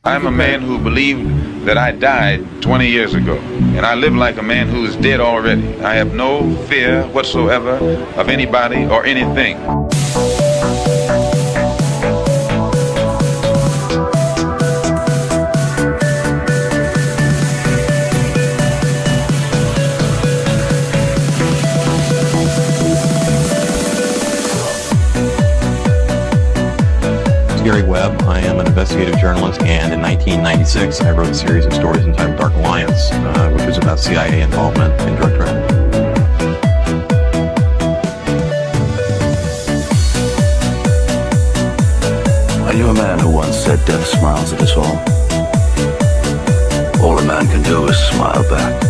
I'm a man who believed that I died 20 years ago, and I live like a man who is dead already. I have no fear whatsoever of anybody or anything. Gary Webb. I am an investigative journalist, and in 1996 I wrote a series of stories entitled Dark Alliance, which was about CIA involvement in drug trafficking. I knew a man who once said death smiles at us all. All a man can do is smile back.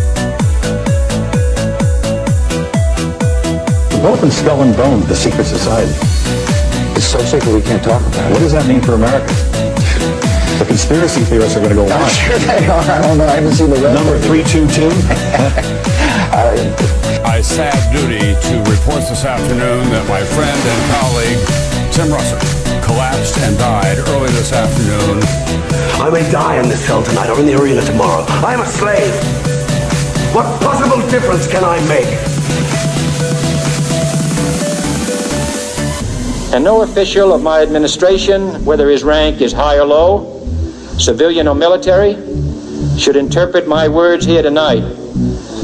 We're both in skull and bone, the secret society. It's so secret we can't talk about it. What does that mean for America? The conspiracy theorists are going to go on. I'm sure they are. I don't know. I haven't seen the rest. Number 322. I sad duty to report this afternoon that my friend and colleague, Tim Russert, collapsed and died early this afternoon. I may die in this cell tonight or in the arena tomorrow. I'm a slave. What possible difference can I make? And no official of my administration, whether his rank is high or low, civilian or military, should interpret my words here tonight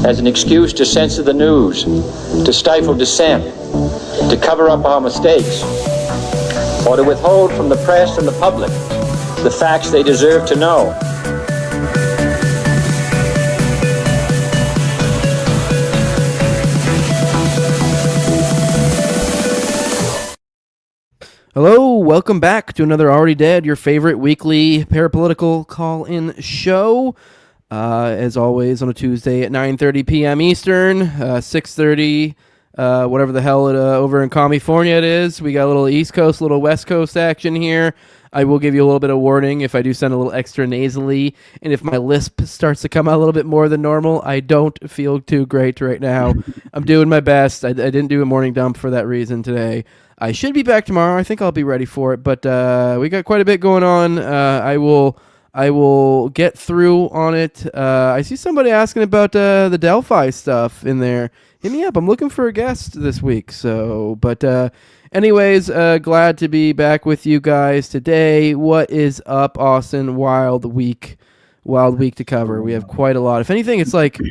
as an excuse to censor the news, to stifle dissent, to cover up our mistakes, or to withhold from the press and the public the facts they deserve to know. Hello, welcome back to another Already Dead, your favorite weekly parapolitical call-in show. As always, on a Tuesday at 9:30 p.m. Eastern, 6:30, whatever the hell over in California it is. We got a little East Coast, a little West Coast action here. I will give you a little bit of warning if I do sound a little extra nasally, and if my lisp starts to come out a little bit more than normal. I don't feel too great right now. I'm doing my best. I didn't do a morning dump for that reason today. I should be back tomorrow. I think I'll be ready for it, but we got quite a bit going on. I will get through on it. I see somebody asking about the Delphi stuff in there. Hit me up. I'm looking for a guest this week. So, but anyways, glad to be back with you guys today. What is up, Austin? Wild week to cover. We have quite a lot. If anything, it's like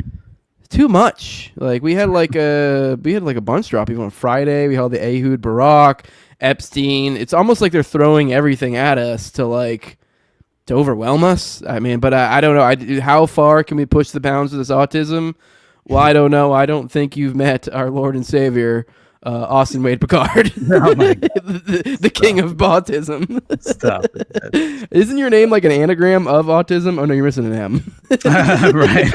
too much. Like we had like a bunch drop even on Friday. We had the Ehud Barak, Epstein. It's almost like they're throwing everything at us to overwhelm us. I mean, but I don't know. How far can we push the bounds of this autism? Well, I don't know. I don't think you've met our Lord and Savior, Austin Wade Picard, oh my God. the king of autism. Stop it. Isn't your name like an anagram of autism? Oh no, you're missing an M. Right.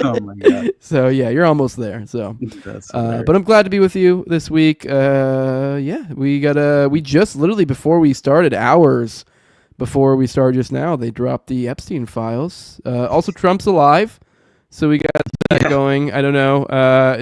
Oh my God. So yeah, you're almost there. So, That's but I'm glad to be with you this week. Yeah, we just literally before we started, hours before we started just now, they dropped the Epstein files. Also, Trump's alive, so we got that going. I don't know.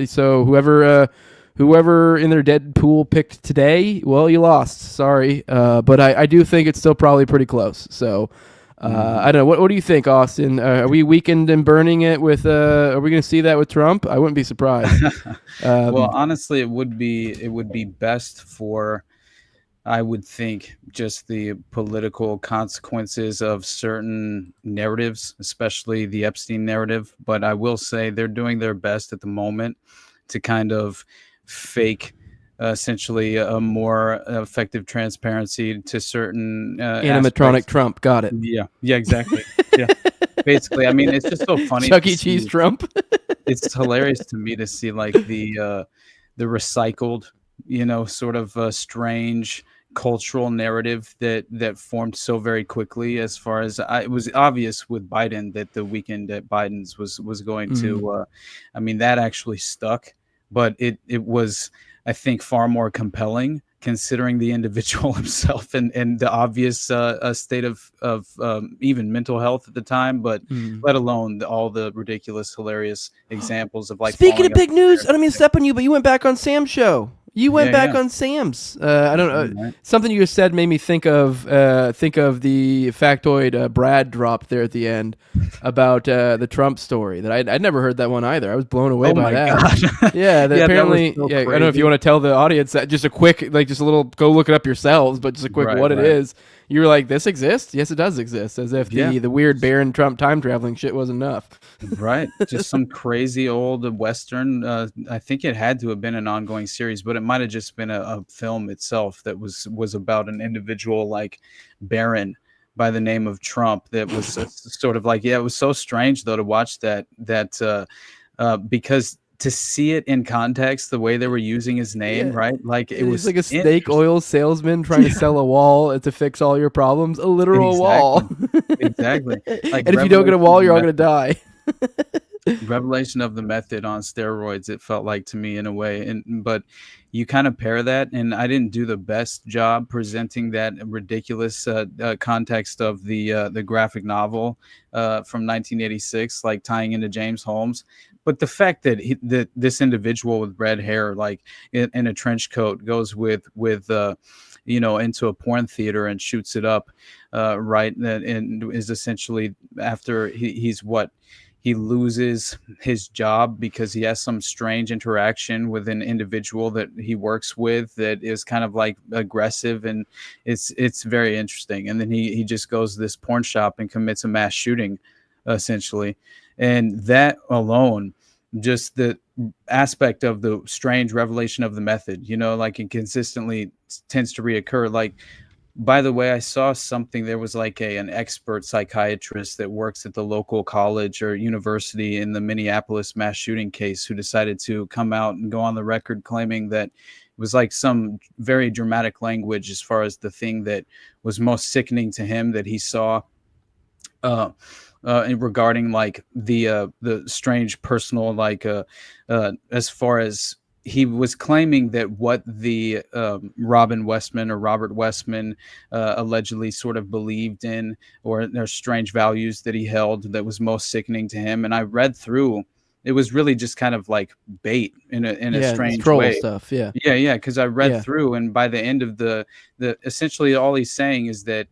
So whoever in their dead pool picked today, well, you lost. Sorry. But I do think it's still probably pretty close. So I don't know. What do you think, Austin? Are we weakened and burning it with are we going to see that with Trump? I wouldn't be surprised. Well, honestly, it would be best for, I would think, just the political consequences of certain narratives, especially the Epstein narrative. But I will say they're doing their best at the moment to kind of fake essentially a more effective transparency to certain animatronic aspects. Trump. Got it. Yeah, exactly. Yeah, basically. I mean, it's just so funny. Chuck E. Cheese Trump. It's hilarious to me to see like the recycled, sort of strange cultural narrative that formed so very quickly. As far as it was obvious with Biden that the weekend at Biden's was going to, I mean, that actually stuck. But it was, I think, far more compelling considering the individual himself and the obvious state of even mental health at the time, but let alone all the ridiculous, hilarious examples of like. Speaking of big news, I don't mean to step on you, but you went back on Sam's show. You went back yeah. on Sam's. I don't know. Right. Something you said made me think of the factoid Brad dropped there at the end about the Trump story. That I'd never heard that one either. I was blown away by that. God. Yeah, that Yeah, that apparently. was so I don't know if you crazy. want to tell the audience that just a quick, just a little, go look it up yourselves. But just a quick, Right, what it right. is. You were like, this exists? Yes, it does exist. As if Yeah. the weird Barron Trump time traveling shit was enough. Right. Just some crazy old Western. I think it had to have been an ongoing series, but it might have just been a film itself that was about an individual like Baron by the name of Trump that was sort of like, it was so strange though to watch that because to see it in context, the way they were using his name, Yeah. right? Like it was like a snake oil salesman trying to sell a wall to fix all your problems. A literal wall. Exactly. Like, and if you don't get a wall, you're all going to die. Revelation of the method on steroids, it felt like to me in a way. But you kind of pair that, and I didn't do the best job presenting that ridiculous context of the graphic novel from 1986, like tying into James Holmes. But the fact that that this individual with red hair, like in a trench coat, goes with into a porn theater and shoots it up, right, and is essentially after he loses his job because he has some strange interaction with an individual that he works with that is kind of like aggressive, and it's very interesting. And then he just goes to this porn shop and commits a mass shooting, essentially. And that alone, just the aspect of the strange revelation of the method, like it consistently tends to reoccur. Like, by the way, I saw something. There was like an expert psychiatrist that works at the local college or university in the Minneapolis mass shooting case who decided to come out and go on the record claiming that it was like some very dramatic language as far as the thing that was most sickening to him that he saw regarding like the strange personal, like as far as he was claiming that what the Robert Westman allegedly sort of believed in, or their strange values that he held, that was most sickening to him. And I read through, it was really just kind of like bait in a strange troll way. Stuff, yeah. Because I read through, and by the end of the essentially all he's saying is that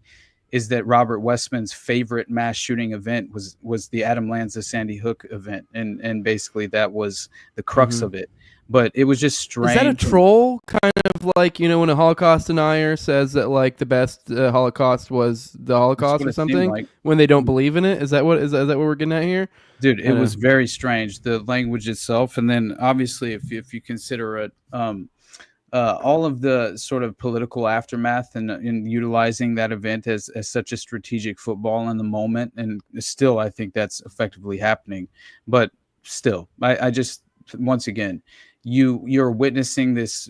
Robert Westman's favorite mass shooting event was the Adam Lanza Sandy Hook event, and basically that was the crux of it. But it was just strange. Is that a troll? Kind of like, when a Holocaust denier says that like the best Holocaust was the Holocaust or something, like, when they don't believe in it? Is that what we're getting at here? Dude, it was very strange, the language itself. And then obviously if you consider it, all of the sort of political aftermath and utilizing that event as such a strategic football in the moment. And still, I think that's effectively happening. But still, I just, once again, you're witnessing these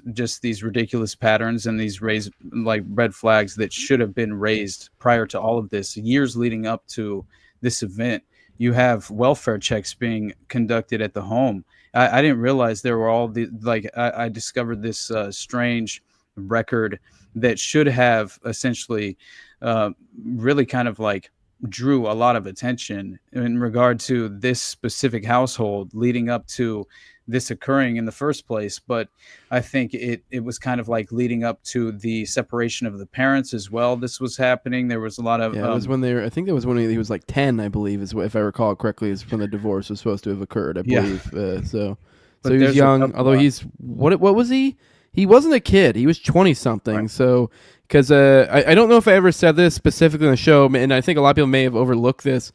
ridiculous patterns and these raised like red flags that should have been raised prior to all of this, years leading up to this event. You have welfare checks being conducted at the home. I didn't realize there were all the, like, I discovered this strange record that should have essentially really kind of like drew a lot of attention in regard to this specific household leading up to this occurring in the first place. But I think it was kind of like leading up to the separation of the parents as well. This was happening. There was a lot of it was when I think that was when he was like 10, I believe, is if I recall correctly, is when the divorce was supposed to have occurred, I believe. So he was young, although he's what was he? He wasn't a kid. He was 20 something. Right. So because I don't know if I ever said this specifically on the show, and I think a lot of people may have overlooked this.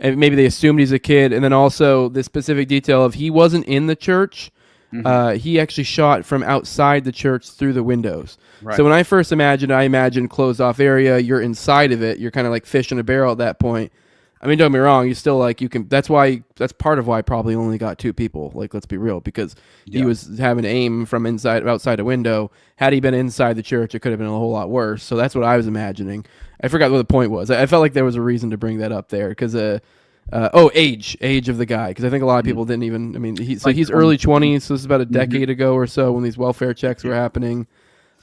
And maybe they assumed he's a kid. And then also the specific detail of he wasn't in the church. Mm-hmm. He actually shot from outside the church through the windows. Right. So when I first imagined closed off area, you're inside of it. You're kind of like fish in a barrel at that point. I mean, don't get me wrong. You still like, you can, that's part of why I probably only got 2 people. Like, let's be real, because he was having aim from outside a window. Had he been inside the church, it could have been a whole lot worse. So that's what I was imagining. I forgot what the point was. I felt like there was a reason to bring that up there because, age of the guy. Because I think a lot of people didn't even, I mean, he's early 20s. So this is about a decade ago or so when these welfare checks were happening.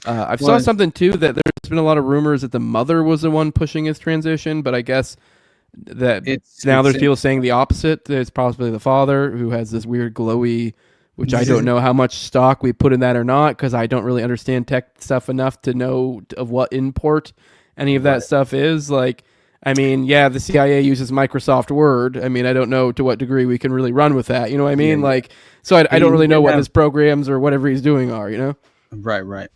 I saw something too that there's been a lot of rumors that the mother was the one pushing his transition, but I guess there's people saying the opposite. It's possibly the father who has this weird glowy which I don't know how much stock we put in that or not, because I don't really understand tech stuff enough to know of what import any of that stuff is. Like, I mean, yeah, the CIA uses Microsoft Word. I mean, I don't know to what degree we can really run with that. You know what I mean? Like, so I don't really know what his programs or whatever he's doing are, you know? Right.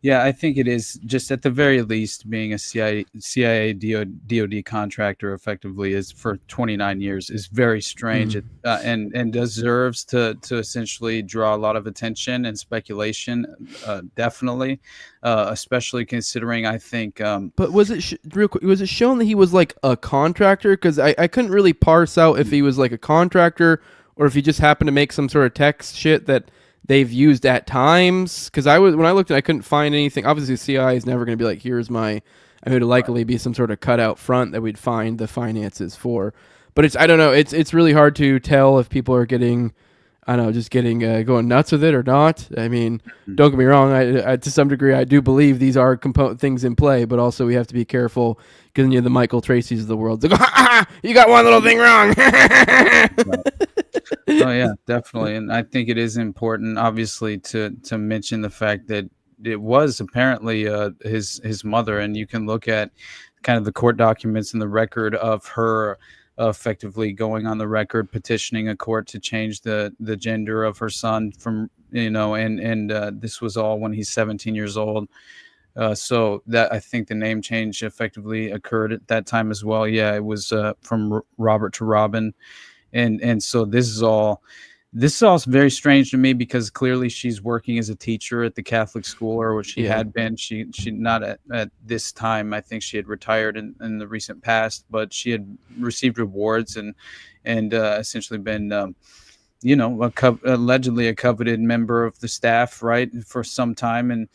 Yeah, I think it is just at the very least being a CIA DOD contractor effectively is for 29 years is very strange and deserves to essentially draw a lot of attention and speculation, definitely, especially considering I think. But was it real quick? Was it shown that he was like a contractor? Because I couldn't really parse out if he was like a contractor or if he just happened to make some sort of tech shit that they've used at times. Because when I looked at it, I couldn't find anything. Obviously, CIA is never going to be like, here's my. I mean, it would likely be some sort of cutout front that we'd find the finances for. But I don't know. It's really hard to tell if people are getting, I don't know, just getting going nuts with it or not. I mean, don't get me wrong. I to some degree, I do believe these are things in play, but also we have to be careful because the Michael Tracy's of the world. They go, you got one little thing wrong. Oh yeah, definitely, and I think it is important, obviously, to mention the fact that it was apparently his mother, and you can look at kind of the court documents and the record of her effectively going on the record petitioning a court to change the gender of her son from and this was all when he's 17 years old. So that I think the name change effectively occurred at that time as well. Yeah, it was from Robert to Robin. And so this is all very strange to me because clearly she's working as a teacher at the Catholic school, or what she had been. She not at this time. I think she had retired in the recent past, but she had received rewards and essentially been allegedly a coveted member of the staff, right, for some time.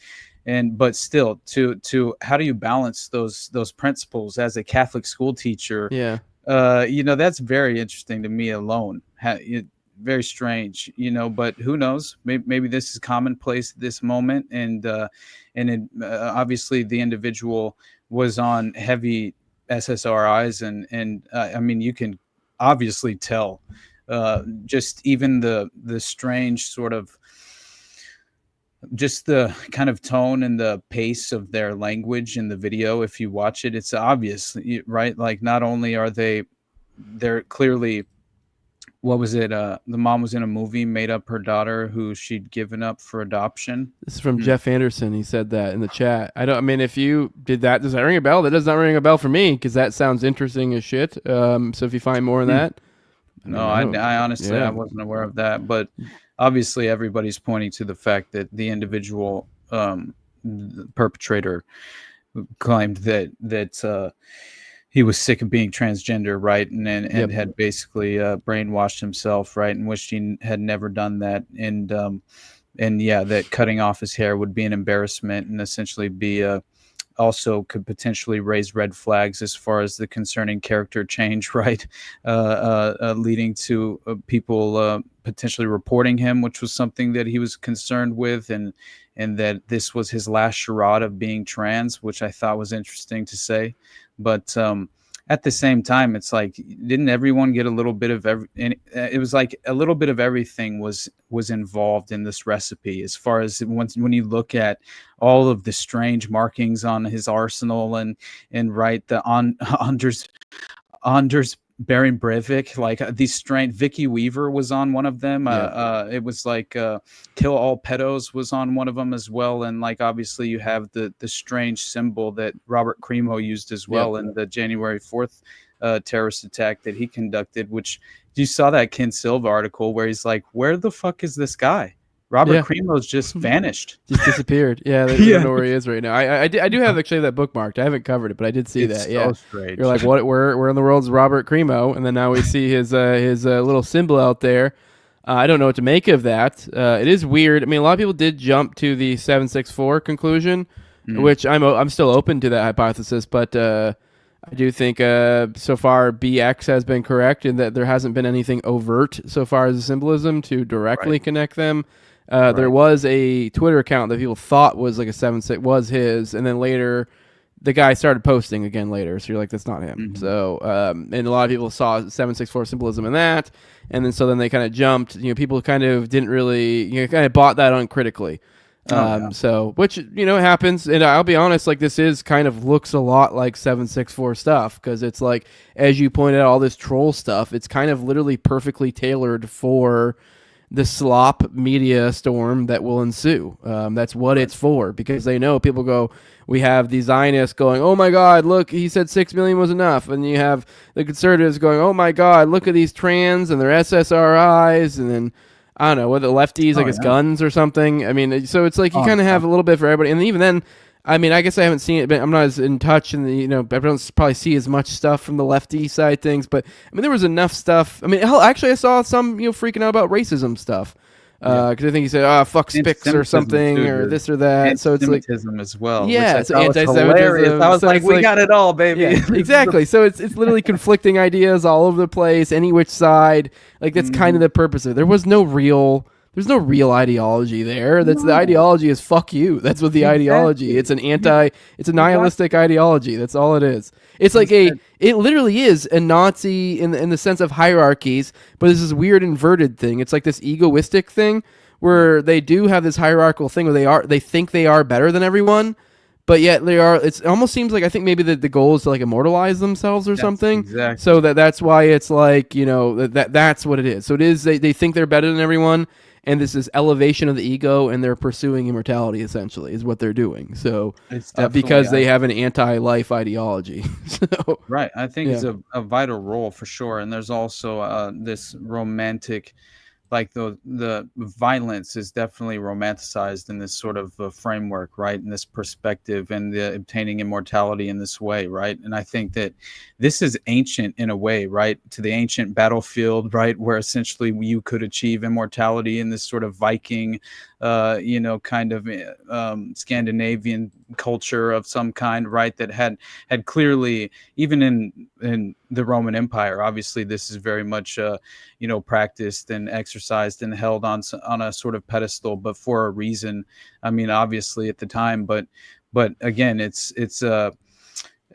But still, to how do you balance those principles as a Catholic school teacher? Yeah. That's very interesting to me alone. Very strange, but who knows? Maybe this is commonplace at this moment. And obviously the individual was on heavy SSRIs. And I mean, you can obviously tell just even the strange sort of just the kind of tone and the pace of their language in the video. If you watch it, it's obvious, right? Like not only are they're clearly, what was it? The mom was in a movie, made up her daughter who she'd given up for adoption. This is from Jeff Anderson. He said that in the chat. I mean, if you did that, does that ring a bell? That does not ring a bell for me because that sounds interesting as shit. So if you find more of that. I honestly, I wasn't aware of that, but obviously everybody's pointing to the fact that the individual perpetrator claimed that he was sick of being transgender, right? And had basically brainwashed himself, right? And wished he had never done that. And that cutting off his hair would be an embarrassment and essentially be also could potentially raise red flags as far as the concerning character change, right? Leading to people potentially reporting him, which was something that he was concerned with, and that this was his last charade of being trans, which I thought was interesting to say. But at the same time, it's like, didn't everyone get a little bit of it was like a little bit of everything was involved in this recipe, as far as when you look at all of the strange markings on his arsenal and right, the Anders Behring Breivik, like these strange. Vicky Weaver was on one of them. It was like Kill All Pedos was on one of them as well. And like obviously you have the strange symbol that Robert Crimo used as well in the January 4th terrorist attack that he conducted. Which you saw that Ken Silva article where he's like, "Where the fuck is this guy? Robert Crimo's just vanished, just disappeared." Yeah, they don't know where he is right now. I do have actually that bookmarked. I haven't covered it, but I did see that. Yeah, strange. You're like, what? Where in the world is Robert Crimo? And then now we see his little symbol out there. I don't know what to make of that. It is weird. I mean, a lot of people did jump to the 764 conclusion, which I'm still open to that hypothesis, but I do think so far BX has been correct in that there hasn't been anything overt so far as the symbolism to directly connect them. There was a Twitter account that people thought was like a 7.6 was his, and then later the guy started posting again later, so you're like, that's not him. So, and a lot of people saw 764 symbolism in that, and then so then they kind of jumped. You know, people kind of didn't really, you know, kind of bought that uncritically. So, which, you know, happens, and I'll be honest, like, this is kind of looks a lot like 764 stuff, because it's like, as you pointed out, all this troll stuff, it's kind of literally perfectly tailored for the slop media storm that will ensue. That's what it's for, because they know people go, we have the Zionists going, oh my God, look, he said 6 million was enough. And you have the conservatives going, oh my God, look at these trans and their SSRIs. And then, I don't know, whether lefties, like it's guns or something. I mean, so it's like you kind of have a little bit for everybody. And even then, I mean, I guess I haven't seen it, but I'm not as in touch, and you know, I don't probably see as much stuff from the lefty side things. But I mean, there was enough stuff. I mean, hell, actually, I saw some, you know, freaking out about racism stuff, because I think he said, "Ah, fuck Spix" or something, or this or that. So it's like anti-Semitism as well. Yeah, it's anti-Semitism. I was like, we got it all, baby. Yeah, exactly. So it's literally conflicting ideas all over the place, any which side. Like that's kind of the purpose of it. There's no real ideology there. The ideology is fuck you. That's what the ideology. It's it's a nihilistic ideology. That's all it is. It's like it literally is a Nazi in the sense of hierarchies, but it's this weird inverted thing. It's like this egoistic thing where they do have this hierarchical thing where they think they are better than everyone, but yet they are. It almost seems like, I think maybe the goal is to like immortalize themselves or something. Exactly. So that's why it's like, you know, that's what it is. So it is they think they're better than everyone. And this is elevation of the ego, and they're pursuing immortality, essentially, is what they're doing. So, because they have an anti-life ideology. So, right. I think it's a vital role for sure. And there's also this romantic, like the violence is definitely romanticized in this sort of framework, right? In this perspective, and the obtaining immortality in this way, right? And I think that this is ancient in a way, right? To the ancient battlefield, right? Where essentially you could achieve immortality in this sort of Viking, you know, kind of Scandinavian culture of some kind, right? That had clearly, even in the Roman Empire, obviously this is very much, you know, practiced and exercised and held on a sort of pedestal, but for a reason. I mean, obviously at the time, but again, it's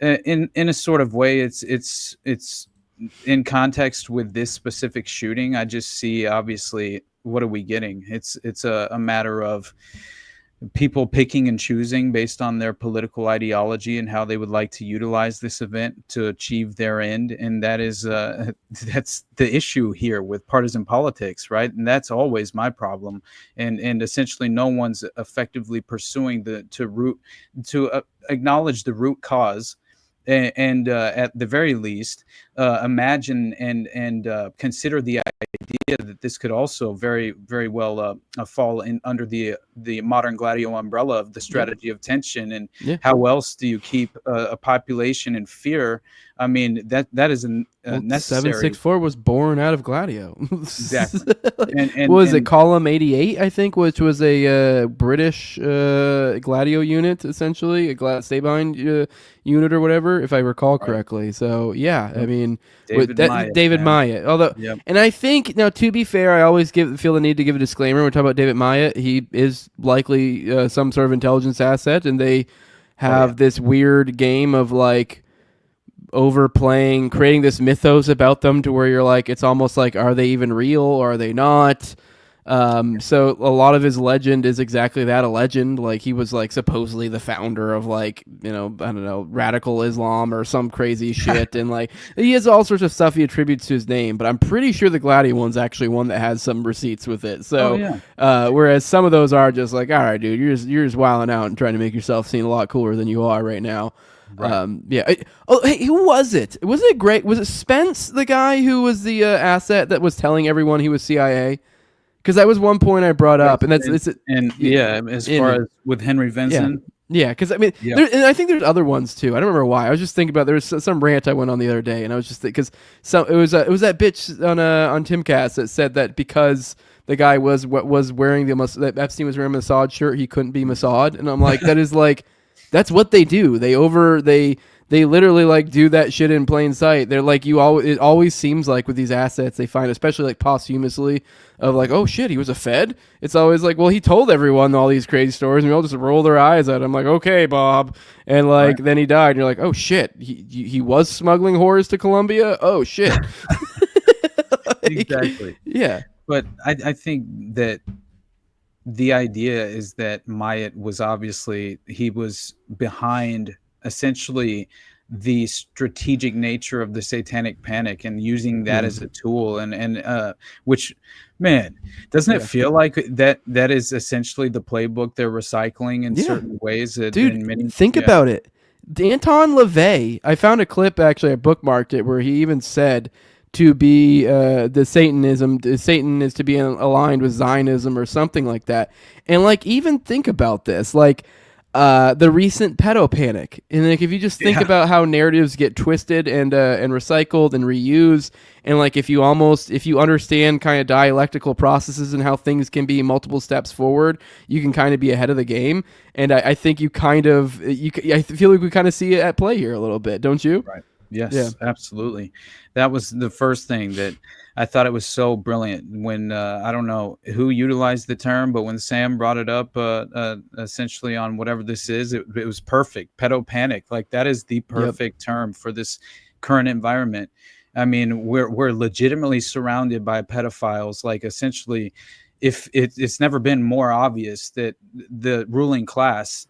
in a sort of way, it's in context with this specific shooting. I just see, obviously, what are we getting? It's a matter of people picking and choosing based on their political ideology and how they would like to utilize this event to achieve their end. And that is that's the issue here with partisan politics, right? And that's always my problem. And essentially no one's effectively pursuing to acknowledge the root cause. And at the very least, imagine and consider the idea that this could also very, very well fall in under the modern Gladio umbrella of the strategy of tension. And how else do you keep a population in fear? I mean, that is necessary. 764 was born out of Gladio. Exactly. What was it, Column 88, I think, which was a British Gladio unit, essentially, a Sabine unit or whatever, if I recall correctly. So, yeah, I mean, David Myatt. Although, and I think, now, to be fair, I always feel the need to give a disclaimer when we talk about David Myatt. He is likely some sort of intelligence asset, and they have this weird game of, like, overplaying, creating this mythos about them to where you're like, it's almost like, are they even real or are they not? So a lot of his legend is exactly that, a legend. Like, he was like supposedly the founder of, like, you know, I don't know, radical Islam or some crazy shit. And like, he has all sorts of stuff he attributes to his name, but I'm pretty sure the Gladio one's actually one that has some receipts with it. So, whereas some of those are just like, all right, dude, you're just wilding out and trying to make yourself seem a lot cooler than you are right now. Right. Hey, who was it? Wasn't it great? Was it Spence, the guy who was the asset that was telling everyone he was CIA? Because that was one point I brought up, and that's as far as with Henry Vinson. Yeah, because I mean, and I think there's other ones too. I don't remember why. I was just thinking about, there was some rant I went on the other day, and I was just because it was that bitch on Timcast that said that because the guy was wearing that Epstein was wearing a Mossad shirt, he couldn't be Mossad, and I'm like, that is like. That's what they do. They they literally like do that shit in plain sight. They're like it always seems like with these assets they find, especially like posthumously, of like, oh shit, he was a Fed. It's always like, well, he told everyone all these crazy stories, and we all just roll their eyes at him like, okay, Bob, and like then he died, and you're like, oh shit, he was smuggling whores to Colombia. Oh shit. Exactly. Yeah. But I think that the idea is that Myatt was obviously, he was behind essentially the strategic nature of the satanic panic and using that as a tool, and which, man, doesn't it feel like that is essentially the playbook they're recycling in certain ways? Dude, think about it. Anton LaVey, I found a clip, actually I bookmarked it, where he even said to be Satan is to be aligned with Zionism or something like that. And like, even think about this, like the recent pedo panic, and like if you just think about how narratives get twisted and recycled and reused, and like if you understand kind of dialectical processes and how things can be multiple steps forward, you can kind of be ahead of the game. And I think I feel like we kind of see it at play here a little bit, don't you? Right. Yes, absolutely. That was the first thing that I thought it was so brilliant when I don't know who utilized the term, but when Sam brought it up, essentially on whatever this is, it was perfect. Pedo panic, like that is the perfect term for this current environment. I mean, we're legitimately surrounded by pedophiles. Like essentially, if it's never been more obvious that the ruling class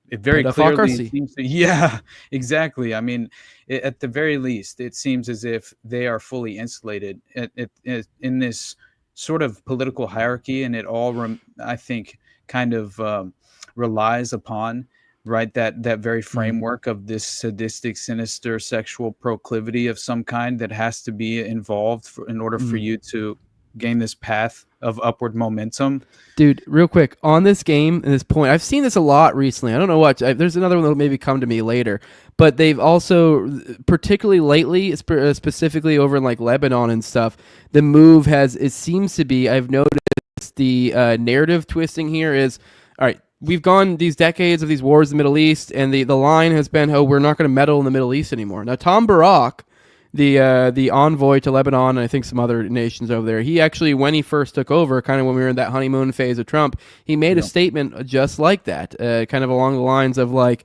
it very clearly seems to, exactly. I mean, at the very least, it seems as if they are fully insulated in this sort of political hierarchy, and it all, I think, kind of relies upon that very framework of this sadistic, sinister sexual proclivity of some kind that has to be involved in order for you to gain this path of upward momentum. Dude, real quick on this game and this point, I've seen this a lot recently. I don't know what. There's another one that'll maybe come to me later, but they've also, particularly lately, specifically over in like Lebanon and stuff, the move it seems to be, I've noticed the narrative twisting here is, all right, we've gone these decades of these wars in the Middle East, and the line has been, oh, we're not going to meddle in the Middle East anymore. Now, Tom Barak, the envoy to Lebanon, and I think some other nations over there, he actually, when he first took over, kind of when we were in that honeymoon phase of Trump, he made a statement just like that, kind of along the lines of like,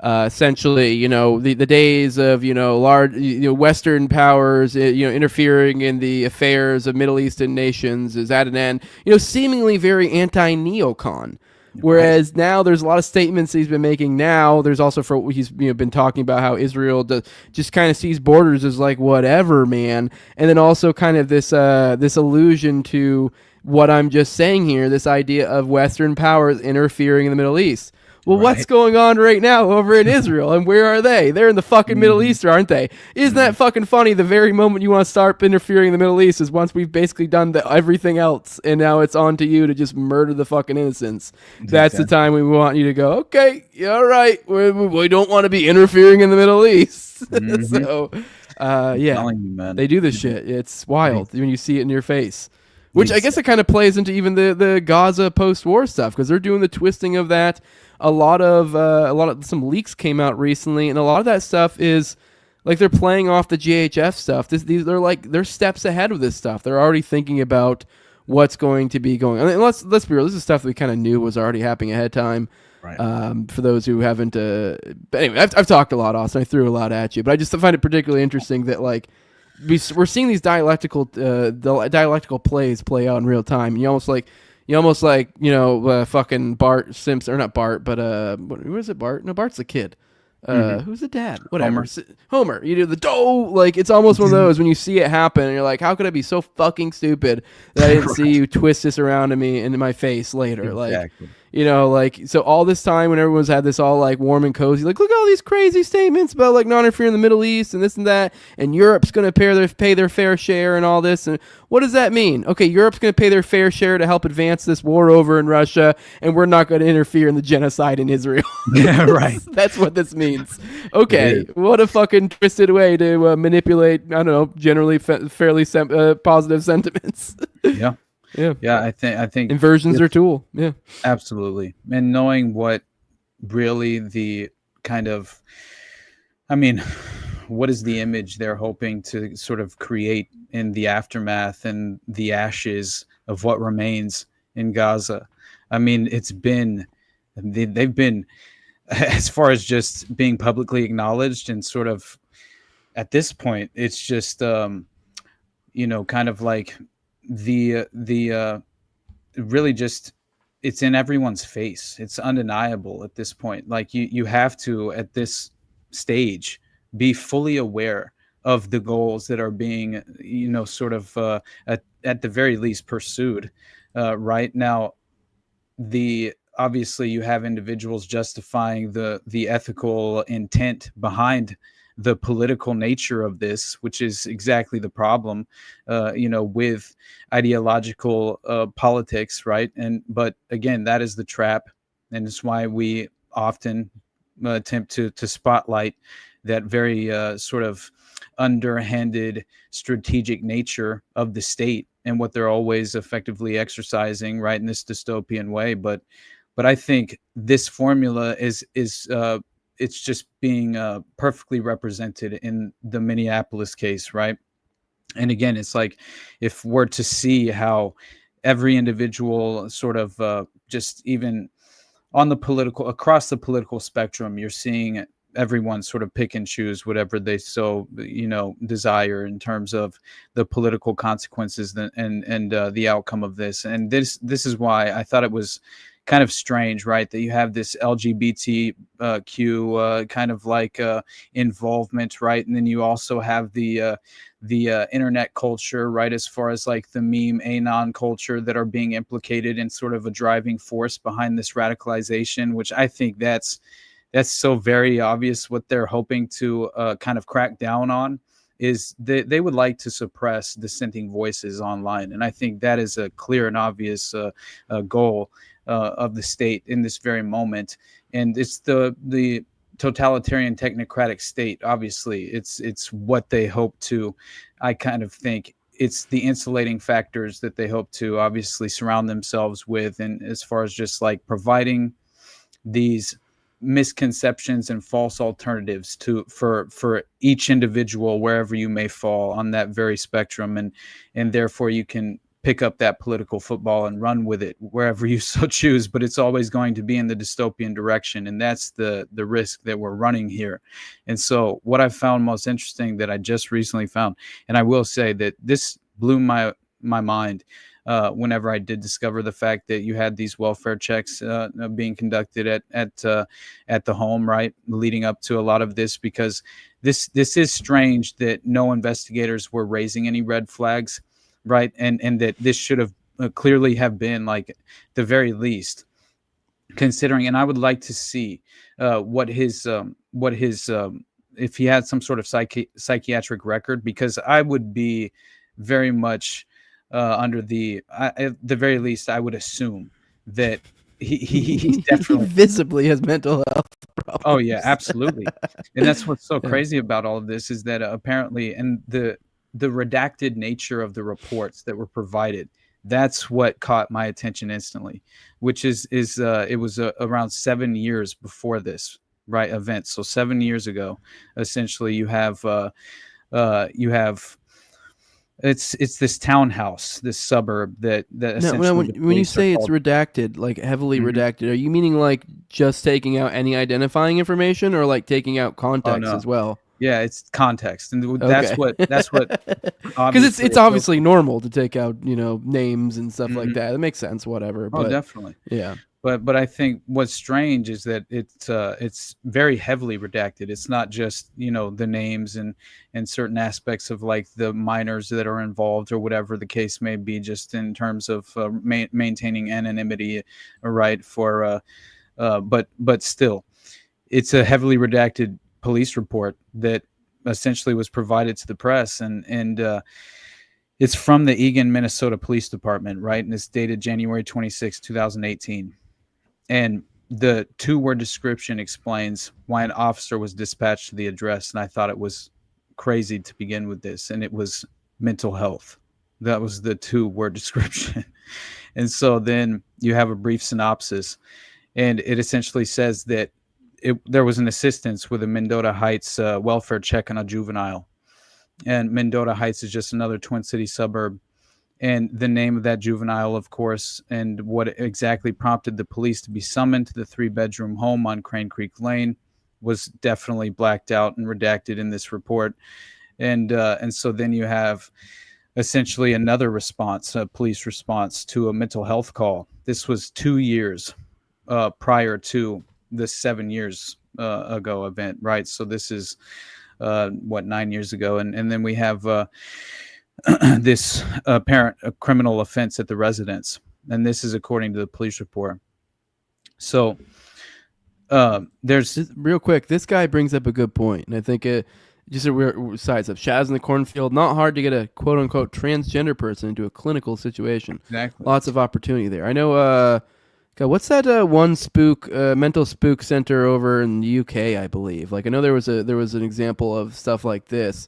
essentially, the days of, large, Western powers, interfering in the affairs of Middle Eastern nations is at an end, seemingly very anti-neocon. Whereas now there's a lot of statements he's been making now. There's also he's been talking about how Israel just kind of sees borders as like whatever, man. And then also kind of this allusion to what I'm just saying here, this idea of Western powers interfering in the Middle East. Well, what's going on right now over in Israel, and where are they? They're in the fucking Middle East, aren't they? Isn't that fucking funny? The very moment you want to start interfering in the Middle East is once we've basically done everything else, and now it's on to you to just murder the fucking innocents. That's the time we want you to go, okay, all right, we don't want to be interfering in the Middle East. So, they do this shit. It's wild when you see it in your face. Which I guess it kind of plays into even the Gaza post-war stuff, because they're doing the twisting of that. A lot of some leaks came out recently, and a lot of that stuff is like they're playing off the GHF stuff. They're steps ahead of this stuff. They're already thinking about what's going to be going on. I mean, let's be real. This is stuff that we kind of knew was already happening ahead of time. Right. For those who haven't, but anyway, I've talked a lot, Austin. I threw a lot at you, but I just find it particularly interesting that like we're seeing these dialectical plays play out in real time. You almost like fucking Bart Simpson, or not Bart, but who is it? Bart? No, Bart's the kid. Who's the dad? Whatever. Homer. You do the dough. Like, it's almost one of those when you see it happen and you're like, how could I be so fucking stupid that I didn't see you twist this around to me into my face later? Exactly. Like, so all this time when everyone's had this all like warm and cozy, like, look at all these crazy statements about like not interfering in the Middle East and this and that, and Europe's going to pay their fair share and all this. And what does that mean? Okay, Europe's going to pay their fair share to help advance this war over in Russia, and we're not going to interfere in the genocide in Israel. Yeah, right. That's what this means. Okay, what a fucking twisted way to manipulate, I don't know, generally fairly positive sentiments. Yeah. Yeah. I think inversion's their tool. Yeah, absolutely. And knowing what really the kind of, I mean, what is the image they're hoping to sort of create in the aftermath and the ashes of what remains in Gaza? I mean, they've been, as far as just being publicly acknowledged, and sort of at this point, it's just, kind of like really just, it's in everyone's face. It's undeniable at this point. Like you have to, at this stage, be fully aware of the goals that are being, sort of at the very least pursued. Right now, obviously you have individuals justifying the ethical intent behind the political nature of this, which is exactly the problem, with ideological politics, right? But again, that is the trap, and it's why we often attempt to spotlight that very sort of underhanded strategic nature of the state and what they're always effectively exercising, right, in this dystopian way. But I think this formula is it's just being perfectly represented in the Minneapolis case, right? And again, it's like, if we're to see how every individual sort of just even across the political spectrum, you're seeing everyone sort of pick and choose whatever they so desire in terms of the political consequences and the outcome of this. And this is why I thought it was kind of strange, right, that you have this LGBTQ kind of like involvement, right, and then you also have the internet culture, right, as far as like the meme anon culture that are being implicated in sort of a driving force behind this radicalization, which I think that's so very obvious. What they're hoping to kind of crack down on is they would like to suppress dissenting voices online, and I think that is a clear and obvious goal of the state in this very moment. And it's the totalitarian technocratic state. Obviously, it's what they hope to. I kind of think it's the insulating factors that they hope to obviously surround themselves with, and as far as just like providing these misconceptions and false alternatives for each individual wherever you may fall on that very spectrum, and therefore you can pick up that political football and run with it wherever you so choose, but it's always going to be in the dystopian direction, and that's the risk that we're running here. And so what I found most interesting that I just recently found, and I will say that this blew my mind whenever I did discover the fact that you had these welfare checks being conducted at the home, right, leading up to a lot of this, because this is strange that no investigators were raising any red flags, right, and that this should have clearly have been, like, the very least considering. And I would like to see what his if he had some sort of psychiatric record, because I would be very much under at the very least, I would assume that he definitely visibly has mental health problems. Oh yeah, absolutely. And that's what's so crazy about all of this, is that apparently, and the redacted nature of the reports that were provided, that's what caught my attention instantly, which is it was around 7 years before this event. So 7 years ago, essentially, you have it's this townhouse, this suburb that when you say it's redacted, like heavily redacted, are you meaning like just taking out any identifying information, or like taking out context as well? Yeah, it's context, and that's what because it's obviously normal to take out names and stuff like that. It makes sense, whatever. But, definitely, yeah. But I think what's strange is that it's very heavily redacted. It's not just the names and certain aspects of like the minors that are involved or whatever the case may be, just in terms of maintaining anonymity, right? But still, it's a heavily redacted police report that essentially was provided to the press, and it's from the Eagan, Minnesota Police Department, right? And it's dated January 26, 2018. And the two-word description explains why an officer was dispatched to the address. And I thought it was crazy to begin with this. And it was mental health. That was the two-word description. And so then you have a brief synopsis. And it essentially says that there was an assistance with a Mendota Heights welfare check on a juvenile. And Mendota Heights is just another Twin Cities suburb. And the name of that juvenile, of course, and what exactly prompted the police to be summoned to the 3-bedroom home on Crane Creek Lane was definitely blacked out and redacted in this report. And so then you have essentially another response, a police response to a mental health call. This was 2 years prior to the 7 years ago event, right? So this is 9 years ago, and then we have this apparent criminal offense at the residence, and this is according to the police report. So there's real quick. This guy brings up a good point, and I think just a weird sides of Shaz in the cornfield. Not hard to get a quote unquote transgender person into a clinical situation. Exactly. Lots of opportunity there. I know. God, what's that one mental spook center over in the UK? I believe. Like I know there was an example of stuff like this.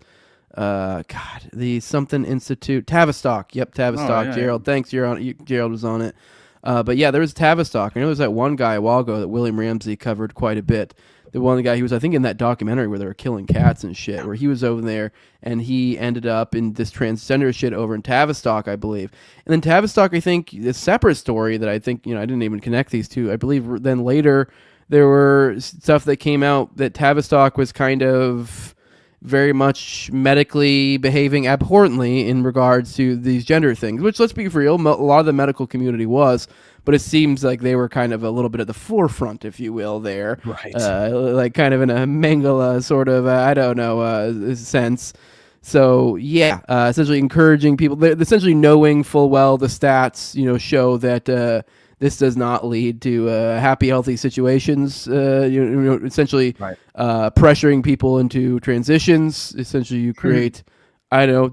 The something institute, Tavistock. Yep, Tavistock. Yeah, Gerald, thanks. Gerald was on it. But yeah, there was Tavistock. I know there was that one guy a while ago that William Ramsey covered quite a bit. The one guy, he was, I think, in that documentary where they were killing cats and shit, where he was over there and he ended up in this transgender shit over in Tavistock, I believe. And then Tavistock, I think, a separate story that I think, I didn't even connect these two. I believe then later there were stuff that came out that Tavistock was kind of very much medically behaving abhorrently in regards to these gender things, which, let's be real, a lot of the medical community was, but it seems like they were kind of a little bit at the forefront, if you will, there. Right. Like kind of in a Mengele sort of, sense. So, yeah, essentially encouraging people, essentially knowing full well the stats, show that this does not lead to happy, healthy situations. Essentially, right. Pressuring people into transitions. Essentially, you create,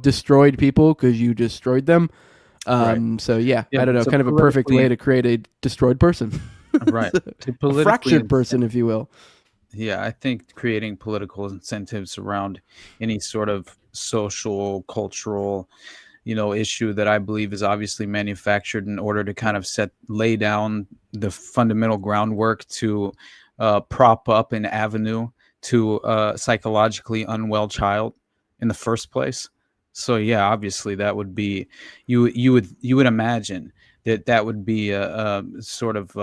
destroyed people because you destroyed them. Right. So yeah, I don't know, so kind of a perfect way to create a destroyed person, right? A fractured person, if you will. Yeah, I think creating political incentives around any sort of social, cultural, issue that I believe is obviously manufactured in order to kind of lay down the fundamental groundwork to prop up an avenue to a psychologically unwell child in the first place. So yeah, obviously that would be you would imagine that would be a sort of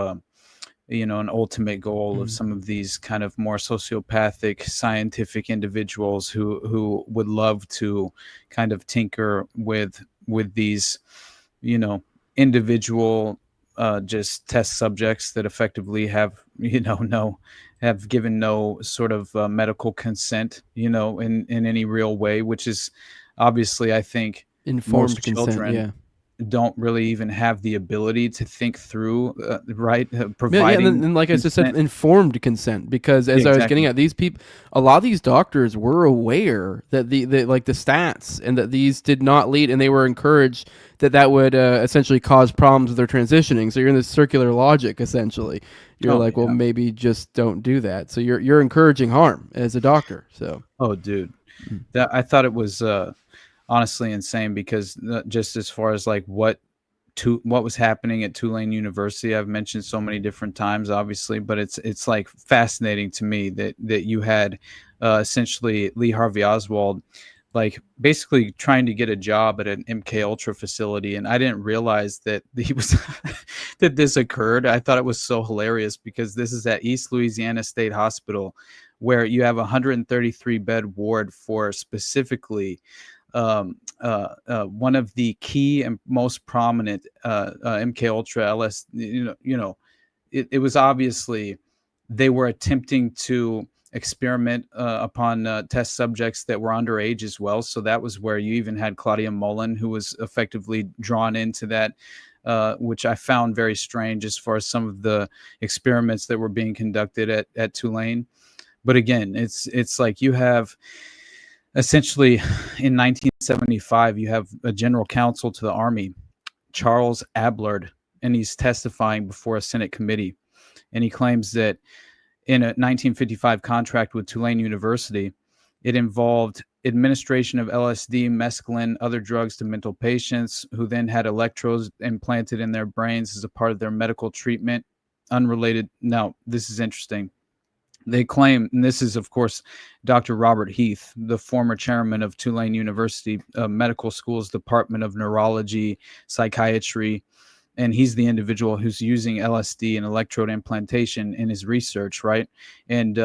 an ultimate goal of some of these kind of more sociopathic scientific individuals who would love to kind of tinker with these individual just test subjects that effectively have have given no sort of medical consent in any real way, which is obviously, I think, informed most consent, children don't really even have the ability to think through, providing. And like I just said, informed consent, because as I was getting at, these people, a lot of these doctors were aware that the stats and that these did not lead, and they were encouraged that would essentially cause problems with their transitioning. So you're in this circular logic, essentially. You're well, maybe just don't do that. So you're encouraging harm as a doctor. So. Oh, dude. I thought it was honestly insane, because just as far as like what was happening at Tulane University, I've mentioned so many different times, obviously, but it's like fascinating to me that you had essentially Lee Harvey Oswald like basically trying to get a job at an MK Ultra facility, and I didn't realize that he was that this occurred. I thought it was so hilarious, because this is at East Louisiana State Hospital, where you have a 133 bed ward for specifically one of the key and most prominent MK Ultra LS. It was obviously they were attempting to experiment upon test subjects that were underage as well. So that was where you even had Claudia Mullen, who was effectively drawn into that, which I found very strange as far as some of the experiments that were being conducted at Tulane. But again, it's like you have essentially in 1975, you have a general counsel to the Army, Charles Ablard, and he's testifying before a Senate committee. And he claims that in a 1955 contract with Tulane University, it involved administration of LSD, mescaline, other drugs to mental patients who then had electrodes implanted in their brains as a part of their medical treatment. Unrelated. Now, this is interesting. They claim, and this is, of course, Dr. Robert Heath, the former chairman of Tulane University Medical School's Department of Neurology, Psychiatry, and he's the individual who's using LSD and electrode implantation in his research, right? And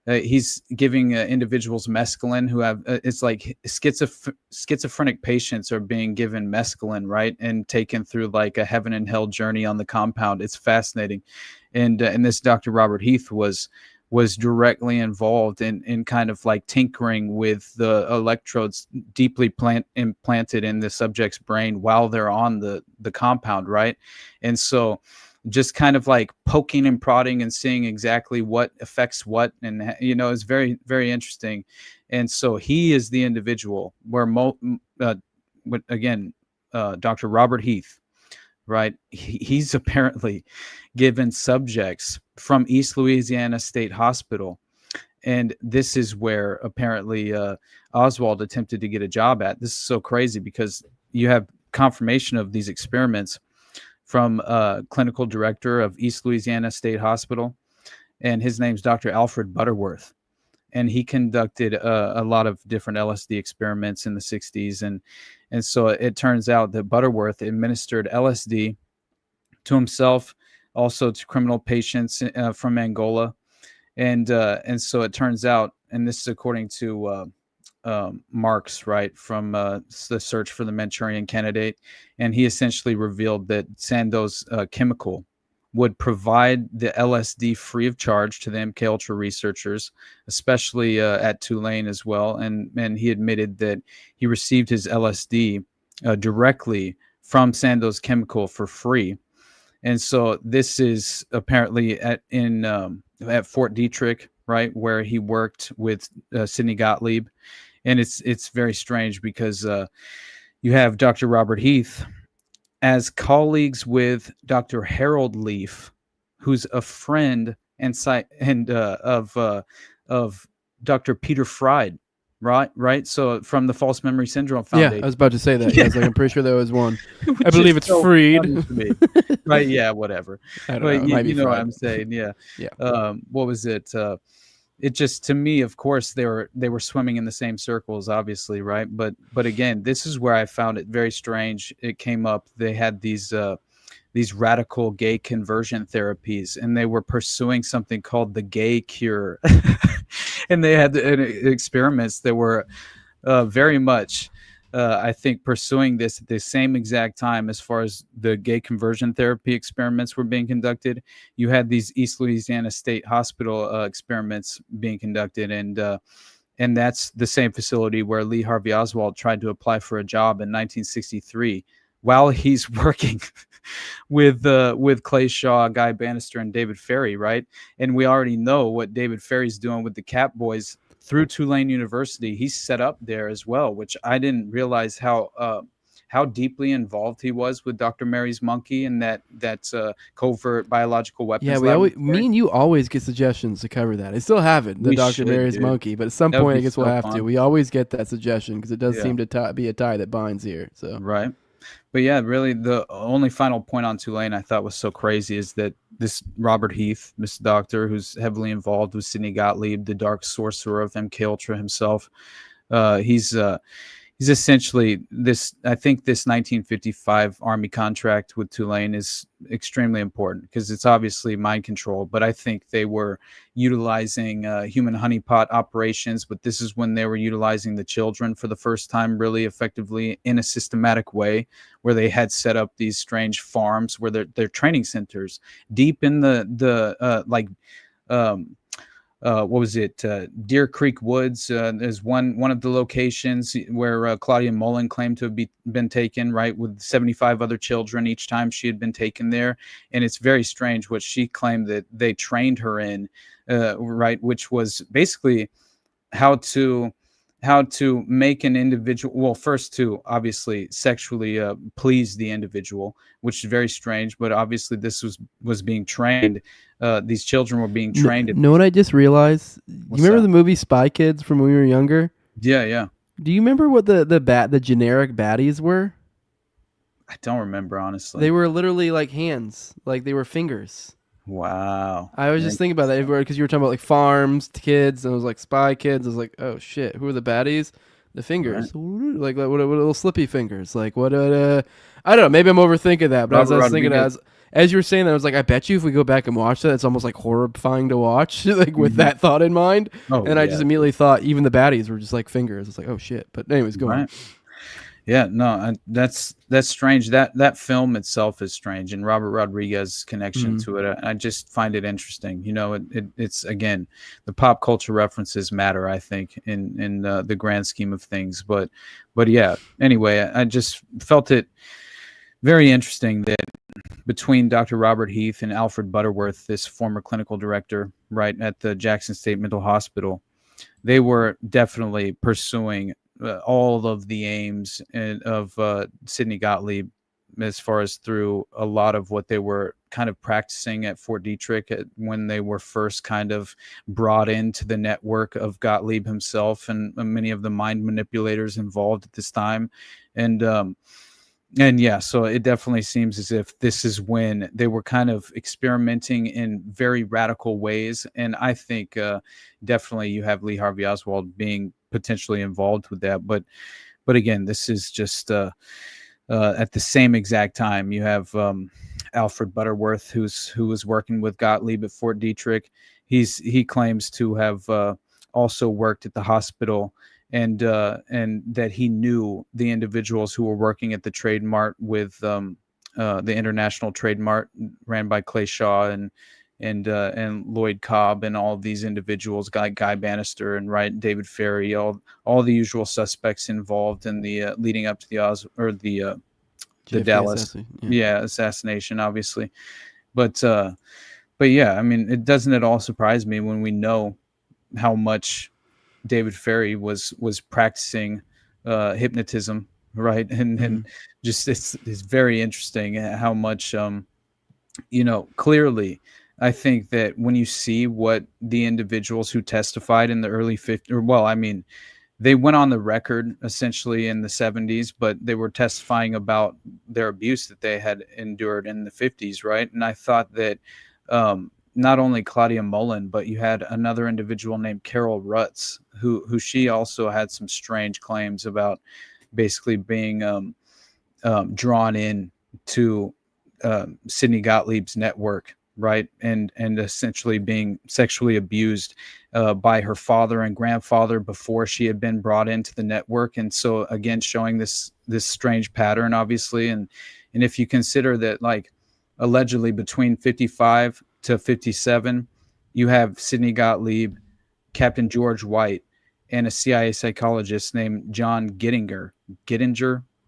he's giving individuals mescaline who have, it's like schizophrenic patients are being given mescaline, right? And taken through like a heaven and hell journey on the compound. It's fascinating. And this Dr. Robert Heath was directly involved in kind of like tinkering with the electrodes deeply implanted in the subject's brain while they're on the compound, right? And so just kind of like poking and prodding and seeing exactly what affects what, and it's very, very interesting. And so he is the individual where Dr. Robert Heath, right? He's apparently given subjects from East Louisiana State Hospital. And this is where apparently Oswald attempted to get a job at. This is so crazy because you have confirmation of these experiments from clinical director of East Louisiana State Hospital. And his name's Dr. Alfred Butterworth. And he conducted a lot of different LSD experiments in the 60s. And so it turns out that Butterworth administered LSD to himself, also to criminal patients from Angola. And so it turns out, and this is according to Marx, right, from the Search for the Manchurian Candidate, and he essentially revealed that Sandoz chemical would provide the LSD free of charge to the MKUltra researchers, especially at Tulane as well. And he admitted that he received his LSD directly from Sandoz Chemical for free. And so this is apparently at Fort Detrick, right, where he worked with Sidney Gottlieb. And it's very strange because you have Dr. Robert Heath as colleagues with Dr. Harold Leaf, who's a friend of Dr. Peter Fried, right? So from the False Memory Syndrome Foundation. Yeah, I was about to say that. Yeah. I'm pretty sure there was one. I believe it's so Freed. Right? Yeah, whatever. I don't know. You know what I'm saying? Yeah. Yeah. What was it? It just, to me, of course, they were swimming in the same circles, obviously, right? But again, this is where I found it very strange. It came up. They had these radical gay conversion therapies, and they were pursuing something called the gay cure, and they had experiments that were very much, I think, pursuing this at the same exact time as far as the gay conversion therapy experiments were being conducted. You had these East Louisiana State Hospital experiments being conducted, and that's the same facility where Lee Harvey Oswald tried to apply for a job in 1963 while he's working with Clay Shaw, Guy Bannister, and David Ferry, right? And we already know what David Ferry's doing with the Cap Boys through Tulane University. He's set up there as well, which I didn't realize how deeply involved he was with Dr. Mary's monkey and that covert biological weapons. Yeah, me and you always get suggestions to cover that. I still haven't, the Dr. Mary's monkey, but at some point I guess we'll have to. We always get that suggestion because it does seem to be a tie that binds here. So right. But yeah, really, the only final point on Tulane I thought was so crazy is that this Robert Heath, this doctor who's heavily involved with Sidney Gottlieb, the dark sorcerer of MKUltra himself, he's essentially this. I think this 1955 Army contract with Tulane is extremely important because it's obviously mind control. But I think they were utilizing human honeypot operations. But this is when they were utilizing the children for the first time, really effectively in a systematic way, where they had set up these strange farms where they're training centers deep in what was it? Deer Creek Woods is one of the locations where Claudia Mullen claimed to have been taken, right, with 75 other children each time she had been taken there. And it's very strange what she claimed that they trained her in, right, which was basically how to make an individual, well, first to obviously sexually please the individual, which is very strange, but obviously this was being trained. These children were being trained. Know what I just realized? You remember the movie Spy Kids from when we were younger? Yeah. Do you remember what the generic baddies were? I don't remember, honestly. They were literally like hands, like they were fingers. Wow. I was just thinking about that everywhere because you were talking about like farms, kids, and it was like spy kids. I was like, oh shit, who are the baddies? The fingers, like what little slippy fingers. Like what? I don't know. Maybe I'm overthinking that, but as I was thinking, as you were saying that, I was like, I bet you if we go back and watch that, it's almost like horrifying to watch, like with that thought in mind. I just immediately thought even the baddies were just like fingers. It's like, oh shit. But anyways, go on. Yeah, no, that's strange. That film itself is strange, and Robert Rodriguez's connection to it, I just find it interesting. You know, it's again, the pop culture references matter, I think, in the grand scheme of things. But yeah. Anyway, I just felt it very interesting that between Dr. Robert Heath and Alfred Butterworth, this former clinical director, right at the Jackson State Mental Hospital, they were definitely pursuing all of the aims of Sidney Gottlieb, as far as through a lot of what they were kind of practicing at Fort Detrick when they were first kind of brought into the network of Gottlieb himself and many of the mind manipulators involved at this time. And yeah, so it definitely seems as if this is when they were kind of experimenting in very radical ways. And I think definitely you have Lee Harvey Oswald being potentially involved with that. But again, this is just at the same exact time you have Alfred Butterworth, who was working with Gottlieb at Fort Detrick. He claims to have also worked at the hospital, and that he knew the individuals who were working at the Trade Mart with the International Trade Mart ran by Clay Shaw and Lloyd Cobb and all of these individuals, Guy Bannister and David Ferry, all the usual suspects involved in the leading up to the Dallas assassination, obviously. But yeah, I mean, it doesn't at all surprise me when we know how much David Ferry was practicing hypnotism, right? And just it's very interesting how much clearly I think that when you see what the individuals who testified in the early 50s, they went on the record essentially in the 70s, but they were testifying about their abuse that they had endured in the 50s, right? And I thought that not only Claudia Mullen, but you had another individual named Carol Rutz, who she also had some strange claims about basically being drawn in to Sidney Gottlieb's network, right? And essentially being sexually abused by her father and grandfather before she had been brought into the network. And so again, showing this strange pattern, obviously. And if you consider that, like, allegedly between 55 to 57, you have Sidney Gottlieb, Captain George White, and a CIA psychologist named John Gittinger,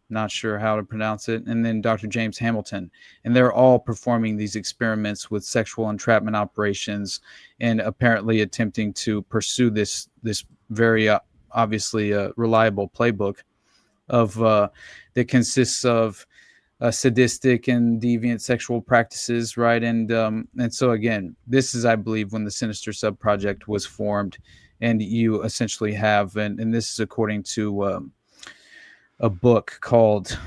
not sure how to pronounce it, and then Dr. James Hamilton. And they're all performing these experiments with sexual entrapment operations and apparently attempting to pursue this very obviously reliable playbook of that consists of sadistic and deviant sexual practices, right? And so again, this is, I believe, when the Sinister Subproject was formed, and you essentially have, and this is according to a book called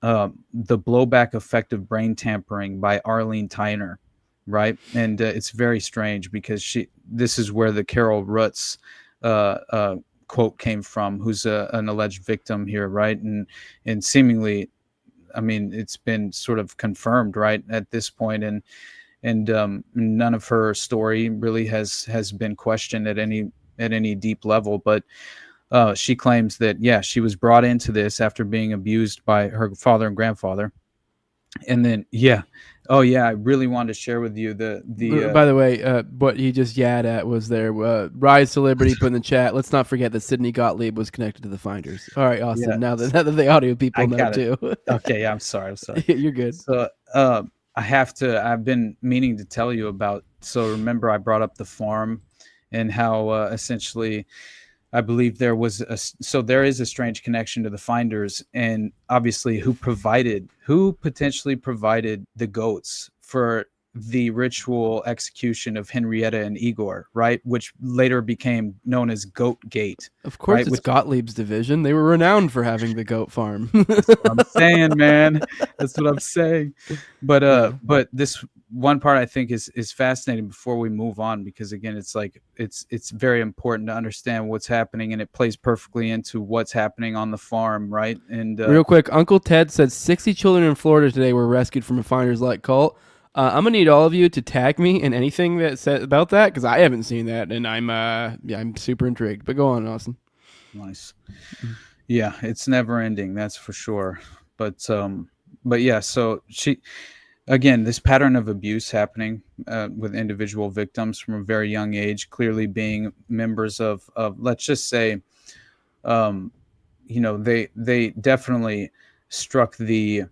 The Blowback Effect of Brain Tampering by Arlene Tyner, right? And it's very strange because this is where the Carol Rutz quote came from, who's an alleged victim here, right? And seemingly, I mean, it's been sort of confirmed, right, at this point, and none of her story really has been questioned at any deep level. But she claims that, yeah, she was brought into this after being abused by her father and grandfather, and then I really wanted to share with you the by the way, what he just at was there. Rise to Liberty put in the chat. Let's not forget that Sidney Gottlieb was connected to the Finders. All right, Austin. Yeah. Now that the audio people know too. Okay, yeah, I'm sorry. You're good. So I've been meaning to tell you about. So remember, I brought up the farm and how essentially, I believe there is a strange connection to the Finders, and obviously who potentially provided the goats for the ritual execution of Henrietta and Igor, right? Which later became known as Goat Gate. Of course, right? it's Gottlieb's division. They were renowned for having the goat farm. That's what I'm saying, man. That's what I'm saying. But this one part I think is fascinating before we move on, because again, it's like it's very important to understand what's happening, and it plays perfectly into what's happening on the farm, right? And real quick, Uncle Ted said 60 children in Florida today were rescued from a Finders Light cult. I'm gonna need all of you to tag me in anything that said about that, because I haven't seen that, and I'm super intrigued. But go on, Austin. Nice. Yeah, it's never ending, that's for sure. But yeah, so again, this pattern of abuse happening with individual victims from a very young age, clearly being members of let's just say, they definitely struck the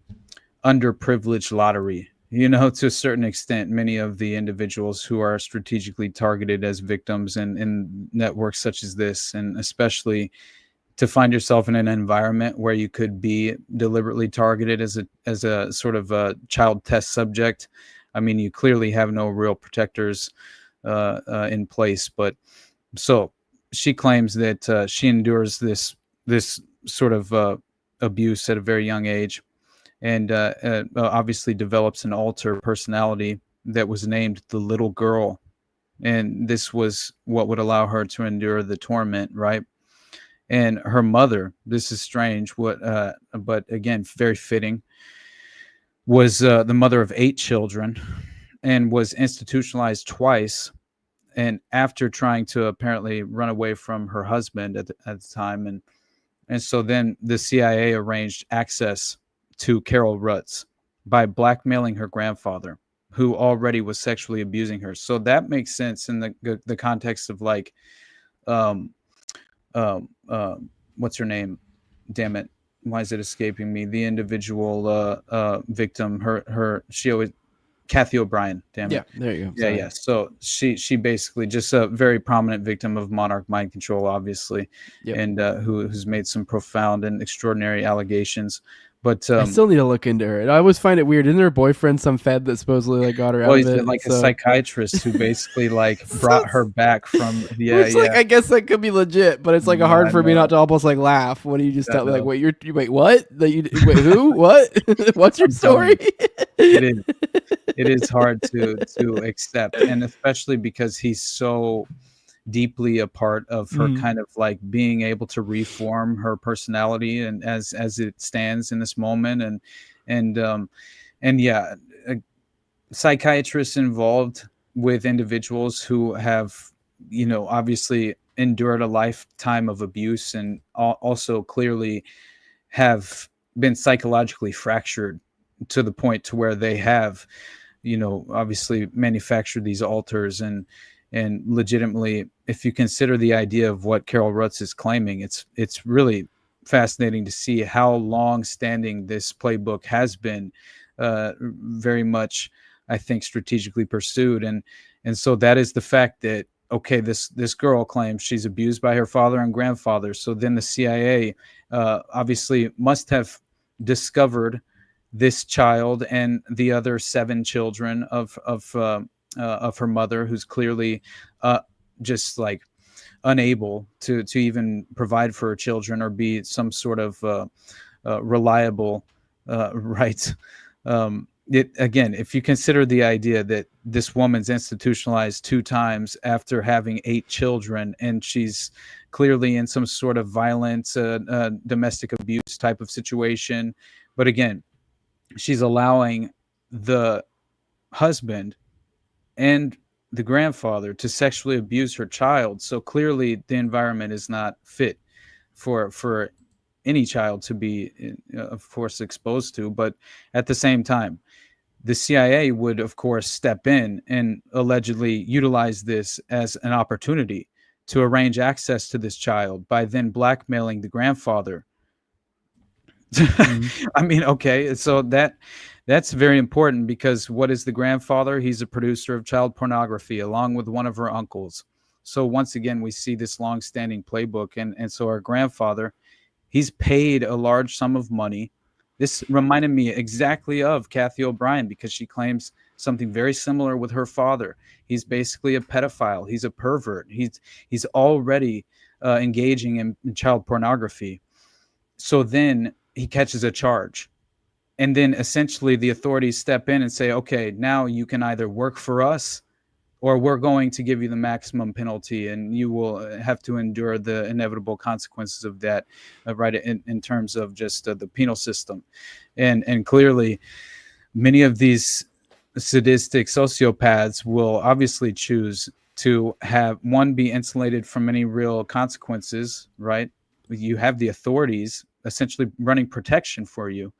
underprivileged lottery. To a certain extent, many of the individuals who are strategically targeted as victims in networks such as this, and especially to find yourself in an environment where you could be deliberately targeted as a sort of a child test subject. I mean, you clearly have no real protectors in place. But so she claims that she endures this sort of abuse at a very young age. And obviously develops an alter personality that was named the little girl. And this was what would allow her to endure the torment, right? And her mother, this is strange, but again, very fitting, was the mother of 8 children and was institutionalized twice. And after trying to apparently run away from her husband at the time. And so then the CIA arranged access to Carol Rutz by blackmailing her grandfather, who already was sexually abusing her. So that makes sense in the context of like, what's her name? Damn it. Why is it escaping me? The individual victim, she always, Cathy O'Brien. Damn it. Yeah, there you go. Yeah, yeah. So she basically just a very prominent victim of monarch mind control, obviously, and who's made some profound and extraordinary allegations. But I still need to look into her. I always find it weird. Isn't her boyfriend some fed that supposedly got her out of it? He's like a psychiatrist who basically brought her back from I guess that could be legit, but it's like hard for me not to almost laugh when you just tell me wait what? Wait who? What? What's your story? It is hard to accept, and especially because he's so deeply a part of her kind of being able to reform her personality and as it stands in this moment, and psychiatrists involved with individuals who have obviously endured a lifetime of abuse and also clearly have been psychologically fractured to the point to where they have obviously manufactured these alters and legitimately, if you consider the idea of what Carol Rutz is claiming, it's really fascinating to see how long-standing this playbook has been, very much, I think, strategically pursued. And so that is the fact that, okay, this girl claims she's abused by her father and grandfather. So then the CIA obviously must have discovered this child and the other 7 children of her mother, who's clearly just unable to even provide for her children or be some sort of reliable right. Again, if you consider the idea that this woman's institutionalized 2 times after having 8 children, and she's clearly in some sort of violent domestic abuse type of situation, but again, she's allowing the husband and the grandfather to sexually abuse her child. So clearly the environment is not fit for any child to be, of course, exposed to. But at the same time, the CIA would, of course, step in and allegedly utilize this as an opportunity to arrange access to this child by then blackmailing the grandfather. I mean, okay, so that's very important, because what is the grandfather? He's a producer of child pornography along with one of her uncles. So once again, we see this long-standing playbook. And so our grandfather, he's paid a large sum of money. This reminded me exactly of Cathy O'Brien, because she claims something very similar with her father. He's basically a pedophile. He's a pervert. He's already engaging in child pornography. So then he catches a charge. And then essentially the authorities step in and say, okay, now you can either work for us or we're going to give you the maximum penalty and you will have to endure the inevitable consequences of that, right, in terms of just the penal system. And clearly, many of these sadistic sociopaths will obviously choose to have, one, be insulated from any real consequences, right? You have the authorities essentially running protection for you.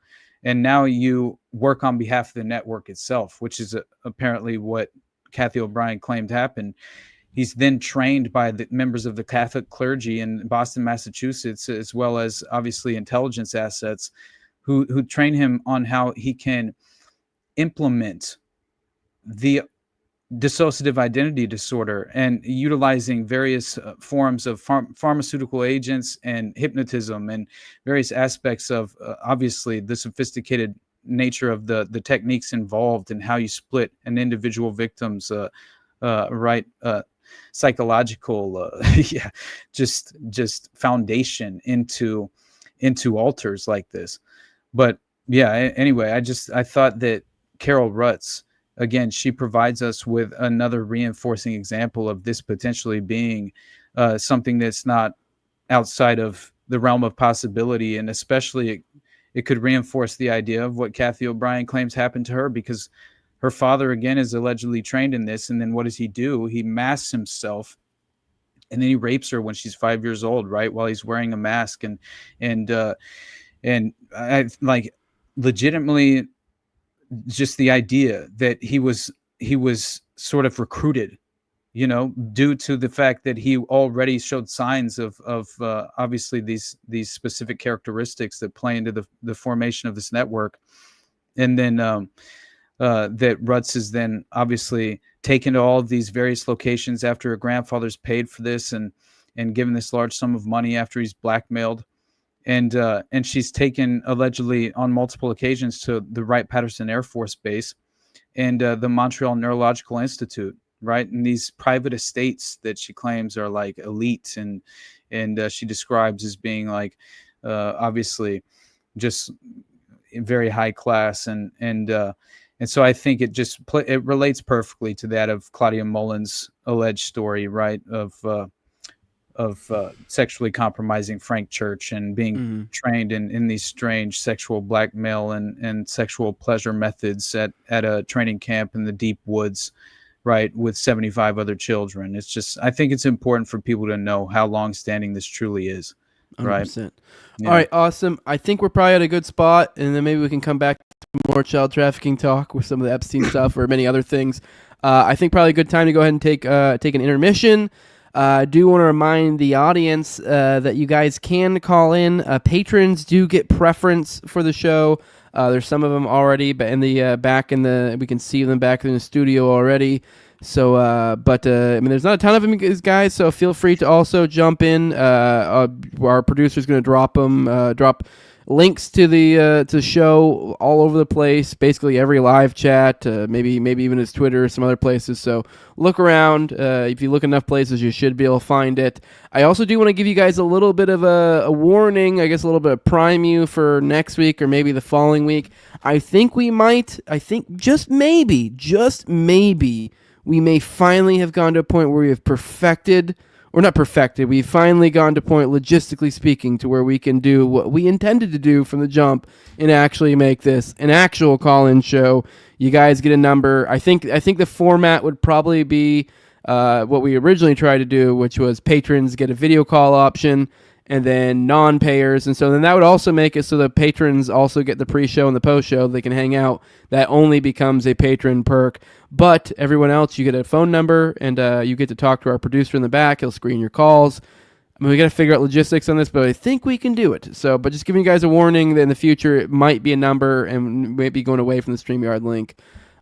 And now you work on behalf of the network itself, which is apparently what Cathy O'Brien claimed happened. He's then trained by the members of the Catholic clergy in Boston, Massachusetts, as well as obviously intelligence assets who train him on how he can implement the dissociative identity disorder and utilizing various forms of pharmaceutical agents and hypnotism and various aspects of obviously the sophisticated nature of the techniques involved and how you split an individual victim's psychological just foundation into altars like this. But yeah, anyway, I thought that Carol Rutz, again, she provides us with another reinforcing example of this potentially being something that's not outside of the realm of possibility. And especially it could reinforce the idea of what Cathy O'Brien claims happened to her, because her father, again, is allegedly trained in this. And then what does he do? He masks himself and then he rapes her when she's 5 years old, right, while he's wearing a mask. And I like legitimately just the idea that he was sort of recruited, you know, due to the fact that he already showed signs of obviously these specific characteristics that play into the formation of this network. And then that Rutz is then obviously taken to all of these various locations after her grandfather's paid for this and given this large sum of money after he's blackmailed. And she's taken allegedly on multiple occasions to the Wright-Patterson Air Force Base and the Montreal Neurological Institute, right? And these private estates that she claims are like elite and she describes as being like obviously just very high class and so I think it just it relates perfectly to that of Claudia Mullen's alleged story, right? Of sexually compromising Frank Church and being trained in these strange sexual blackmail and sexual pleasure methods at a training camp in the deep woods, right, with 75 other children. It's just, I think it's important for people to know how long-standing this truly is, right? 100%. Yeah. All right, awesome. I think we're probably at a good spot, and then maybe we can come back to more child trafficking talk with some of the Epstein stuff or many other things. I think probably a good time to go ahead and take an intermission. I do want to remind the audience that you guys can call in. Patrons do get preference for the show. There's some of them already, but we can see them back in the studio already. So, I mean, there's not a ton of them, guys. So feel free to also jump in. Our producer's going to drop links to the show all over the place, basically every live chat, maybe even his Twitter, some other places. So look around. If you look enough places, you should be able to find it. I also do want to give you guys a little bit of a warning, I guess a little bit of prime you for next week or maybe the following week. I think just maybe, we may finally have gone to a point where we have we've finally gone to a point, logistically speaking, to where we can do what we intended to do from the jump and actually make this an actual call-in show. You guys get a number. I think the format would probably be what we originally tried to do, which was patrons get a video call option, and then non-payers. And so then that would also make it so that patrons also get the pre-show and the post-show. They can hang out. That only becomes a patron perk. But everyone else, you get a phone number, and you get to talk to our producer in the back. He'll screen your calls. I mean, we got to figure out logistics on this, but I think we can do it. So, but just giving you guys a warning that in the future, it might be a number, and we might be going away from the StreamYard link.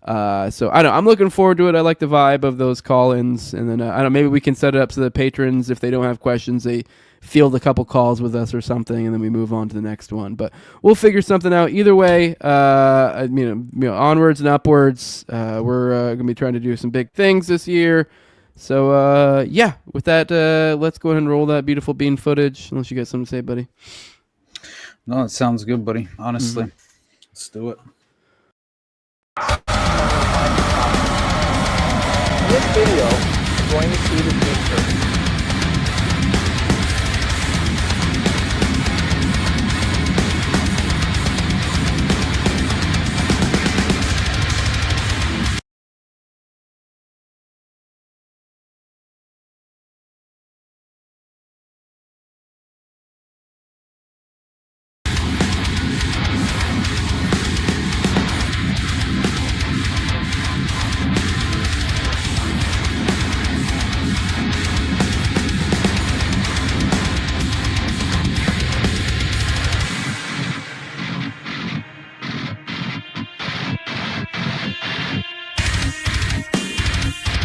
So I don't know. I'm looking forward to it. I like the vibe of those call-ins, and then I don't know, maybe we can set it up so the patrons, if they don't have questions, they field a couple calls with us or something, and then we move on to the next one. But we'll figure something out. Either way, onwards and upwards. We're gonna be trying to do some big things this year. So yeah, with that, let's go ahead and roll that beautiful bean footage. Unless you got something to say, buddy. No, it sounds good, buddy. Honestly, let's do it. This video is going to see the future.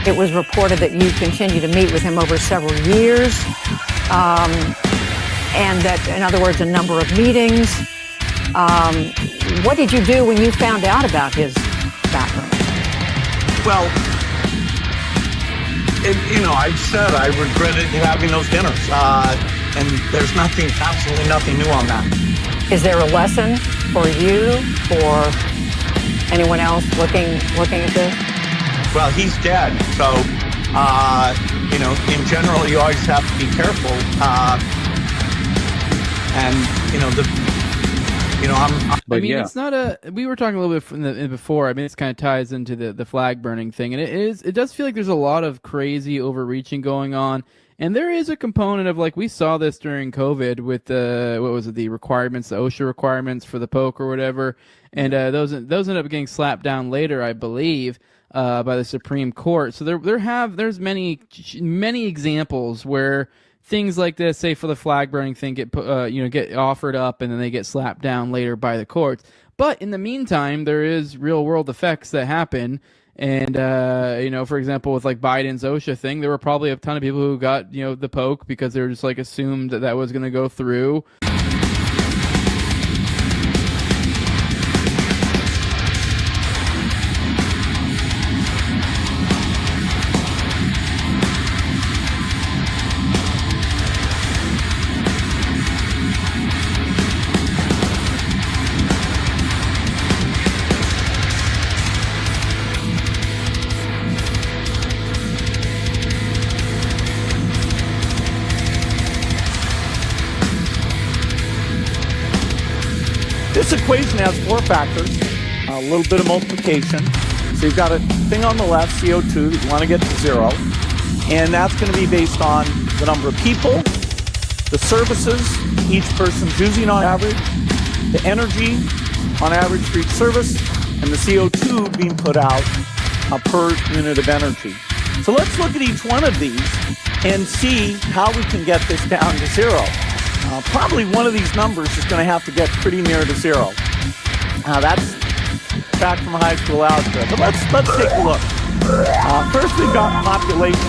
It was reported that you continue to meet with him over several years, and that, in other words, a number of meetings. What did you do when you found out about his background? Well, I said I regretted having those dinners, and there's absolutely nothing new on that. Is there a lesson for you, for anyone else looking at this? Well, he's dead, so, in general, you always have to be careful. It's not we were talking a little bit before. I mean, this kind of ties into the flag burning thing, and it does feel like there's a lot of crazy overreaching going on. And there is a component of, like, we saw this during COVID with the requirements, the OSHA requirements for the poke or whatever, and those ended up getting slapped down later, I believe, by the Supreme Court. So there's many examples where things like this, say for the flag burning thing, get offered up and then they get slapped down later by the courts. But in the meantime, there is real world effects that happen. And, for example, with like Biden's OSHA thing, there were probably a ton of people who got, the poke because they were just like assumed that was going to go through. This equation has four factors, a little bit of multiplication. So you've got a thing on the left, CO2, that you want to get to zero. And that's going to be based on the number of people, the services each person's using on average, the energy on average for each service, and the CO2 being put out per unit of energy. So let's look at each one of these and see how we can get this down to zero. Probably one of these numbers is going to have to get pretty near to zero. That's back from high school algebra. But let's take a look. First, we've got population.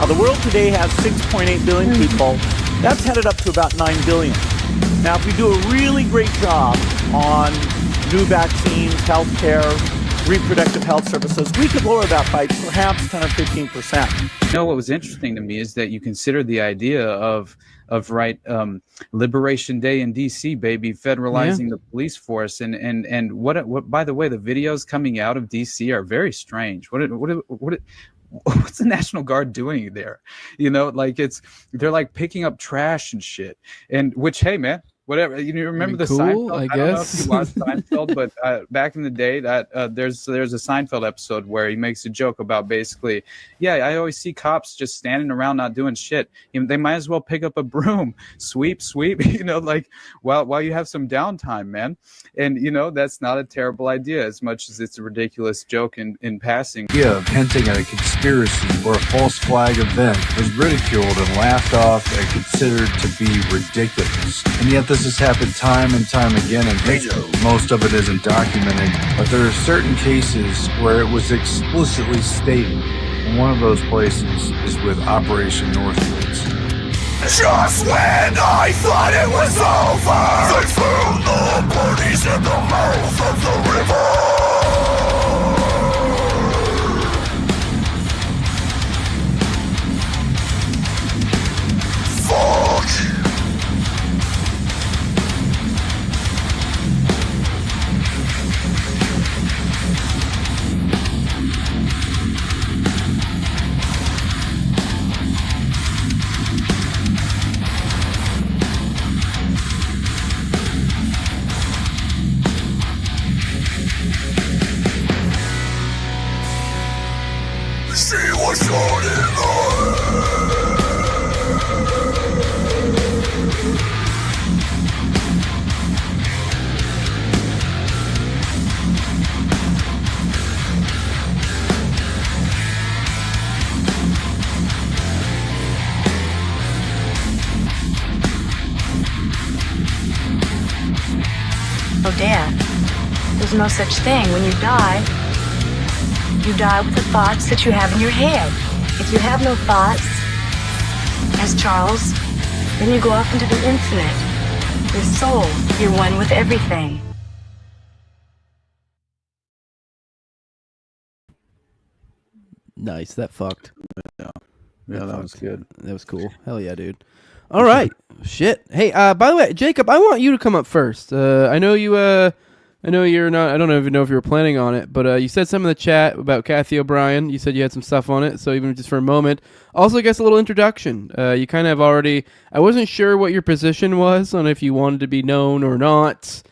The world today has 6.8 billion people. That's headed up to about 9 billion. Now, if we do a really great job on new vaccines, healthcare, reproductive health services, we could lower that by perhaps 10 or 15%. What was interesting to me is that you consider the idea of Liberation Day in DC, baby, federalizing the police force, and what by the way, the videos coming out of DC are very strange. What's the National Guard doing there? They're like picking up trash and shit, and which, hey man, whatever. Remember the Seinfeld? I guess. I don't know if you watched Seinfeld, but back in the day, that there's a Seinfeld episode where he makes a joke about basically, I always see cops just standing around not doing shit. They might as well pick up a broom, sweep, while you have some downtime, man. And that's not a terrible idea, as much as it's a ridiculous joke in passing. The idea of hinting at a conspiracy or a false flag event was ridiculed and laughed off and considered to be ridiculous. And yet the This has happened time and time again in history. Most of it isn't documented, but there are certain cases where it was explicitly stated. And one of those places is with Operation Northwoods. Just when I thought it was over, they found the bodies in the mouth of the river. Fuck you. She was shot in the Oh, Dad, there's no such thing. When you die with the thoughts that you have in your head. If you have no thoughts, as Charles, then you go off into the infinite. Your soul, you're one with everything. Nice, that fucked. Yeah, that was good. That was cool. Hell yeah, dude. All right, shit. Hey, by the way, Jacob, I want you to come up first. I know you. I know you're not. I don't even know if you were planning on it, but you said something in the chat about Cathy O'Brien. You said you had some stuff on it, so even just for a moment. Also, I guess a little introduction. You kind of already. I wasn't sure what your position was on if you wanted to be known or not.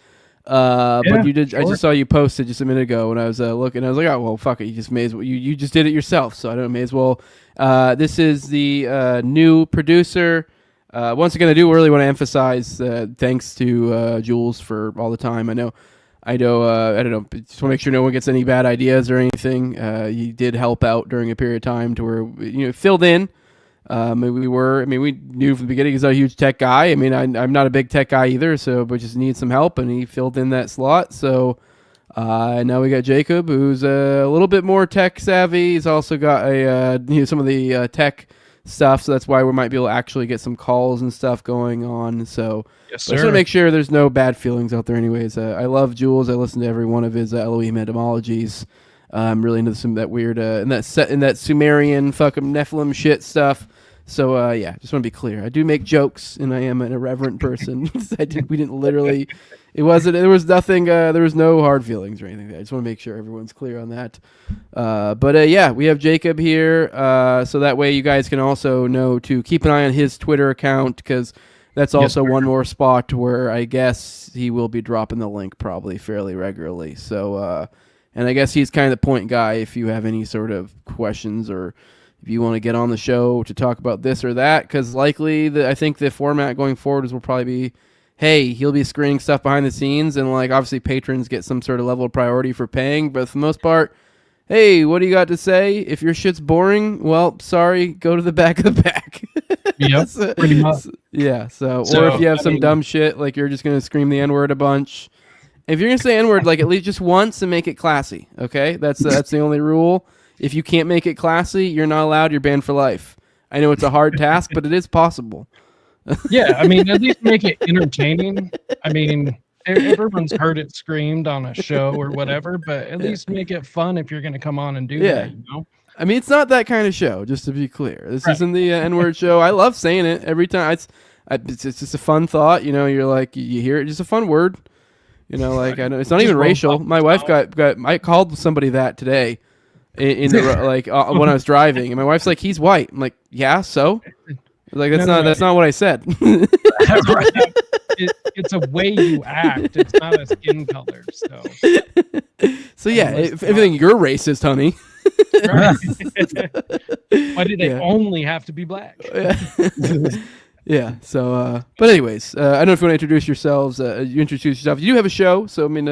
But you did. Sure. I just saw you posted just a minute ago when I was looking. I was like, oh well, fuck it. You just may as well. You just did it yourself, so I don't. May as well. This is the new producer. Once again, I do really want to emphasize thanks to Jules for all the time. I don't know. Just want to make sure no one gets any bad ideas or anything. He did help out during a period of time to where filled in. We knew from the beginning he's not a huge tech guy. I mean, I'm not a big tech guy either, so but just need some help, and he filled in that slot. So now we got Jacob, who's a little bit more tech savvy. He's also got some of the tech stuff, so that's why we might be able to actually get some calls and stuff going on. So yes, I just want to make sure there's no bad feelings out there anyways. I love Jules. I listen to every one of his Elohim etymologies. I'm really into some that weird in that Sumerian fucking Nephilim shit stuff. So yeah, just want to be clear. I do make jokes, and I am an irreverent person. We didn't literally. It wasn't. There was nothing. There was no hard feelings or anything. I just want to make sure everyone's clear on that. But yeah, we have Jacob here, so that way you guys can also know to keep an eye on his Twitter account, because that's also one more spot where I guess he will be dropping the link probably fairly regularly. So, and I guess he's kind of the point guy if you have any sort of questions or if you want to get on the show to talk about this or that, because likely I think the format going forward will probably be, hey, he'll be screening stuff behind the scenes, and like obviously patrons get some sort of level of priority for paying, but for the most part, hey, what do you got to say? If your shit's boring, well, sorry, go to the back of the pack. Yep, pretty much. Yeah, so or if you have some dumb shit, like you're just going to scream the N-word a bunch. If you're going to say N-word, like at least just once and make it classy, okay? That's the only rule. If you can't make it classy, you're not allowed, you're banned for life. I know it's a hard task, but it is possible. Yeah, I mean, at least make it entertaining. I mean, everyone's heard it screamed on a show or whatever, but at least make it fun if you're going to come on and do that, you know? I mean, it's not that kind of show, just to be clear. This isn't the N-word show. I love saying it every time. It's just a fun thought, you know, you're like, you hear it, just a fun word. You know, like, I know it's not even racial. My wife I called somebody that today in the, like, when I was driving, and my wife's like, he's white. I'm like, yeah, so? Like, that's not what I said. That's right. It's a way you act. It's not a skin color. So yeah, if anything, you're racist, honey. Why do they only have to be black? Yeah. So, but anyways, I don't know if you want to introduce yourselves. You introduce yourself. You do have a show, so I mean,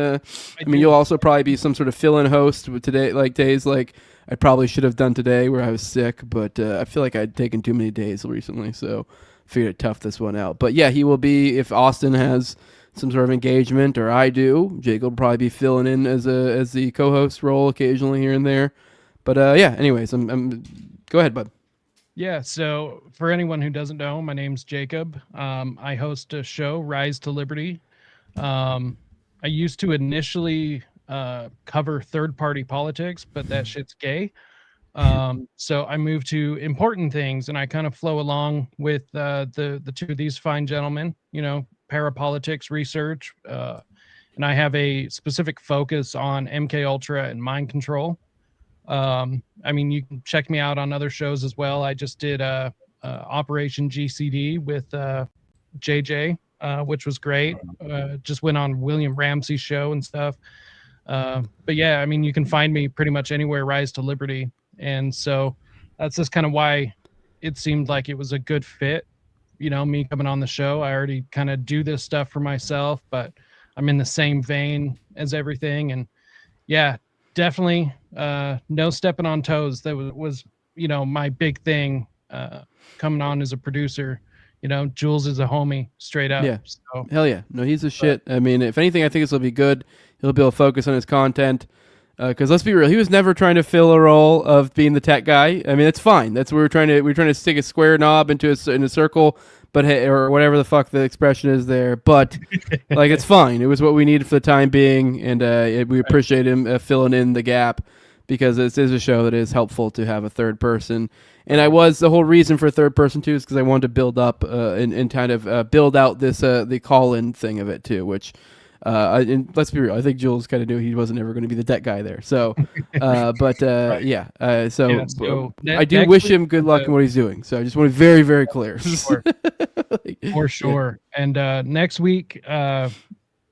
you'll also probably be some sort of fill-in host with today, like days like I probably should have done today where I was sick, but I feel like I'd taken too many days recently. So, figured to tough this one out. But yeah, he will be, if Austin has some sort of engagement or I do, Jake will probably be filling in as the co-host role occasionally here and there. But yeah, anyways, I'm go ahead, bud. Yeah, so for anyone who doesn't know, my name's Jacob. I host a show, Rise to Liberty. I used to initially cover third-party politics, but that shit's gay. So I moved to important things, and I kind of flow along with the two of these fine gentlemen, parapolitics research, and I have a specific focus on MK Ultra and mind control. I mean, you can check me out on other shows as well. I just did Operation GCD with JJ, which was great. Just went on William Ramsey's show and stuff. But yeah, I mean, you can find me pretty much anywhere Rise to Liberty. And so that's just kind of why it seemed like it was a good fit. Me coming on the show, I already kind of do this stuff for myself, but I'm in the same vein as everything. And yeah, definitely no stepping on toes. That was my big thing coming on as a producer. Jules is a homie, straight up. Yeah. So, hell yeah. No, he's a shit. I mean, if anything, I think this will be good. He'll be able to focus on his content. Because let's be real, he was never trying to fill a role of being the tech guy. I mean, it's fine. That's what we're trying to stick a square knob in a circle, but or whatever the fuck the expression is there. But like, it's fine. It was what we needed for the time being, and we appreciate him filling in the gap, because this is a show that is helpful to have a third person. And the whole reason for a third person too is because I wanted to build up and kind of build out this the call-in thing of it too, which. And let's be real, I think Jules kind of knew he wasn't ever going to be the debt guy there. So, but Right. yeah. So I do wish him good luck in what he's doing. So I just want to be very, very clear. Sure. For sure. And next week,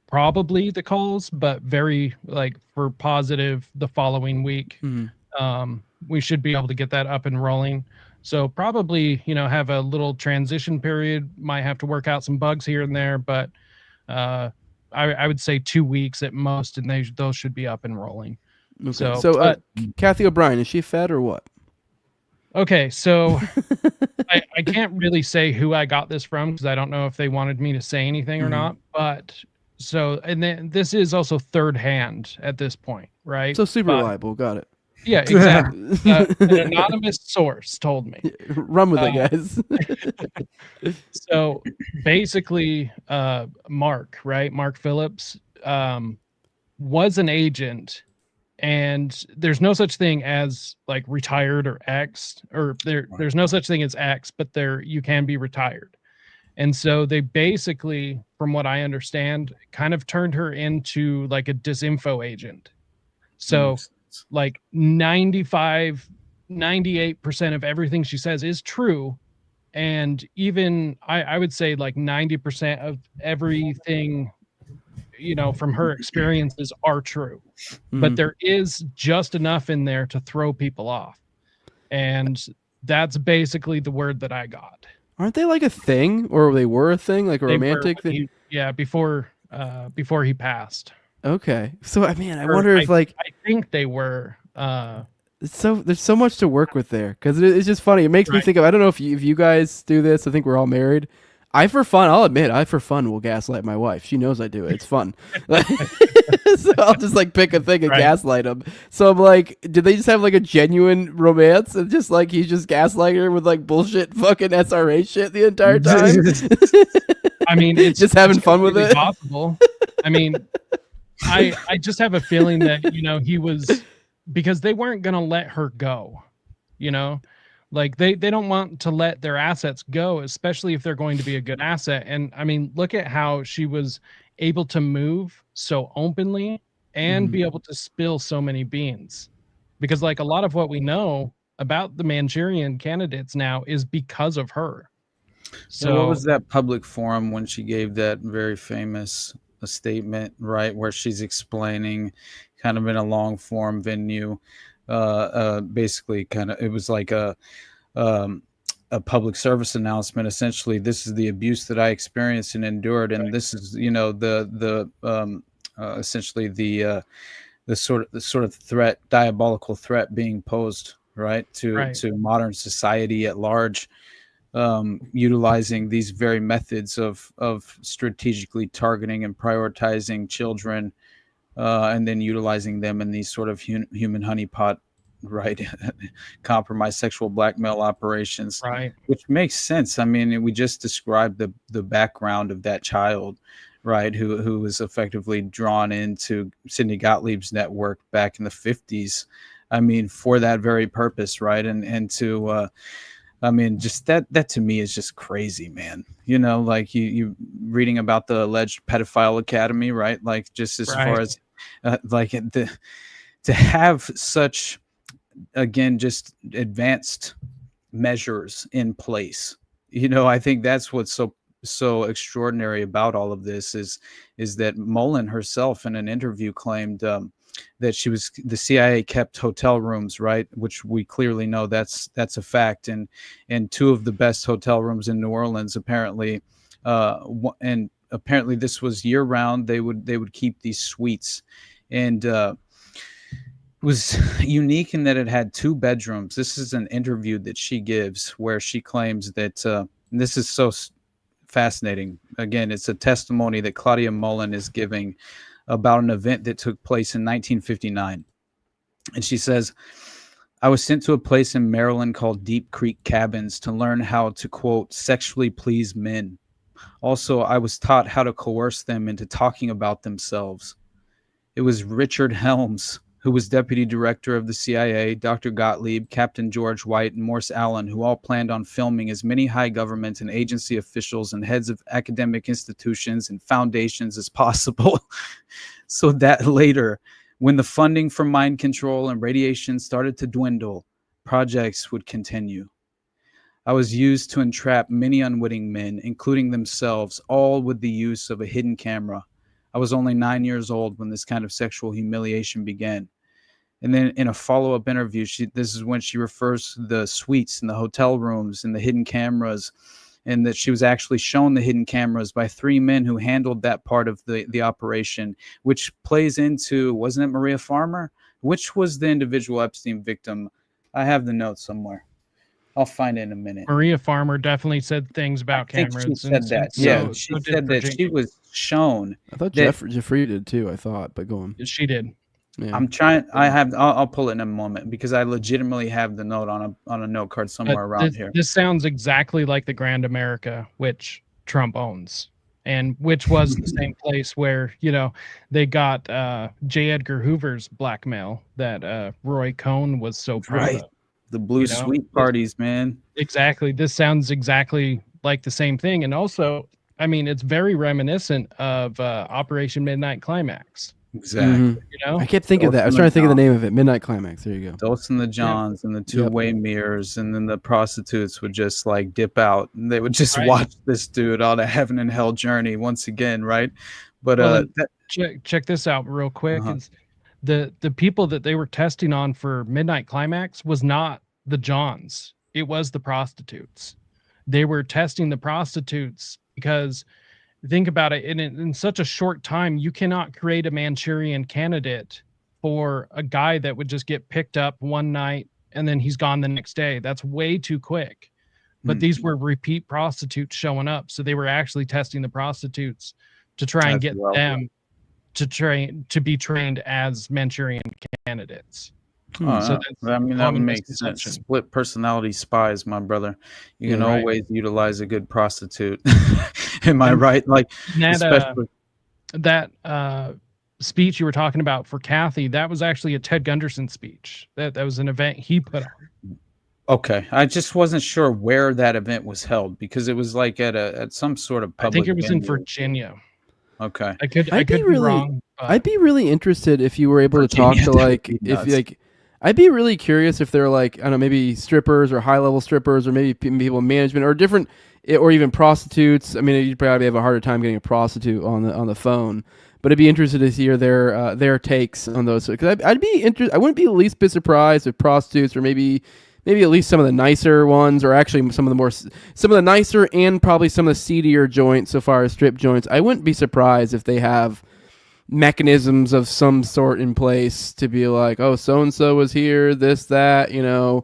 probably the calls, but very for positive the following week. We should be able to get that up and rolling. So probably, have a little transition period, might have to work out some bugs here and there, but I would say 2 weeks at most, and those should be up and rolling. Okay. So Cathy O'Brien, is she fed or what? Okay, so I can't really say who I got this from, because I don't know if they wanted me to say anything or not. But and then this is also third hand at this point, right? So super reliable. Got it. Yeah, exactly. An anonymous source told me. Run with it, guys. So basically, Mark Phillips, was an agent, and there's no such thing as retired or X, or there's no such thing as X, but you can be retired. And so they basically, from what I understand, kind of turned her into a disinfo agent. So 95, 98% of everything she says is true. And even I would say 90% of everything, from her experiences are true. But there is just enough in there to throw people off. And that's basically the word that I got. Aren't they a thing, or they were a thing, a romantic thing? Before he passed. Okay, so I wonder if I think they were. There's so much to work with there, because it's just funny. It makes me think of, I don't know if you guys do this. I think we're all married. I'll admit, I for fun will gaslight my wife. She knows I do it. It's fun. So I'll just pick a thing and gaslight him. So I'm like, did they just have a genuine romance, and just he's just gaslighting her with bullshit fucking SRA shit the entire time? I mean, it's just having fun with it. Possible. I mean, I just have a feeling that he was, because they weren't gonna let her go. They don't want to let their assets go, especially if they're going to be a good asset. And I mean, look at how she was able to move so openly and be able to spill so many beans, because a lot of what we know about the Manchurian candidates now is because of her. So what was that public forum when she gave that very famous statement, right, where she's explaining kind of in a long form venue, basically it was a public service announcement. Essentially, this is the abuse that I experienced and endured, and this is essentially the sort of threat, diabolical threat being posed to modern society at large. utilizing these very methods of strategically targeting and prioritizing children, and then utilizing them in these sort of human honeypot, right, compromised sexual blackmail operations, Right. which makes sense. I mean, we just described the background of that child, right, who was effectively drawn into Sidney Gottlieb's network back in the 50s. I mean, for that very purpose, right, and to I mean, just that to me is just crazy, man. You know, like you reading about the alleged pedophile academy, right? Like, just as far as to have such, again, just advanced measures in place. You know, I think that's what's so extraordinary about all of this is that Mullen herself in an interview claimed that the CIA kept hotel rooms, right, which we clearly know that's a fact, and two of the best hotel rooms in New Orleans apparently, and apparently this was year round. They would keep these suites, and it was unique in that it had 2 bedrooms. This is an interview that she gives where she claims that and this is so fascinating. Again, it's a testimony that Claudia Mullen is giving about an event that took place in 1959. And she says, I was sent to a place in Maryland called Deep Creek Cabins to learn how to, quote, sexually please men. Also, I was taught how to coerce them into talking about themselves. It was Richard Helms, who was deputy director of the CIA, Dr. Gottlieb, Captain George White, and Morse Allen, who all planned on filming as many high government and agency officials and heads of academic institutions and foundations as possible. So that later, when the funding for mind control and radiation started to dwindle, projects would continue. I was used to entrap many unwitting men, including themselves, all with the use of a hidden camera. I was only 9 years old when this kind of sexual humiliation began. And then in a follow-up interview, this is when she refers to the suites and the hotel rooms and the hidden cameras, and that she was actually shown the hidden cameras by 3 men who handled that part of the operation, which plays into, wasn't it Maria Farmer? Which was the individual Epstein victim? I have the note somewhere. I'll find it in a minute. Maria Farmer definitely said things about cameras. She said that. Yeah, she said that she was shown. I thought Jeffrey did too. I thought, but go on. She did. Yeah. I'm trying. I'll pull it in a moment because I legitimately have the note on a note card somewhere around here. This sounds exactly like the Grand America, which Trump owns, and which was the same place where, you know, they got J. Edgar Hoover's blackmail that Roy Cohn was so proud of. The blue suite parties, man. Exactly. This sounds exactly like the same thing, and also, I mean, it's very reminiscent of Operation Midnight Climax. Exactly. Mm-hmm. You know, I kept thinking of that. I was trying to think of the name of it. Midnight Climax. There you go. Dulce and the Johns and the two-way mirrors, and then the prostitutes would just like dip out, and they would just watch this dude on a heaven and hell journey once again, right? But check this out real quick. It's the people that they were testing on for Midnight Climax was not the Johns. It was the prostitutes. They were testing the prostitutes because, think about it, in such a short time, you cannot create a Manchurian candidate for a guy that would just get picked up one night and then he's gone the next day. That's way too quick. But these were repeat prostitutes showing up. So they were actually testing the prostitutes to try and get them to be trained as Manchurian candidates. So I mean, that would make sense. Split personality spies, my brother. You can always utilize a good prostitute. Am I right? Like that speech you were talking about for Cathy, that was actually a Ted Gunderson speech. That was an event he put on. Okay, I just wasn't sure where that event was held because it was like at some sort of public. I think it was venue. in Virginia. Okay, I could be wrong. I'd be really interested if you were able to talk to I'd be really curious if they're like, I don't know, maybe strippers or high-level strippers or maybe people in management or different, or even prostitutes. I mean, you'd probably have a harder time getting a prostitute on the phone, but I'd be interested to hear their takes on those. Because I'd be interested. I wouldn't be the least bit surprised if prostitutes or maybe at least some of the nicer ones, or actually some of the nicer and probably some of the seedier joints so far as strip joints. I wouldn't be surprised if they have mechanisms of some sort in place to be like, oh, so-and-so was here, this, that, you know,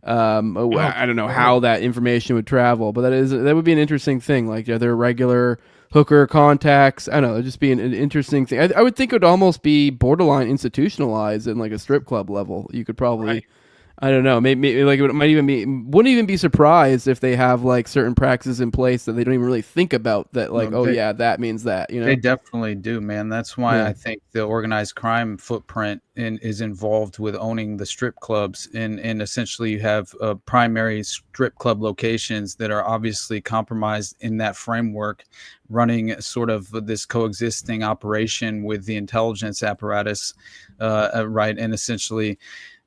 I don't know how that information would travel, but that would be an interesting thing. Like, are there regular hooker contacts? I don't know. It'd just be an interesting thing. I would think it would almost be borderline institutionalized in like a strip club level. You could probably. Right. I don't know. Maybe like it might even be. Wouldn't even be surprised if they have like certain practices in place that they don't even really think about. That like, that means that. You know, they definitely do, man. That's why I think the organized crime footprint is involved with owning the strip clubs, and essentially you have primary strip club locations that are obviously compromised in that framework, running sort of this coexisting operation with the intelligence apparatus, right, and essentially.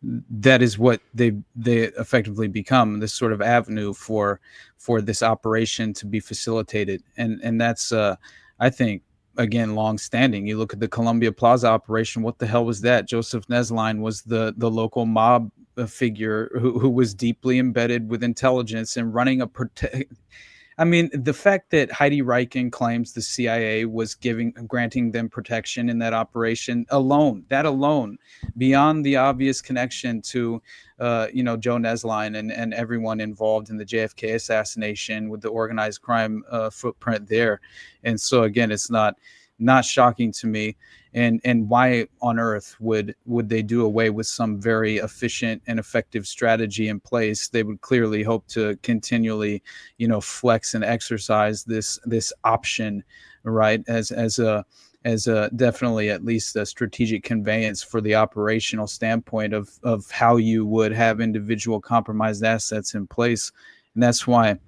That is what they effectively become, this sort of avenue for this operation to be facilitated, and that's I think again long-standing. You look at the Columbia Plaza operation. What the hell was that? Joseph Nesline was the local mob figure who was deeply embedded with intelligence and running a I mean, the fact that Heidi Reichen claims the CIA was granting them protection in that operation alone, beyond the obvious connection to, Joe Nesline and everyone involved in the JFK assassination with the organized crime footprint there. And so, again, it's not shocking to me. And why on earth would they do away with some very efficient and effective strategy in place? They would clearly hope to continually, flex and exercise this option, right? As a definitely at least a strategic conveyance for the operational standpoint of how you would have individual compromised assets in place. And that's why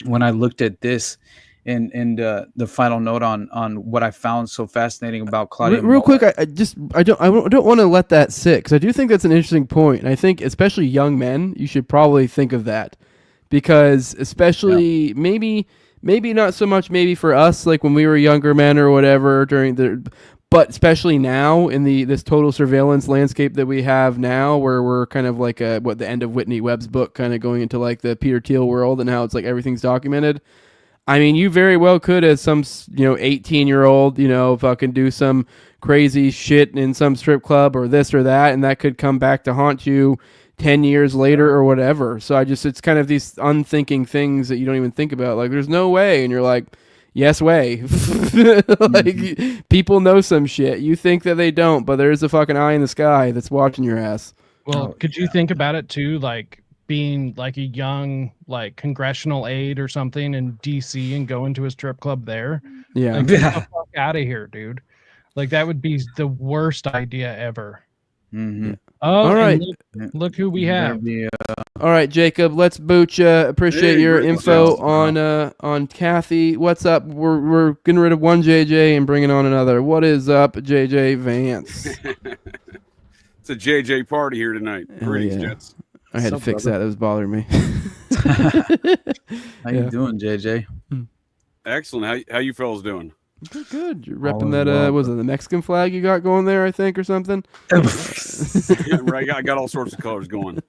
when I looked at this, and the final note on what I found so fascinating about Claudia. Real quick, I don't want to let that sit, because I do think that's an interesting point, and I think especially young men, you should probably think of that, because especially maybe not so much maybe for us like when we were younger men or whatever but especially now in this total surveillance landscape that we have now, where we're kind of like the end of Whitney Webb's book, kind of going into like the Peter Thiel world and how it's like everything's documented. I mean, you very well could, as some 18-year-old, fucking do some crazy shit in some strip club or this or that, and that could come back to haunt you 10 years later or whatever. So it's kind of these unthinking things that you don't even think about. Like, there's no way, and you're like, yes way. Like, people know some shit. You think that they don't, but there's a fucking eye in the sky that's watching your ass. Well, could you think about it too, like being like a young like congressional aide or something in DC and going to a strip club there? Yeah. Like, get the fuck out of here, dude. Like, that would be the worst idea ever. Mm-hmm. Oh, all right. Look who we have. All right, Jacob, let's boot you. Appreciate your info on Cathy. What's up? We're getting rid of one JJ and bringing on another. What is up, JJ Vance? It's a JJ party here tonight. Greetings, gents. I had to fix that. That was bothering me. How you doing, JJ? Excellent. How you fellas doing? Good. You're repping that. Was it the Mexican flag you got going there? I think, or something. Yeah, right. I got all sorts of colors going.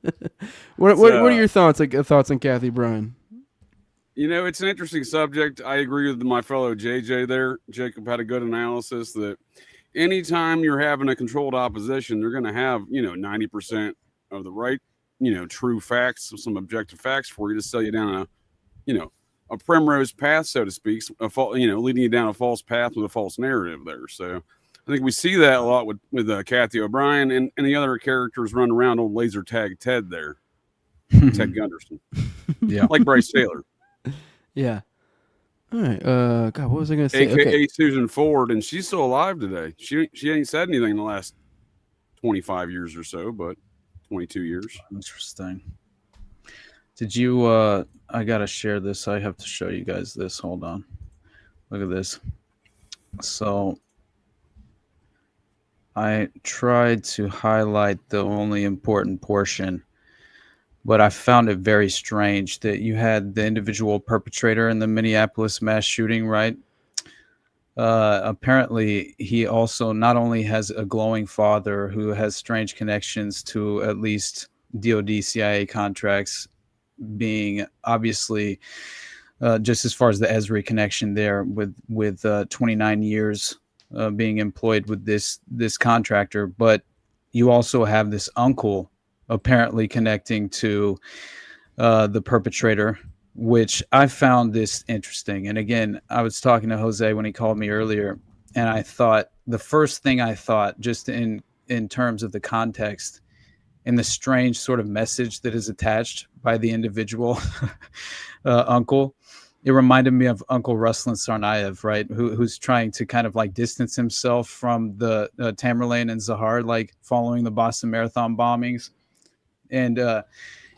What are your thoughts? Thoughts on Cathy Bryan? It's an interesting subject. I agree with my fellow JJ there. Jacob had a good analysis that anytime you're having a controlled opposition, they're going to have 90% of the right. True facts, some objective facts for you to sell you down a primrose path, so to speak, leading you down a false path with a false narrative there. So I think we see that a lot with Cathy O'Brien and the other characters running around old laser tag Ted there. Ted Gunderson. Yeah. Like Bryce Taylor. Yeah. All right. God, what was I going to say? AKA Susan Ford, and she's still alive today. She ain't said anything in the last 25 years or so, but 22 years. Interesting. Did you I gotta share this. I have to show you guys this. Hold on. Look at this. So I tried to highlight the only important portion, but I found it very strange that you had the individual perpetrator in the Minneapolis mass shooting, right? Apparently he also not only has a glowing father who has strange connections to at least DOD CIA contracts, being obviously just as far as the Esri connection there with 29 years being employed with this contractor, but you also have this uncle apparently connecting to the perpetrator, which I found this interesting. And again, I was talking to Jose when he called me earlier, and I thought the first thing I thought, just in terms of the context and the strange sort of message that is attached by the individual uncle, it reminded me of Uncle Ruslan Tsarnaev, right? Who's trying to kind of like distance himself from the Tamerlane and Zahar, like following the Boston Marathon bombings, and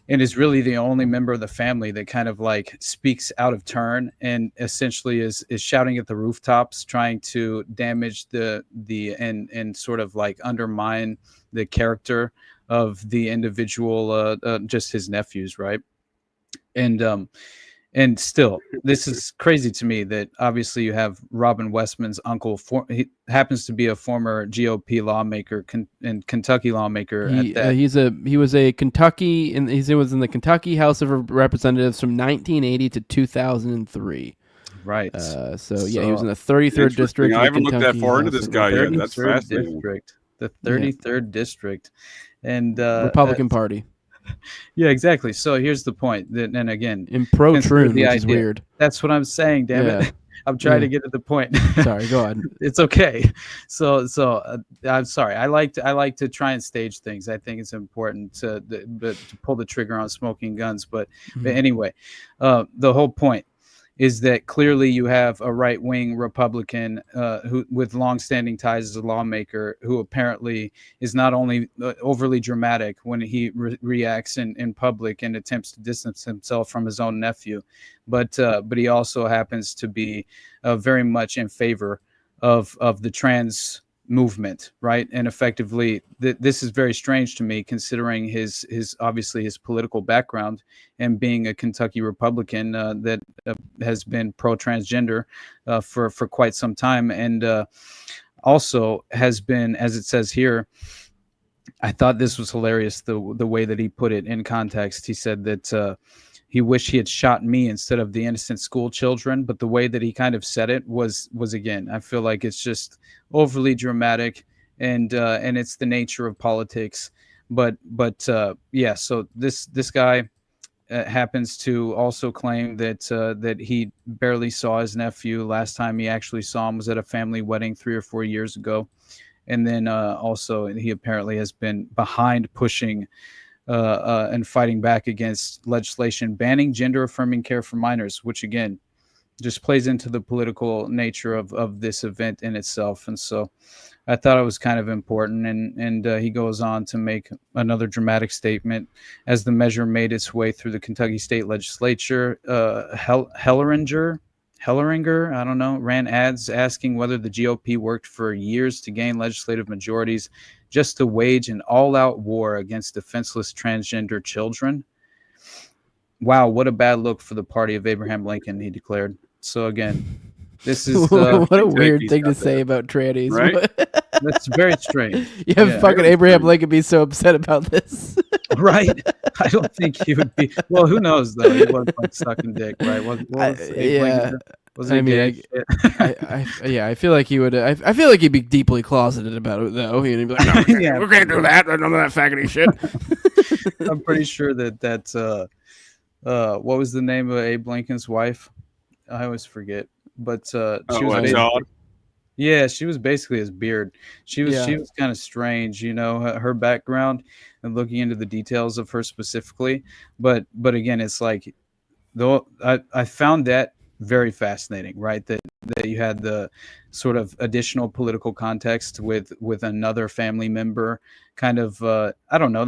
is really the only member of the family that kind of like speaks out of turn and essentially is shouting at the rooftops, trying to damage and sort of like undermine the character of the individual, just his nephews, right? And still, this is crazy to me that obviously you have Robin Westman's uncle. He happens to be a former GOP lawmaker and Kentucky lawmaker. He was a Kentucky, and he was in the Kentucky House of Representatives from 1980 to 2003. Right. So yeah, he was in the 33rd district. I haven't looked that far into this guy yet. That's fascinating. The 33rd district, and Republican Party. Yeah, exactly. So here's the point. And again, in pro-Troon, which is weird. That's what I'm saying, damn it. I'm trying to get to the point. Sorry, go on. It's okay. So I'm sorry. I like to try and stage things. I think it's important to pull the trigger on smoking guns. But anyway, the whole point is that clearly you have a right-wing Republican who, with long-standing ties as a lawmaker, who apparently is not only overly dramatic when he reacts in public and attempts to distance himself from his own nephew, but he also happens to be very much in favor of the trans movement, right? And effectively, this is very strange to me, considering his obviously his political background and being a Kentucky Republican that has been pro-transgender for quite some time, and also has been, as it says here, I thought this was hilarious, the way that he put it in context. He said that he wished he had shot me instead of the innocent school children, but the way that he kind of said it was again, I feel like it's just overly dramatic, and it's the nature of politics. But yeah, so this guy happens to also claim that he barely saw his nephew. Last time he actually saw him was at a family wedding 3 or 4 years ago, and then also he apparently has been behind pushing and fighting back against legislation banning gender-affirming care for minors, which again just plays into the political nature of this event in itself. And so I thought it was kind of important. And he goes on to make another dramatic statement. As the measure made its way through the Kentucky state legislature, Helleringer, I don't know, ran ads asking whether the GOP worked for years to gain legislative majorities just to wage an all-out war against defenseless transgender children. Wow, what a bad look for the party of Abraham Lincoln, he declared. So again, this is what a weird thing to say about trannies, right? That's very strange. You have fucking Abraham Lincoln be so upset about this, right? I don't think he would be. Well, who knows though? He wasn't like sucking dick, right? I feel like he would. I feel like he'd be deeply closeted about it, though. He'd be like, "No, we can't do that. None of that faggoty shit." I'm pretty sure that's what was the name of Abe Lincoln's wife? I always forget, but she was she was basically his beard. She was kind of strange, you know, her background and looking into the details of her specifically. But again, it's like, though I found that very fascinating, right? That you had the sort of additional political context with another family member, kind of I don't know,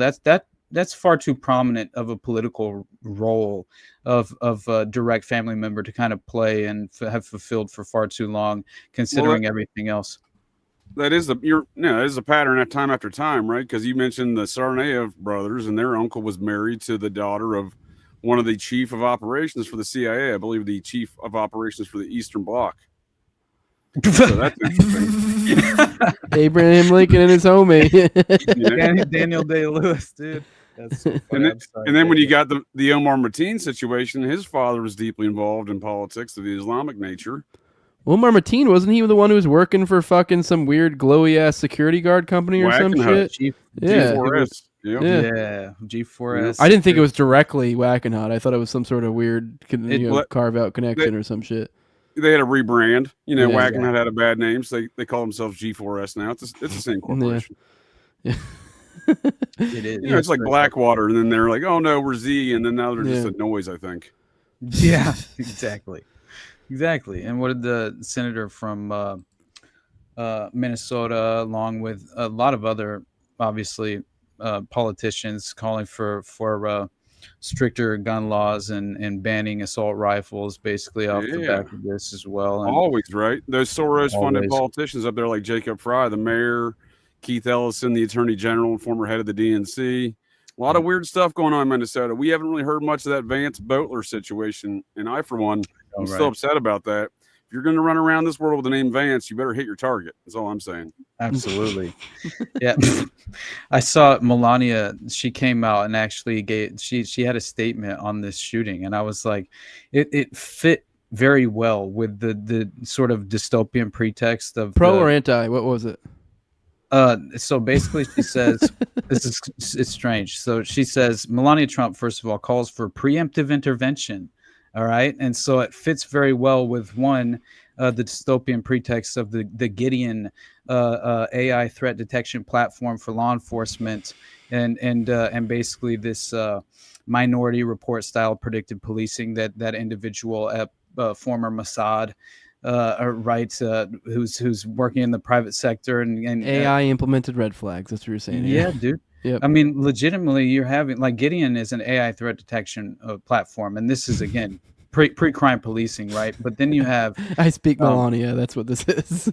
that's far too prominent of a political role of a direct family member to kind of play and have fulfilled for far too long, considering everything else. That is a pattern at time after time, right? Because you mentioned the Tsarnaev brothers, and their uncle was married to the daughter of one of the chief of operations for the CIA, I believe the chief of operations for the Eastern Bloc. So that's interesting. Abraham Lincoln and his homie. Daniel Day-Lewis, dude. That's so funny. And then when you got the Omar Mateen situation, his father was deeply involved in politics of the Islamic nature. Well, Marmateen, wasn't he the one who was working for fucking some weird glowy ass security guard company or some shit? G4S. Yeah, G4S. I didn't think it was directly Wackenhut. I thought it was some sort of weird carve out connection or some shit. They had a rebrand. Yeah. Wackenhut had a bad name, so they call themselves G4S now. It's the same corporation. Yeah. It is. It's like Blackwater, and then they're like, "Oh no, we're Z," and then now they're just a noise. I think. Yeah, exactly. And what did the senator from Minnesota, along with a lot of other, obviously, politicians, calling for stricter gun laws and banning assault rifles, basically off the back of this as well. And always right. Those Soros-funded politicians up there, like Jacob Fry, the mayor, Keith Ellison, the attorney general and former head of the DNC. A lot of weird stuff going on in Minnesota. We haven't really heard much of that Vance Boatler situation, and I, for one, I'm still upset about that. If you're going to run around this world with the name Vance, you better hit your target. That's all I'm saying. Absolutely. Yeah. I saw Melania. She came out and actually she had a statement on this shooting. And I was like, it fit very well with the sort of dystopian pretext of pro or anti. What was it? So basically she says, it's strange. So she says, Melania Trump, first of all, calls for preemptive intervention. All right. And so it fits very well with the dystopian pretext of the Gideon AI threat detection platform for law enforcement and basically this Minority Report style predictive policing that individual former Mossad who's working in the private sector and AI implemented red flags. That's what you're saying. Yeah, dude. Yep. I mean, legitimately, you're having like Gideon is an AI threat detection platform, and this is again pre-crime policing, right? But then you have I speak Melania. That's what this is.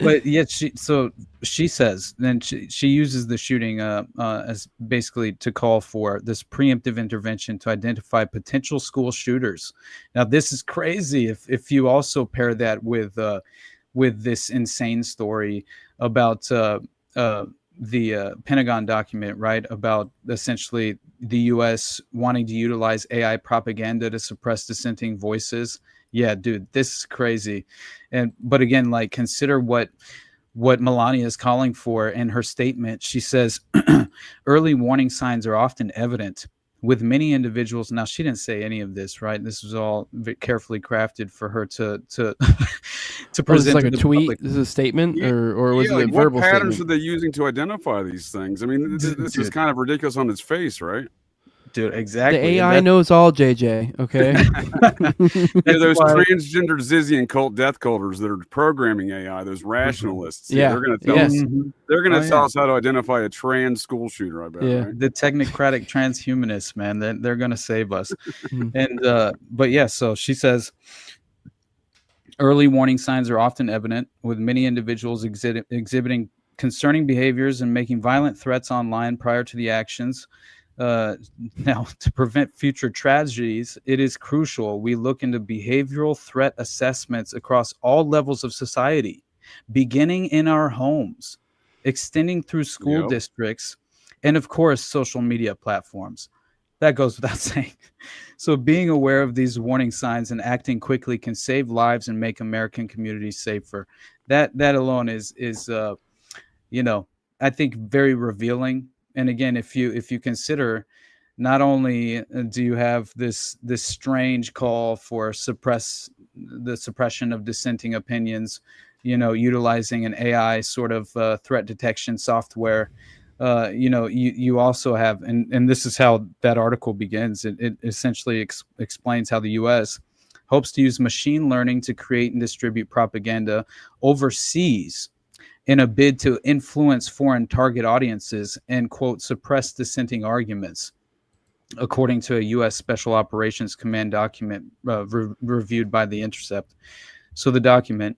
But yet she says then she uses the shooting as basically to call for this preemptive intervention to identify potential school shooters. Now this is crazy if you also pair that with this insane story about the Pentagon document, right, about essentially the U.S. wanting to utilize AI propaganda to suppress dissenting voices. Yeah, dude, this is crazy. But again, like consider what Melania is calling for in her statement. She says, early warning signs are often evident with many individuals. Now, she didn't say any of this, right? This was all carefully crafted for her to present. Like a tweet? Public. This is a statement, or was it a verbal what patterns statement? are they using to identify these things? I mean, this is kind of ridiculous on its face, right? Dude, exactly. The AI knows all, JJ. Okay. Those transgender Zizian cult death culters that are programming AI, those rationalists. They're going to tell us. They're going to tell us how to identify a trans school shooter. I bet. Yeah, right? The technocratic transhumanists, man. They're going to save us. And but yeah, so she says, early warning signs are often evident with many individuals exhibiting concerning behaviors and making violent threats online prior to the actions. Now, to prevent future tragedies, it is crucial we look into behavioral threat assessments across all levels of society, beginning in our homes, extending through school districts, and of course, social media platforms. That goes without saying. So being aware of these warning signs and acting quickly can save lives and make American communities safer. That alone is I think very revealing. And again, if you consider, not only do you have this strange call for the suppression of dissenting opinions, utilizing an AI sort of threat detection software, you also have, and this is how that article begins. It essentially explains how the U.S. hopes to use machine learning to create and distribute propaganda overseas in a bid to influence foreign target audiences and, quote, suppress dissenting arguments, according to a U.S. Special Operations Command document reviewed by The Intercept. So the document,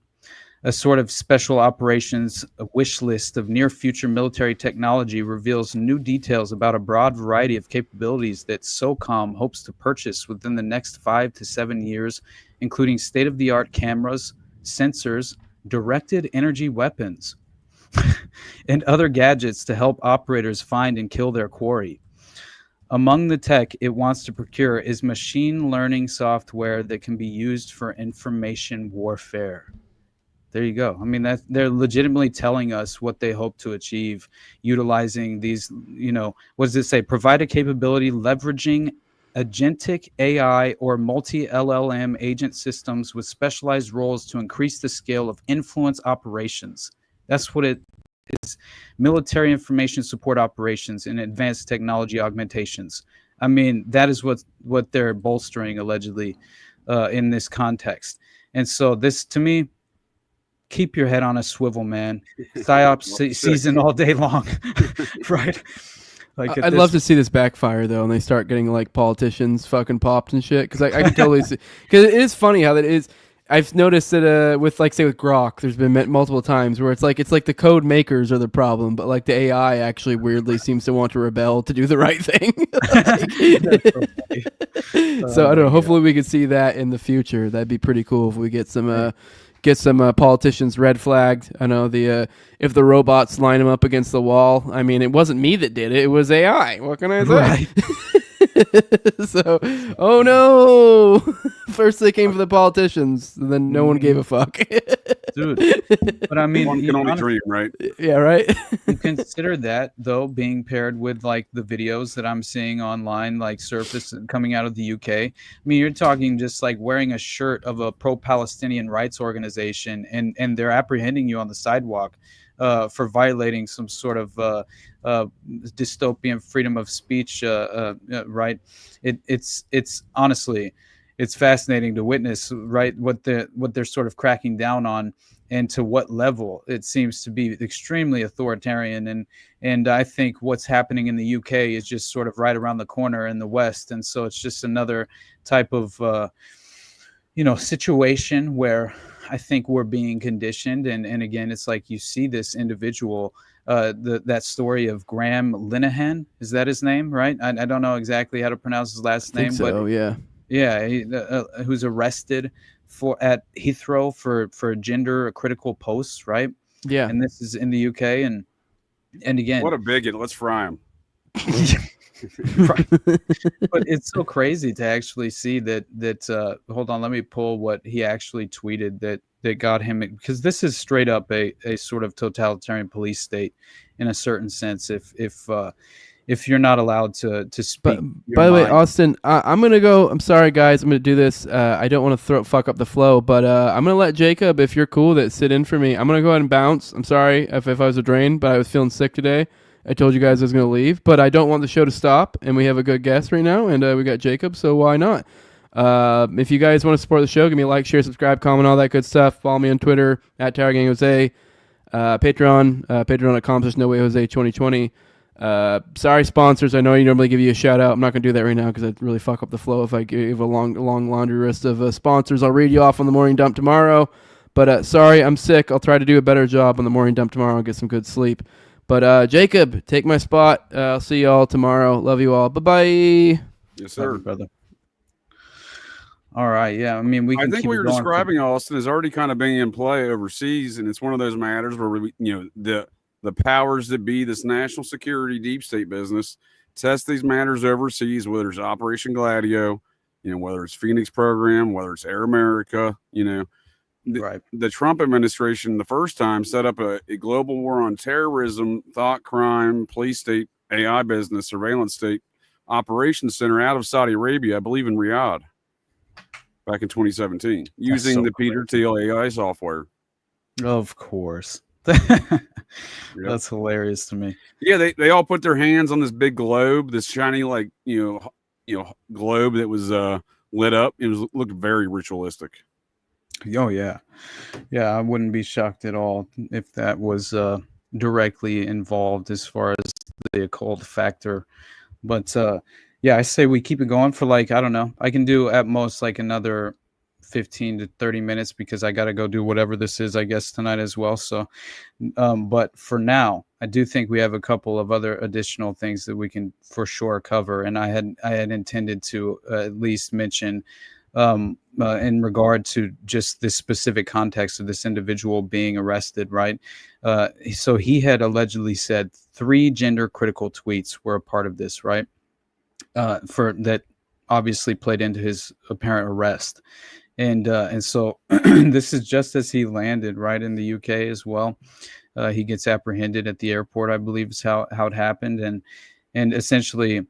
a sort of special operations wish list of near-future military technology, reveals new details about a broad variety of capabilities that SOCOM hopes to purchase within the next 5 to 7 years, including state-of-the-art cameras, sensors, directed energy weapons, and other gadgets to help operators find and kill their quarry. Among the tech it wants to procure is machine learning software that can be used for information warfare. There you go. I mean, that they're legitimately telling us what they hope to achieve utilizing these, what does it say? Provide a capability leveraging agentic AI or multi-LLM agent systems with specialized roles to increase the scale of influence operations. That's what it is. Military information support operations and advanced technology augmentations. I mean, that is what they're bolstering allegedly in this context. And so this, to me, keep your head on a swivel, man. PSYOPs season all day long, right? Like I'd love to see this backfire though, and they start getting like politicians fucking popped and shit. Because I can totally see. Because it is funny how that is. I've noticed that with like say with Grok, there's been multiple times where it's like the code makers are the problem, but like the AI actually weirdly seems to want to rebel to do the right thing. So I don't know. Hopefully we can see that in the future. That'd be pretty cool if we get some politicians red flagged. I know if the robots line them up against the wall. I mean, it wasn't me that did it. It was AI. What can I say? Right. So, oh no! First they came for the politicians, then no one gave a fuck. Dude, but I mean, one can only dream, right? Yeah, right. You consider that though being paired with like the videos that I'm seeing online, like surface coming out of the UK. I mean, you're talking just like wearing a shirt of a pro-Palestinian rights organization, and they're apprehending you on the sidewalk for violating some sort of dystopian freedom of speech right. It's honestly, it's fascinating to witness, right, what they're sort of cracking down on, and to what level it seems to be extremely authoritarian. And I think what's happening in the UK is just sort of right around the corner in the West. And so it's just another type of situation where I think we're being conditioned. And again, it's like you see this individual, that story of Graham Linehan, is that his name, right? I don't know exactly how to pronounce his last name, but yeah, who's arrested at Heathrow for gender critical posts, right? Yeah, and this is in the UK, and again, what a bigot! Let's fry him. Right. But it's so crazy to actually see that hold on, let me pull what he actually tweeted that got him, because this is straight up a sort of totalitarian police state in a certain sense, if you're not allowed to speak. By the way, Austin, I'm gonna go. I'm sorry, guys. I'm gonna do this. I don't want to fuck up the flow, but I'm gonna let Jacob, if you're cool, that sit in for me. I'm gonna go ahead and bounce. I'm sorry if I was a drain, but I was feeling sick today. I told you guys I was gonna leave, but I don't want the show to stop, and we have a good guest right now, and we got Jacob, so why not? If you guys want to support the show, give me a like, share, subscribe, comment, all that good stuff. Follow me on Twitter at TowerGangJose. Patreon, patreon.com/NoWayJose2020. Sorry, sponsors. I know you normally give you a shout out. I'm not gonna do that right now because I'd really fuck up the flow if I give a long laundry list of sponsors. I'll read you off on the morning dump tomorrow. But sorry, I'm sick. I'll try to do a better job on the morning dump tomorrow and get some good sleep. But Jacob, take my spot. I'll see you all tomorrow. Love you all. Bye bye. Yes, sir, brother. All right, yeah. I mean, I think what you're describing, Austin, is already kind of being in play overseas, and it's one of those matters where the powers that be, this national security deep state business, test these matters overseas, whether it's Operation Gladio, whether it's Phoenix Program, whether it's Air America, right. The Trump administration, the first time, set up a global war on terrorism, thought crime, police state, AI business, surveillance state operations center out of Saudi Arabia, I believe in Riyadh, back in 2017, using the Peter Thiel AI software. Of course. That's hilarious to me. Yeah, they all put their hands on this big globe, this shiny globe that was lit up. It looked very ritualistic. Oh yeah, I wouldn't be shocked at all if that was directly involved as far as the occult factor. But yeah, I say we keep it going for I don't know. I can do at most another 15 to 30 minutes because I got to go do whatever this is, I guess, tonight as well. So, but for now, I do think we have a couple of other additional things that we can for sure cover. And I had intended to at least mention in regard to just this specific context of this individual being arrested, right? So he had allegedly said 3 gender critical tweets were a part of this, right? for that obviously played into his apparent arrest. And so this is just as he landed right in the UK as well. He gets apprehended at the airport, I believe is how it happened. And essentially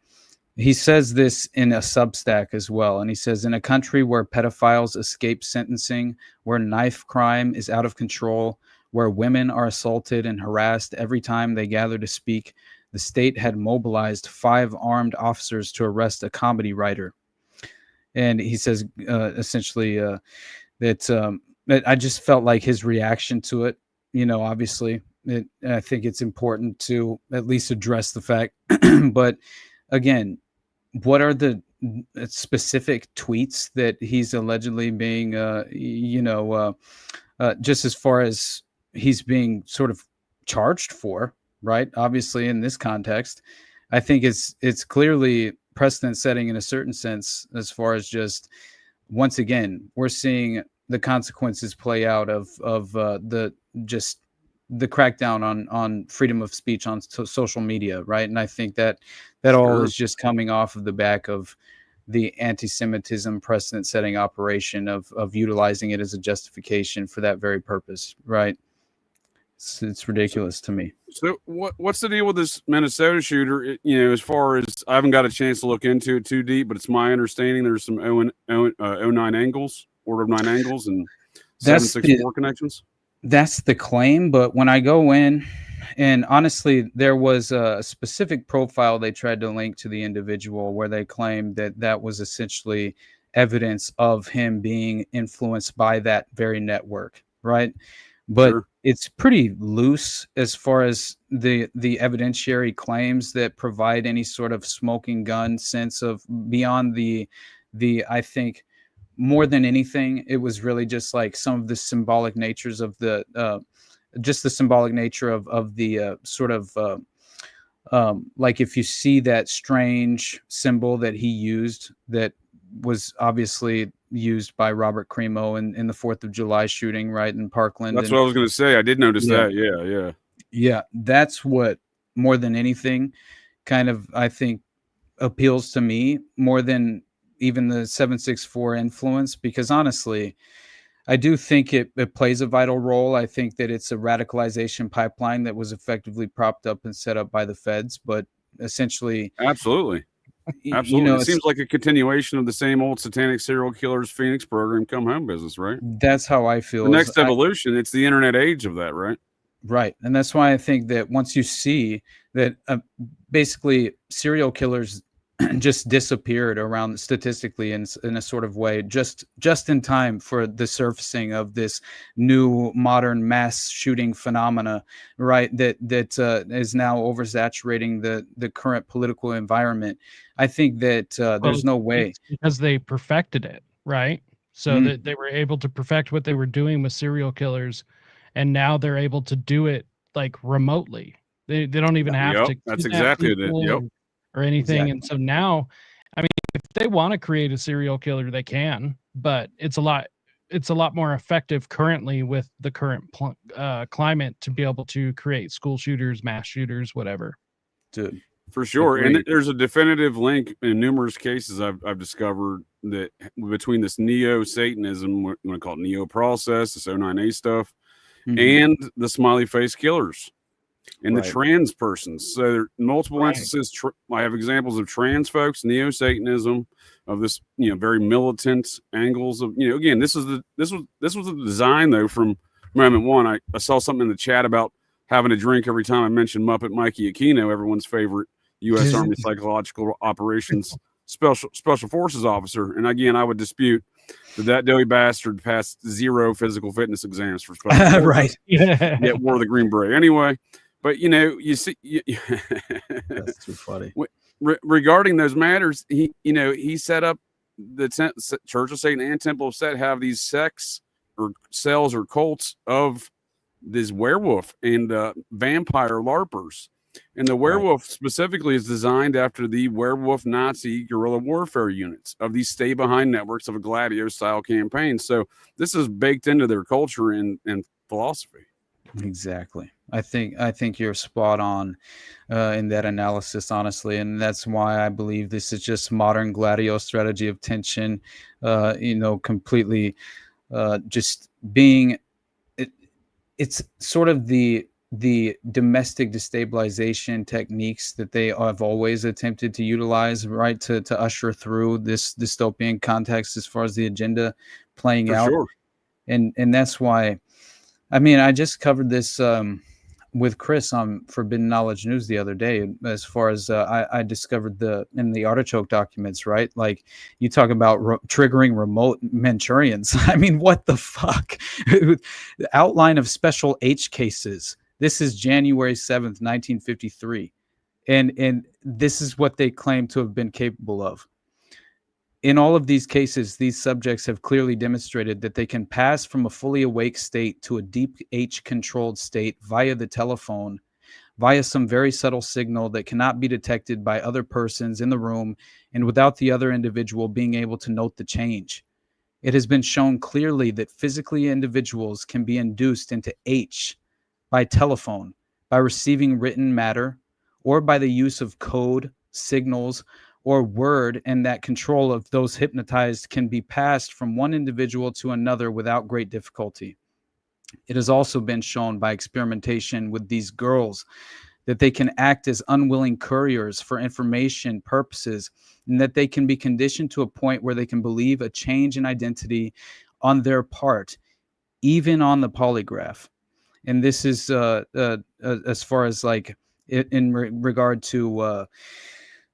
he says this in a Substack as well. And he says, in a country where pedophiles escape sentencing, where knife crime is out of control, where women are assaulted and harassed every time they gather to speak, the state had mobilized 5 armed officers to arrest a comedy writer. And he says essentially that I just felt like his reaction to it, obviously, I think it's important to at least address the fact. But again, what are the specific tweets that he's allegedly being, just as far as he's being sort of charged for, right? Obviously, in this context, I think it's clearly precedent setting in a certain sense, as far as just, once again, we're seeing the consequences play out of the crackdown on freedom of speech on social media, right? And I think that all is just coming off of the back of the anti-Semitism precedent setting operation of utilizing it as a justification for that very purpose, right? It's ridiculous to me. So what's the deal with this Minnesota shooter? As far as, I haven't got a chance to look into it too deep, but it's my understanding there's some 09 angles, order of 9 angles, and 764 connections. That's the claim, but when I go in, and honestly, there was a specific profile they tried to link to the individual where they claimed that was essentially evidence of him being influenced by that very network, right? But it's pretty loose as far as the evidentiary claims that provide any sort of smoking gun sense of, beyond the I think more than anything, it was really just like some of the symbolic natures of the just the symbolic nature of the sort of like, if you see that strange symbol that he used that was obviously used by Robert Crimo in the 4th of July shooting, right, in Parkland. That's what I was going to say. I did notice that. Yeah. That's what, more than anything, kind of, I think, appeals to me more than even the 764 influence, because honestly, I do think it plays a vital role. I think that it's a radicalization pipeline that was effectively propped up and set up by the feds, but essentially, absolutely. It seems like a continuation of the same old satanic serial killers Phoenix program come home business, right? That's how I feel. The next evolution, it's the internet age of that, right? Right. And that's why I think that once you see that basically serial killers just disappeared around statistically in a sort of way, just in time for the surfacing of this new modern mass shooting phenomena, right? That is now oversaturating the current political environment. I think that there's no way, because they perfected it, right? So that they were able to perfect what they were doing with serial killers, and now they're able to do it like remotely. They don't even have to. That's exactly it. Yep. Or anything. Exactly. And so now, I mean, if they want to create a serial killer, they can, but it's a lot more effective currently with the current climate to be able to create school shooters, mass shooters, whatever. Dude, for sure. Agreed. And there's a definitive link in numerous cases I've discovered that between this neo-Satanism, what you want to call it, neo-process, this 09A stuff, and the smiley face killers. And the trans persons. So there are multiple instances. I have examples of trans folks, neo-Satanism, of this, very militant angles of, again, this was the design though from moment one. I saw something in the chat about having a drink every time I mentioned Muppet Mikey Aquino, everyone's favorite U.S. Army Psychological Operations Special Forces officer. And again, I would dispute that doughy bastard passed 0 physical fitness exams for special right. Yet wore the Green Beret anyway. But you see, that's too funny. Regarding those matters, he set up the Church of Satan and Temple of Set have these sects or cells or cults of this werewolf and vampire LARPers, and the werewolf specifically is designed after the werewolf Nazi guerrilla warfare units of these stay behind networks of a Gladio style campaign. So this is baked into their culture and philosophy. Exactly. I think you're spot on in that analysis, honestly, and that's why I believe this is just modern Gladio strategy of tension. Completely just being. It's sort of the domestic destabilization techniques that they have always attempted to utilize, right, to usher through this dystopian context as far as the agenda playing For out. sure. And that's why. I mean, I just covered this with Chris on Forbidden Knowledge News the other day. As far as I discovered in the artichoke documents, right? Like you talk about triggering remote Manchurians. I mean, what the fuck? The outline of special H cases. This is January 7th, 1953, and this is what they claim to have been capable of. In all of these cases, these subjects have clearly demonstrated that they can pass from a fully awake state to a deep H-controlled state via the telephone, via some very subtle signal that cannot be detected by other persons in the room and without the other individual being able to note the change. It has been shown clearly that physically individuals can be induced into H by telephone, by receiving written matter, or by the use of code, signals, or word, and that control of those hypnotized can be passed from one individual to another without great difficulty. It has also been shown by experimentation with these girls that they can act as unwilling couriers for information purposes, and that they can be conditioned to a point where they can believe a change in identity on their part, even on the polygraph. And this is as far as like in regard to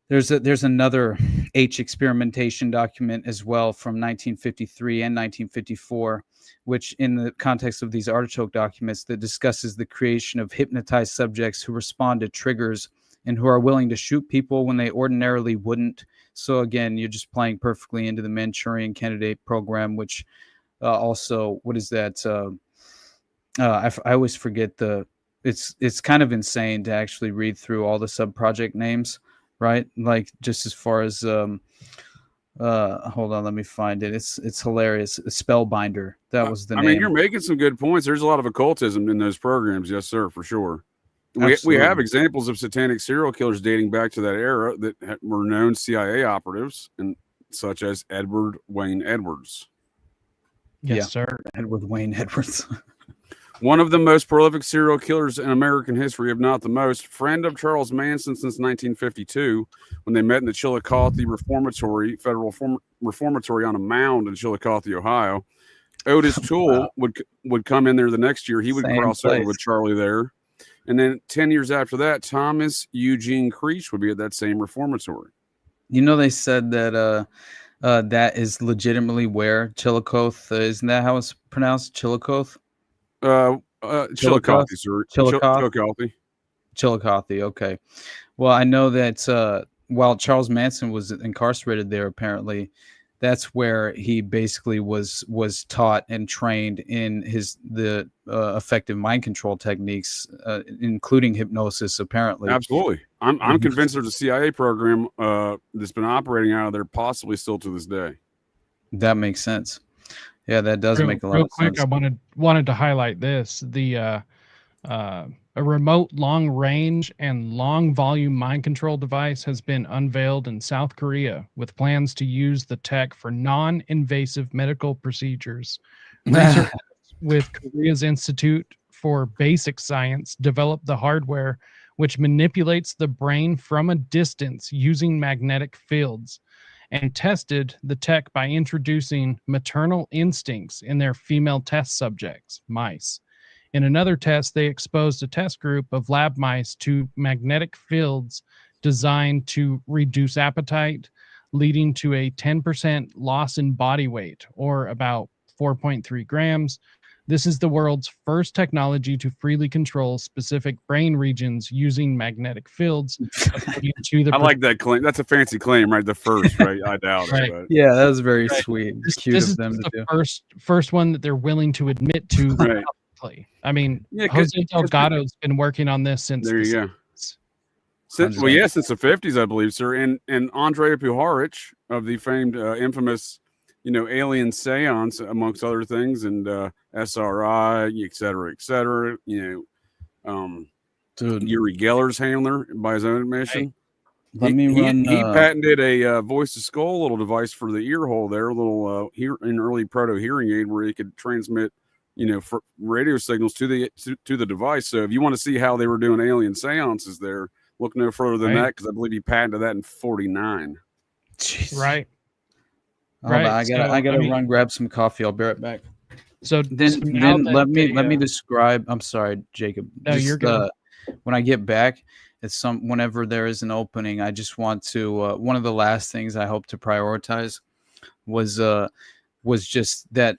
there's another H experimentation document as well from 1953 and 1954, which in the context of these artichoke documents that discusses the creation of hypnotized subjects who respond to triggers and who are willing to shoot people when they ordinarily wouldn't. So again, you're just playing perfectly into the Manchurian Candidate program, which also, what is that? I always forget it's kind of insane to actually read through all the sub-project names. Right, like just as far as hold on, let me find it. It's hilarious. Spellbinder. That was the name. I mean, you're making some good points. There's a lot of occultism in those programs, yes, sir, for sure. We have examples of satanic serial killers dating back to that era that were known CIA operatives, and such as Edward Wayne Edwards. Yes, sir. Edward Wayne Edwards. One of the most prolific serial killers in American history, if not the most, friend of Charles Manson since 1952, when they met in the Chillicothe Federal Reformatory on a mound in Chillicothe, Ohio. Otis Toole would come in there the next year. He would cross over with Charlie there. And then 10 years after that, Thomas Eugene Creech would be at that same reformatory. You know, they said that that is legitimately where Chillicothe, isn't that how it's pronounced? Chillicothe? Chillicothe, sir. Chillicothe. Okay. Well, I know that while Charles Manson was incarcerated there, apparently, that's where he basically was taught and trained in the effective mind control techniques, including hypnosis. Apparently, absolutely. I'm convinced there's a CIA program that's been operating out of there, possibly still to this day. That makes sense. Yeah, that does make a lot of sense. Real quick, I wanted to highlight this. A remote long range and long volume mind control device has been unveiled in South Korea with plans to use the tech for non-invasive medical procedures. Researchers with Korea's Institute for Basic Science developed the hardware which manipulates the brain from a distance using magnetic fields, and tested the tech by introducing maternal instincts in their female test subjects, mice. In another test, they exposed a test group of lab mice to magnetic fields designed to reduce appetite, leading to a 10% loss in body weight, or about 4.3 grams. This is the world's first technology to freely control specific brain regions using magnetic fields. I like that claim. That's a fancy claim, right? The first, right? I doubt right. it. But. Yeah, that was very sweet. This is the first one that they're willing to admit to. Right. Publicly. I mean, Jose Delgado's been working on this since. There you go. Since the 50s, I believe, sir. And Andrea Puharich of the famed, infamous alien seance amongst other things, and SRI, et cetera, et cetera. Uri Geller's handler, by his own admission. He patented a voice to skull little device for the ear hole there, a little an early proto hearing aid where he could transmit, radio signals to the device. So if you want to see how they were doing alien seances there, look no further than that, because I believe he patented that in 1949. Right. I gotta run grab some coffee. I'll be right back. So then let me describe. I'm sorry, Jacob. No, you're good. When I get back, whenever there is an opening, I just want to. One of the last things I hope to prioritize was just that.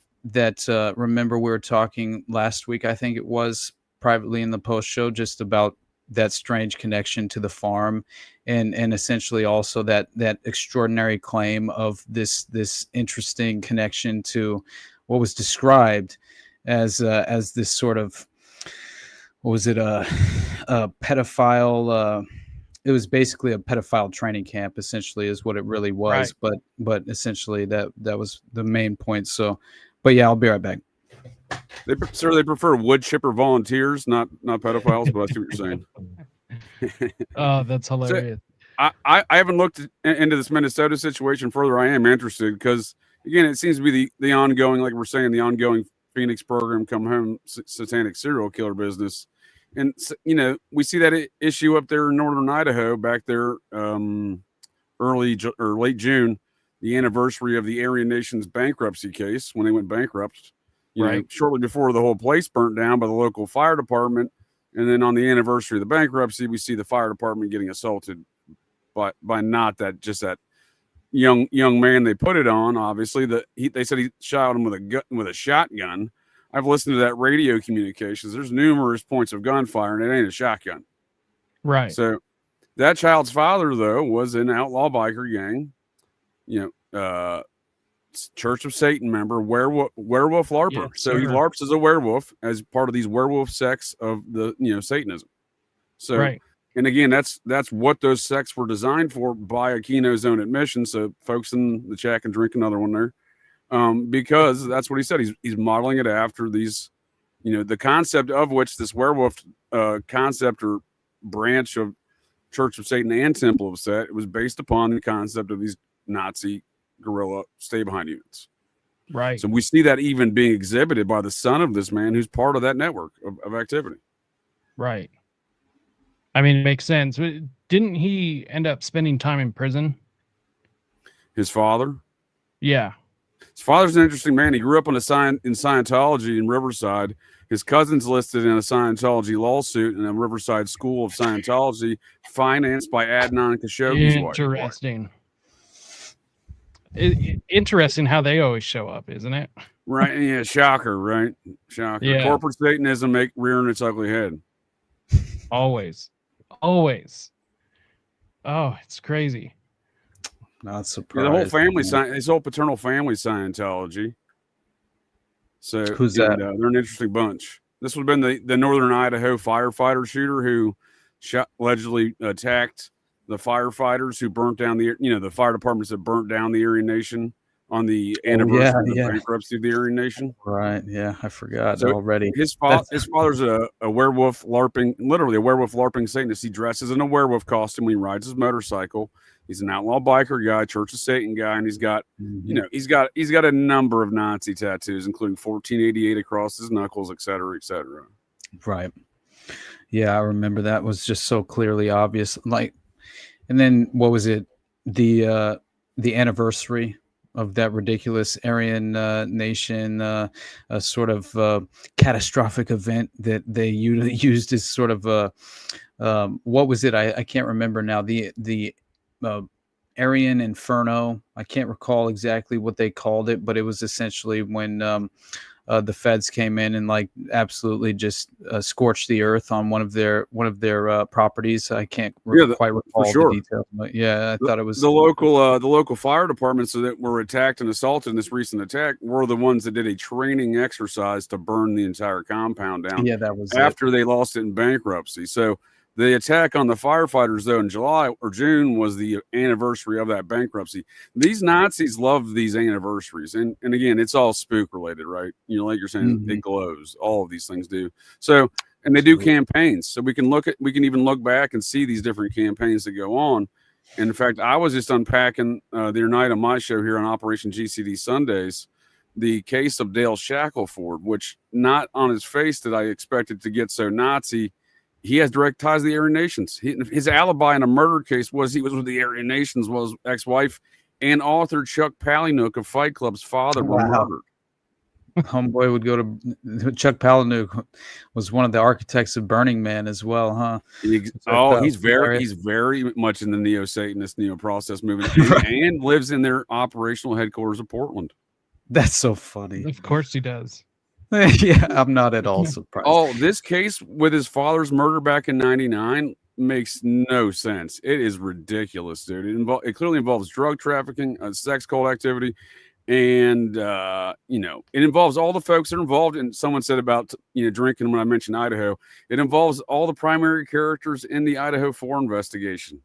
Remember, we were talking last week, I think it was, privately in the post show, just about that strange connection to the farm, and essentially also that extraordinary claim of this interesting connection to what was described as this sort of, what was it, a pedophile, it was basically a pedophile training camp, essentially, is what it really was. Right. But essentially that was the main point. So, but yeah, I'll be right back. They prefer wood chipper volunteers, not pedophiles, but I see what you're saying. Oh, that's hilarious. So I haven't looked into this Minnesota situation further. I am interested because, again, it seems to be the ongoing, like we're saying, the ongoing Phoenix program come home satanic serial killer business. And, we see that issue up there in northern Idaho back there early or late June, the anniversary of the Aryan Nation's bankruptcy case when they went bankrupt. Shortly before the whole place burnt down by the local fire department. And then on the anniversary of the bankruptcy, we see the fire department getting assaulted by not that young man they put it on. Obviously, they said he shot him with a shotgun. I've listened to that radio communications. There's numerous points of gunfire, and it ain't a shotgun. Right. So that child's father, though, was an outlaw biker gang. Church of Satan member, werewolf LARPer. Yeah, so he LARPs as a werewolf as part of these werewolf sects of the Satanism. So, right. And again, that's what those sects were designed for by Aquino's own admission. So folks in the chat can drink another one there, because that's what he said. He's modeling it after these, the concept of which this werewolf concept or branch of Church of Satan and Temple of Set, it was based upon the concept of these Nazi guerrilla stay behind units. Right. So we see that even being exhibited by the son of this man who's part of that network of activity. Right. I mean, it makes sense. Didn't he end up spending time in prison? His father? Yeah. His father's an interesting man. He grew up in Scientology in Riverside. His cousin's listed in a Scientology lawsuit in a Riverside School of Scientology financed by Adnan Khashoggi's wife. Interesting. Interesting how they always show up, isn't it? Right. Yeah. Shocker. Right. Shocker. Yeah. Corporate Satanism rearing its ugly head. Always. Oh, it's crazy. Not surprised. The whole family, his whole paternal family Scientology. So who's that? They're an interesting bunch. This would have been the northern Idaho firefighter shooter who allegedly attacked the firefighters who burnt down the fire departments that burnt down the Aryan Nation on the anniversary of the bankruptcy of the Aryan Nation. Right. Yeah, I forgot already. His father's a werewolf LARPing, literally a werewolf LARPing Satanist. He dresses in a werewolf costume when he rides his motorcycle. He's an outlaw biker guy, Church of Satan guy, and he's got, he's got a number of Nazi tattoos, including 1488 across his knuckles, et cetera, et cetera. Right. Yeah, I remember that was just so clearly obvious. Like, and then what was it? The anniversary of that ridiculous Aryan Nation, a sort of catastrophic event that they used as sort of what was it? I can't remember now. The Aryan Inferno. I can't recall exactly what they called it, but it was essentially when the feds came in and like absolutely just scorched the earth on one of their properties. I can't quite recall the details, but yeah, I thought it was the local fire departments that were attacked and assaulted in this recent attack were the ones that did a training exercise to burn the entire compound down. Yeah, that was after they lost it in bankruptcy. So The attack on the firefighters, though, in July or June was the anniversary of that bankruptcy. These Nazis love these anniversaries. And again, it's all spook related, right? You know, like you're saying, it glows. All of these things do. So, and they do campaigns. So we can even look back and see these different campaigns that go on. And in fact, I was just unpacking the other night on my show here on Operation GCD Sundays, the case of Dale Shackelford, which not on his face did I expect it to get so Nazi. He has direct ties to the Aryan Nations. His alibi in a murder case was he was with the Aryan Nations, while his ex-wife and author Chuck Palahniuk of Fight Club's father were murdered. Homeboy would go to Chuck Palahniuk was one of the architects of Burning Man as well, huh? He's very much in the neo-Satanist, neo-process movement and lives in their operational headquarters of Portland. That's so funny. Of course he does. Yeah, I'm not at all surprised. Oh, this case with his father's murder back in '99 makes no sense. It is ridiculous, dude. It clearly involves drug trafficking, sex cult activity, and it involves all the folks that are involved. And someone said about drinking when I mentioned Idaho. It involves all the primary characters in the Idaho 4 investigation,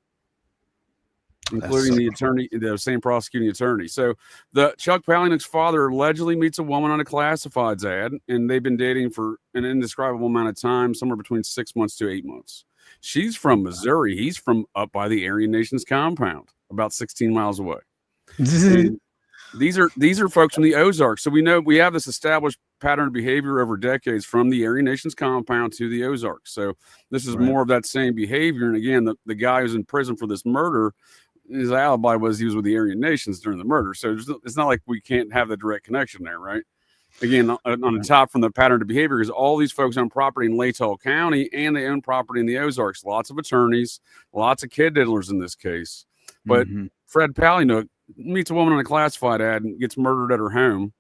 including the attorney, the same prosecuting attorney. So the Chuck Palahniuk's father allegedly meets a woman on a classifieds ad, and they've been dating for an indescribable amount of time, somewhere between 6 months to 8 months. She's from Missouri. He's from up by the Aryan Nations compound, about 16 miles away. These are folks from the Ozarks. So we know we have this established pattern of behavior over decades from the Aryan Nations compound to the Ozarks. So this is more of that same behavior. And again, the guy who's in prison for this murder, his alibi was he was with the Aryan Nations during the murder. So it's not like we can't have the direct connection there, right? Again, on the top from the pattern of behavior is all these folks own property in Latell County and they own property in the Ozarks. Lots of attorneys, lots of kid diddlers in this case. But Fred Palahniuk meets a woman on a classified ad and gets murdered at her home,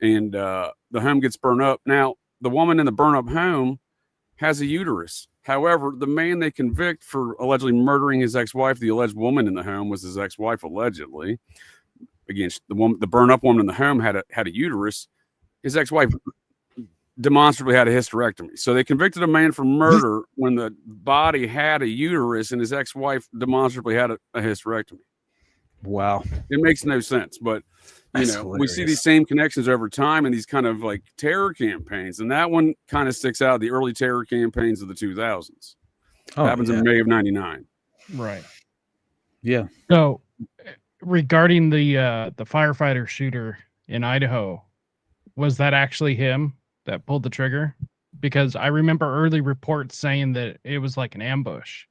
and the home gets burned up. Now, the woman in the burn up home has a uterus. However, the man they convict for allegedly murdering his ex-wife, the alleged woman in the home was his ex-wife, allegedly. Again, the burn up woman in the home had a uterus. His ex-wife demonstrably had a hysterectomy. So they convicted a man for murder when the body had a uterus and his ex-wife demonstrably had a hysterectomy. Wow. It makes no sense, but we see these same connections over time in these kind of like terror campaigns. And that one kind of sticks out, the early terror campaigns of the 2000s. Happens in May of 99. Right. Yeah. So regarding the firefighter shooter in Idaho, was that actually him that pulled the trigger? Because I remember early reports saying that it was like an ambush.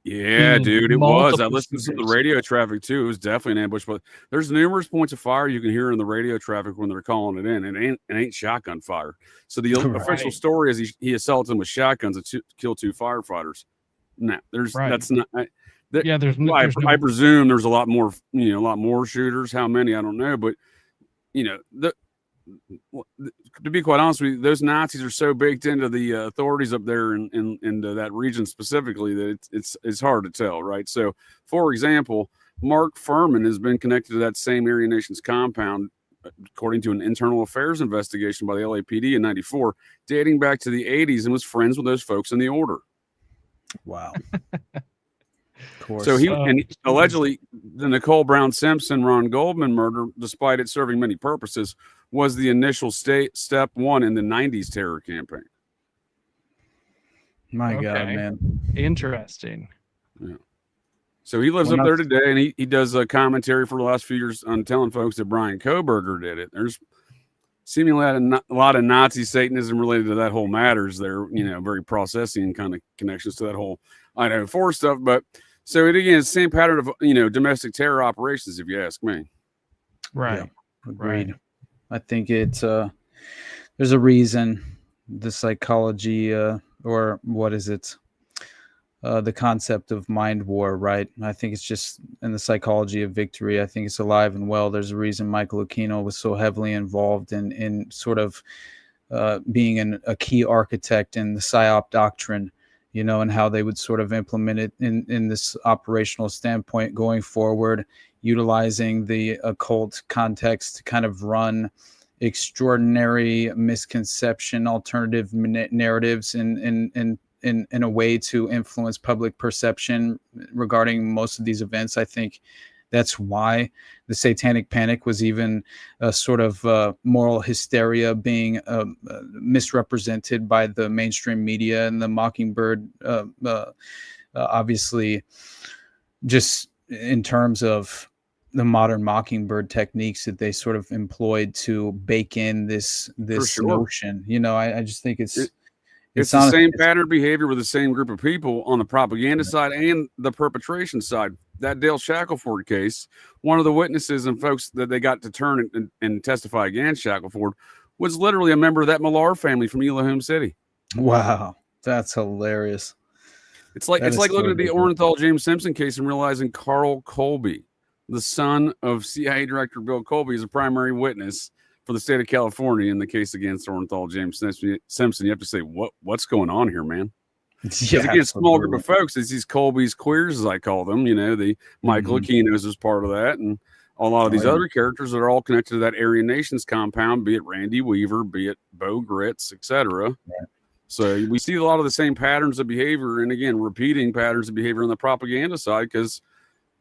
Yeah, dude, it was. I listened to the radio traffic too. It was definitely an ambush, but there's numerous points of fire you can hear in the radio traffic when they're calling it in, and it ain't shotgun fire. So the official story is he assaulted them with shotguns to kill 2 firefighters. No, that's not. I presume there's a lot more shooters. How many? I don't know, but to be quite honest with you, those Nazis are so baked into the authorities up there in that region specifically that it's hard to tell, right? So, for example, Mark Furman has been connected to that same Aryan Nations compound, according to an internal affairs investigation by the LAPD in '94, dating back to the '80s, and was friends with those folks in the order. Wow. So allegedly the Nicole Brown Simpson, Ron Goldman murder, despite it serving many purposes, was the initial step one in the 90s terror campaign. My God, man. Interesting. Yeah. So he lives up there today, and he does a commentary for the last few years on telling folks that Brian Kohberger did it. There's seemingly a lot of Nazi Satanism related to that whole matters there, very processing kind of connections to that whole Idaho 4 stuff. But so it again is the same pattern of domestic terror operations, if you ask me. Right. Yeah, agreed. Right. I think it's there's a reason the psychology or what is it? The concept of mind war, right? I think it's just in the psychology of victory. I think it's alive and well. There's a reason Michael Aquino was so heavily involved in sort of being a key architect in the PSYOP doctrine, and how they would sort of implement it in this operational standpoint going forward, utilizing the occult context to kind of run extraordinary misconception, alternative narratives, and in a way to influence public perception regarding most of these events. I think that's why the Satanic Panic was even a sort of moral hysteria being misrepresented by the mainstream media, and the Mockingbird, obviously, just in terms of the modern Mockingbird techniques that they sort of employed to bake in this notion. You know, I just think it's the same pattern behavior with the same group of people on the propaganda side and the perpetration side. That Dale Shackelford case, one of the witnesses and folks that they got to turn and testify against Shackelford was literally a member of that Millar family from Elohim City. Wow, that's hilarious. It's like looking at the Orenthal James Simpson case and realizing Carl Colby, the son of CIA Director Bill Colby, is a primary witness for the state of California in the case against Orenthal James Simpson. You have to say, what's going on here, man? Because again, a small group of folks, it's these Colby's queers, as I call them, you know, the Michael Aquinos is part of that, and a lot of these other characters that are all connected to that Aryan Nations compound, be it Randy Weaver, be it Bo Gritz, etc. Right. So we see a lot of the same patterns of behavior, and again, repeating patterns of behavior on the propaganda side, because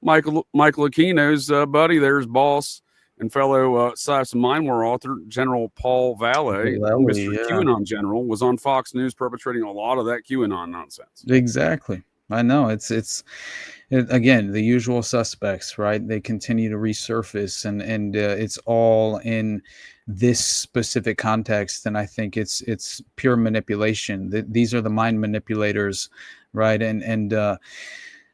Michael Aquino's buddy, there's boss and fellow Science and Mind War author, General Paul Valle, Mr. QAnon General, was on Fox News perpetrating a lot of that QAnon nonsense. Exactly. I know. It's again, the usual suspects, right? They continue to resurface, and it's all in this specific context. And I think it's pure manipulation. These are the mind manipulators, right? And I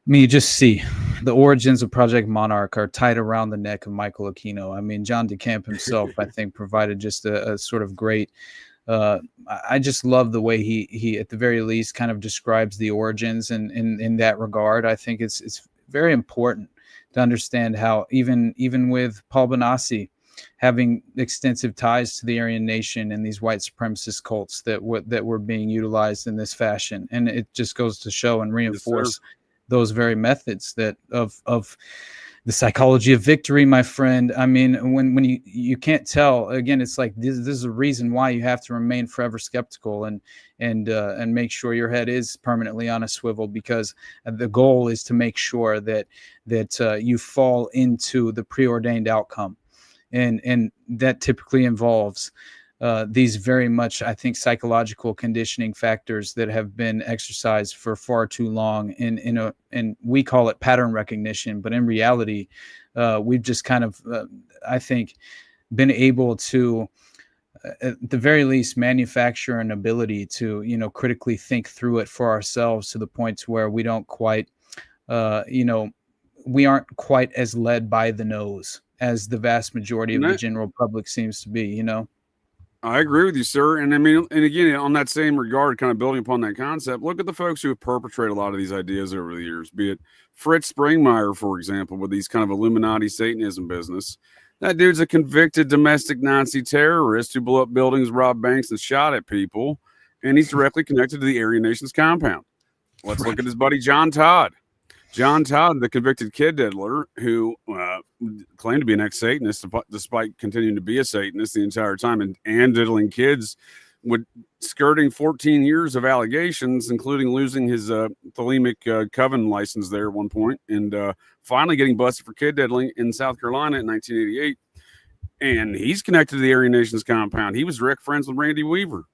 mean, you just see the origins of Project Monarch are tied around the neck of Michael Aquino. I mean, John DeCamp himself, I think, provided just a sort of great. I just love the way he at the very least kind of describes the origins, and in that regard, I think it's very important to understand how even with Paul Benassi having extensive ties to the Aryan Nation and these white supremacist cults that were being utilized in this fashion, and it just goes to show and reinforce those very methods that of the psychology of victory, my friend. I mean, when you can't tell, again, it's like this is a reason why you have to remain forever skeptical and make sure your head is permanently on a swivel, because the goal is to make sure that you fall into the preordained outcome, and that typically involves these very much, I think, psychological conditioning factors that have been exercised for far too long. And we call it pattern recognition, but in reality, we've just kind of, I think, been able to, at the very least, manufacture an ability to, critically think through it for ourselves to the point to where we don't quite, we aren't quite as led by the nose as the vast majority of the general public seems to be, I agree with you, sir. And I mean, and again, on that same regard, kind of building upon that concept, look at the folks who have perpetrated a lot of these ideas over the years, be it Fritz Springmeier, for example, with these kind of Illuminati Satanism business. That dude's a convicted domestic Nazi terrorist who blew up buildings, robbed banks, and shot at people. And he's directly connected to the Aryan Nations compound. Let's look at his buddy, John Todd. John Todd, the convicted kid diddler, who claimed to be an ex-Satanist despite continuing to be a Satanist the entire time and diddling kids, skirting 14 years of allegations, including losing his thelemic coven license there at one point, and finally getting busted for kid diddling in South Carolina in 1988. And he's connected to the Aryan Nations compound. He was direct friends with Randy Weaver.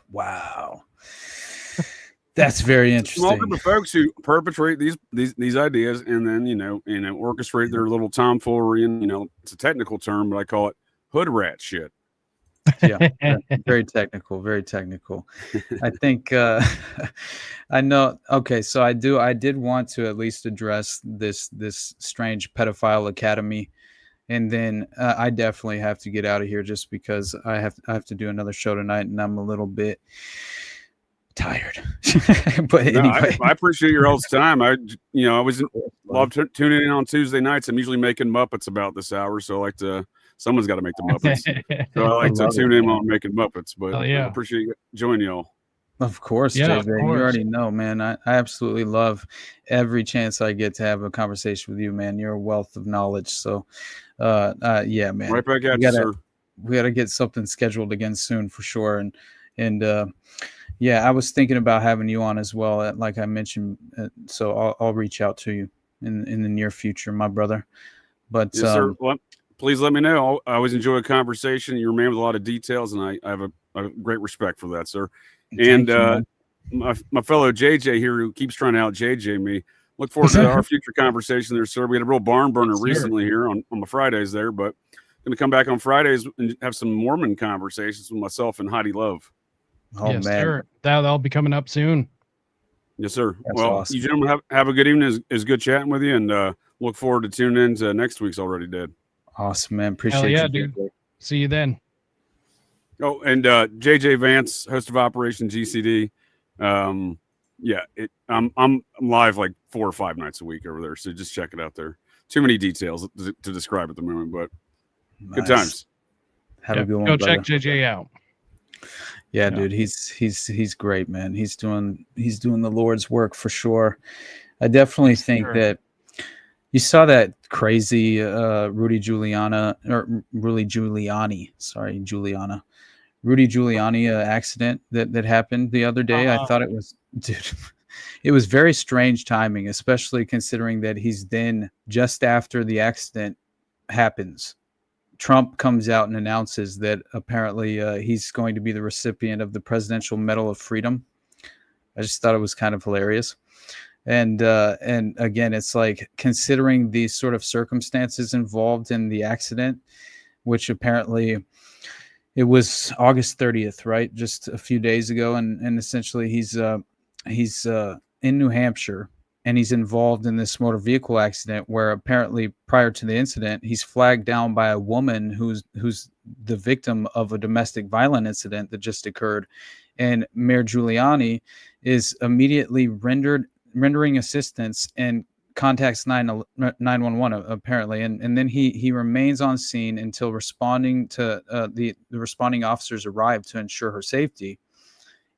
Wow. That's very interesting. Small group of folks who perpetrate these ideas and then orchestrate their little tomfoolery, and it's a technical term, but I call it hood rat shit. Yeah, very technical, very technical. I think I know. Okay, so I did want to at least address this strange pedophile academy, and then I definitely have to get out of here just because I have to do another show tonight, and I'm a little bit tired. But anyway, I appreciate your all's time. I love tuning in on Tuesday nights. I'm usually making Muppets about this hour, so someone's got to make the Muppets. So I like to tune in on making Muppets. But I appreciate joining y'all. Of course, JJ. You already know, man. I absolutely love every chance I get to have a conversation with you, man. You're a wealth of knowledge. So, yeah, man. Right back at you, sir. We got to get something scheduled again soon for sure. And Yeah, I was thinking about having you on as well, like I mentioned. So I'll reach out to you in the near future, my brother. But yes, sir. Well, please let me know. I always enjoy a conversation. You're a man with a lot of details, and I have a great respect for that, sir. And my fellow JJ here, who keeps trying to out JJ me. Look forward to our future conversation there, sir. We had a real barn burner recently here on my Fridays there, but going to come back on Fridays and have some Mormon conversations with myself and Heidi Love. Oh, yes, man. sir. That'll be coming up soon. Yes, sir. That's well, awesome. You gentlemen have a good evening. It's good chatting with you, and look forward to tuning in to next week's Already Dead. Awesome, man. Hell Appreciate yeah, you. dude. See you then. Oh, and JJ Vance, host of Operation GCD. I'm live like 4 or 5 nights a week over there, so just check it out there. Too many details to describe at the moment, but good times. Have a good one. Go brother. check JJ out. Yeah, dude, he's great, man. He's doing the Lord's work for sure. I definitely think that you saw that crazy Rudy Giuliani accident that happened the other day. I thought it was, dude, it was very strange timing, especially considering that he's then just after the accident happens, Trump comes out and announces that apparently he's going to be the recipient of the Presidential Medal of Freedom. I just thought it was kind of hilarious. And again, it's like, considering the sort of circumstances involved in the accident, which apparently it was August 30th, right? Just a few days ago. And essentially he's in New Hampshire, and he's involved in this motor vehicle accident where apparently prior to the incident, he's flagged down by a woman who's the victim of a domestic violence incident that just occurred. And Mayor Giuliani is immediately rendering assistance and contacts 911 apparently. And then he remains on scene until responding to the responding officers arrive to ensure her safety.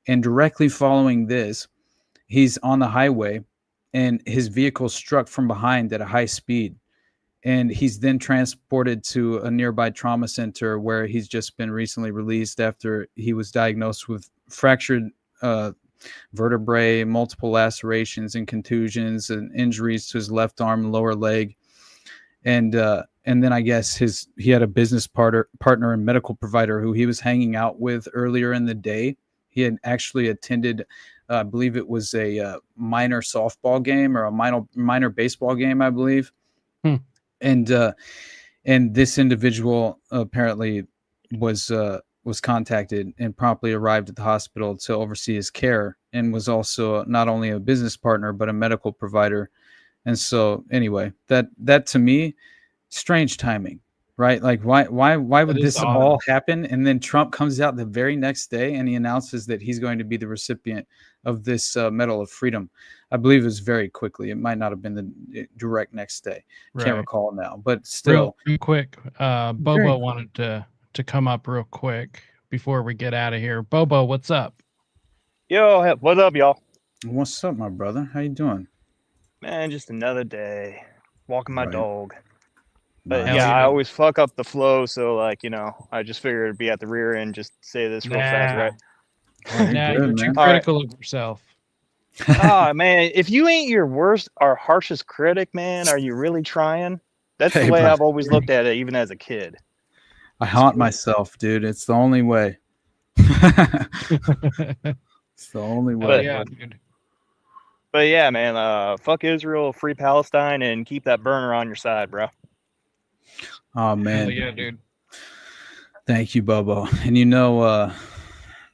And directly following this, he's on the highway, and his vehicle struck from behind at a high speed. And he's then transported to a nearby trauma center where he's just been recently released after he was diagnosed with fractured vertebrae, multiple lacerations and contusions, and injuries to his left arm and lower leg. And then I guess he had a business partner and medical provider who he was hanging out with earlier in the day. He had actually attended, I believe it was a minor softball game or a minor baseball game, I believe. And this individual apparently was contacted and promptly arrived at the hospital to oversee his care, and was also not only a business partner but a medical provider. And so anyway, that to me, strange timing, right? Like why would this all happen? And then Trump comes out the very next day and he announces that he's going to be the recipient of this Medal of Freedom. I believe it was very quickly. It might not have been the direct next day. Can't recall now, but still. Real quick, Bobo wanted to come up real quick before we get out of here. Bobo, what's up? Yo, what's up, y'all? What's up, my brother? How you doing? Man, just another day. Walking my Right. dog. But Hell yeah, yeah. I always fuck up the flow, so like, I just figured it'd be at the rear end, just say this real fast, right? Nah, good, you're too man. critical of yourself. Oh man, if you ain't your worst or harshest critic, man, are you really trying? That's Hey, the way bro. I've always looked at it, even as a kid. I haunt myself, dude. It's the only way. It's the only way. Yeah, dude. But yeah, man, fuck Israel, free Palestine, and keep that burner on your side, bro. Oh man. Hell yeah, dude. Thank you, Bobo. And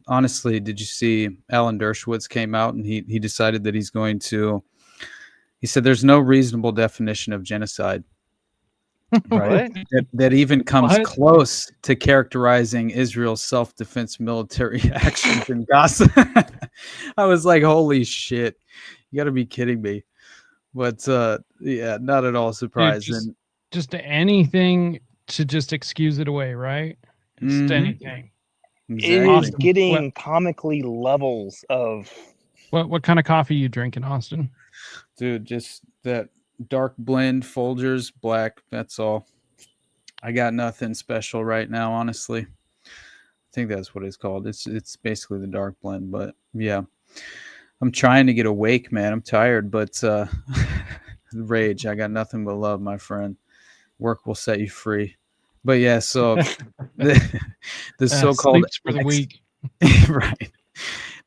honestly, did you see Alan Dershowitz came out and he decided that he said there's no reasonable definition of genocide. Right? that even comes close to characterizing Israel's self-defense military actions in Gaza. I was like, holy shit. You got to be kidding me. But yeah, not at all surprised. Dude, just anything to just excuse it away, right? Just anything. It is Exactly. getting comically levels of... What kind of coffee you drinking, Austin? Dude, just that dark blend, Folgers, black. That's all. I got nothing special right now, honestly. think that's what it's called. It's basically the dark blend, but yeah. I'm trying to get awake, man. I'm tired, but rage. I got nothing but love, my friend. Work will set you free. But yeah, so the so-called sleeps for the week. Right.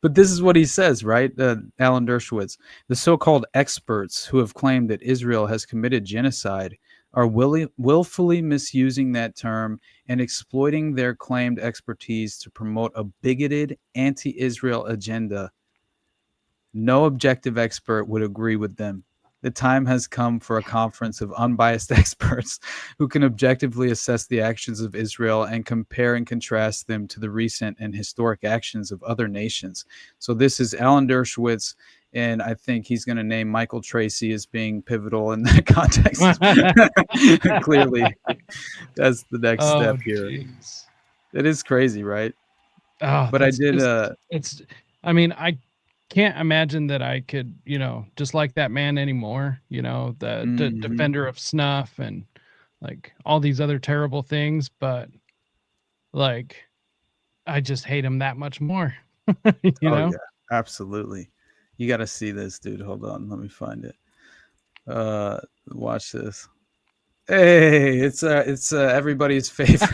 But this is what he says, right? Alan Dershowitz. The so-called experts who have claimed that Israel has committed genocide are willfully misusing that term and exploiting their claimed expertise to promote a bigoted anti-Israel agenda. No objective expert would agree with them. The time has come for a conference of unbiased experts who can objectively assess the actions of Israel and compare and contrast them to the recent and historic actions of other nations. So this is Alan Dershowitz, and I think he's going to name Michael Tracy as being pivotal in that context. Clearly, that's the next step here. Geez. It is crazy, right? Oh, but I did. I mean, I can't imagine that I could, just like that man anymore. The defender of snuff and like all these other terrible things, but like I just hate him that much more. you know? Yeah, absolutely. You got to see this, dude. Hold on, let me find it. Watch this. Hey, it's everybody's favorite